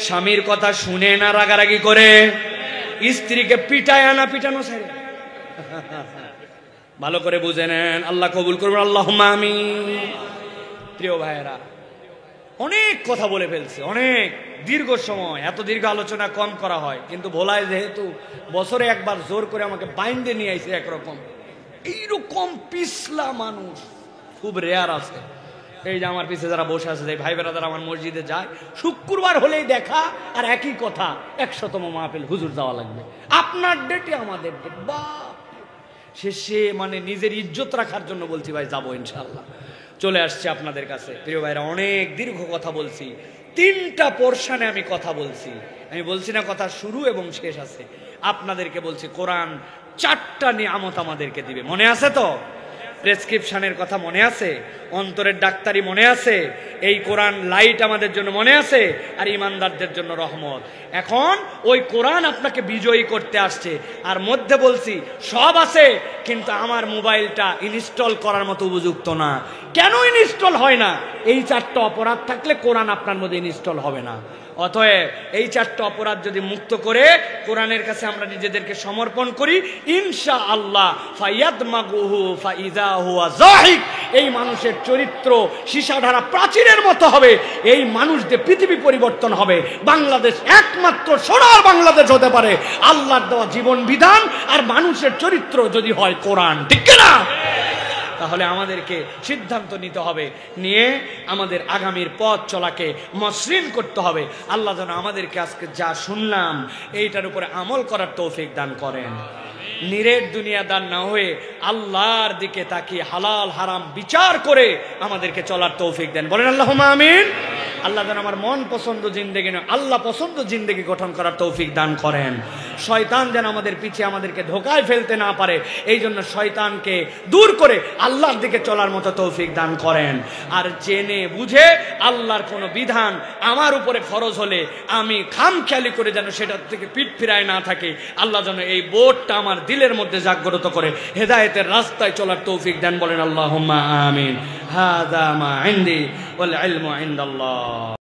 স্বামীর কথা শুনে না রাগারাগি করে, স্ত্রীকে পিটায় না পিটানো ছাড়ে। ভালো করে বুঝে নেন, আল্লাহ কবুল করবেন, আল্লাহুম্মা আমিন। প্রিয় ভাইয়েরা, অনেক কথা বলে ফেলছে, অনেক দীর্ঘ সময়, এত দীর্ঘ আলোচনা কম করা হয়, কিন্তু ভোলায় যেহেতু বছরে একবার জোর করে আমাকে বাইন্দে নিয়ে আইছে একরকম, এইরকম পিছলা মানুষ খুব রেয়ার আছে। এই যে আমার পিছে যারা বসে আছে, ভাই বেরাদার আমার মসজিদে যায়, শুক্রবার হলেই দেখা আর একই কথা, 100তম মাহফিল হুজুর যাওয়া লাগবে, আপনার ডেটে আমাদের ডেট। বাপ শেষে মানে নিজের ইজ্জত রাখার জন্য বলছি ভাই যাবো ইনশাল্লাহ। চলে আসছে আপনাদের কাছে প্রিয় ভাইরা, অনেক দীর্ঘ কথা বলছি, 3টা পোরশনে আমি কথা বলছি। আমি বলছি না কথা শুরু এবং শেষ আছে। আপনাদেরকে বলছি কোরআন 4টা নিয়ামত আমাদেরকে দিবে, মনে আছে তো? প্রেসক্রিপশনের কথা মনে আছে, অন্তরের ডাক্তারি মনে আছে, এই কোরআন লাইট আমাদের জন্য মনে আছে, আর ইমানদারদের জন্য রহমত। এখন ওই কোরআন আপনাকে বিজয়ী করতে আসছে, আর মধ্যে বলছি সব আছে, কিন্তু আমার মোবাইলটা ইনস্টল করার মতো উপযুক্ত না। কেন ইনস্টল হয় না? এই 4টা অপরাধ থাকলে কোরআন আপনার মধ্যে ইনস্টল হবে না। অতএব এই 4টা অপরাধ যদি মুক্ত করে কোরআনের কাছে আমরা নিজেদেরকে সমর্পণ করি, ইনশাআল্লাহ ফায়াদমাগুহু ফাইযা হুয়া যাহিক, এই মানুষের চরিত্র সীসাঢারা প্রাচীরের মতো হবে। এই মানুষদের পৃথিবী পরিবর্তন হবে। বাংলাদেশ একমাত্র সোনার বাংলাদেশ হতে পারে আল্লাহর দেওয়া জীবন বিধান আর মানুষের চরিত্র যদি হয় কোরআন, ঠিক না? তাহলে আমাদেরকে সিদ্ধান্ত নিতে হবে, নিয়ে আমাদের আগামীর পথ চলাকে মসৃণ করতে হবে। আল্লাহ যেন আমাদেরকে আজকে যা শুনলাম এইটার উপরে আমল করার তৌফিক দান করেন। নিরেট দুনিয়াদার না হয়ে আল্লাহর দিকে তাকিয়ে হালাল হারাম বিচার করে আমাদেরকে চলার তৌফিক দেন, বলেন আল্লাহুম্মা আমিন। আল্লাহ যেন আমার মন পছন্দ জিন্দেগি নয়, আল্লাহ পছন্দ জিন্দেগি গঠন করার তৌফিক দান করেন। শয়তান যেন আমাদের পিছে আমাদেরকে ধোকায় ফেলতে না পারে, এই জন্য শয়তানকে দূর করে আল্লাহর দিকে চলার মতো তৌফিক দান করেন। আর জেনে বুঝে আল্লাহর কোনো বিধান আমার উপরে ফরজ হলে আমি খামখেয়ালি করে যেন সেটার থেকে পিঠ ফিরায় না থাকে। আল্লাহ যেন এই বোধটা আমার দিলের মধ্যে জাগ্রত করে হেদায়েতের রাস্তায় চলার তৌফিক দেন, বলেন আল্লাহুম্মা আমিন। হাযা মা ইনদি ওয়াল ইলমু ইনদাল্লাহ।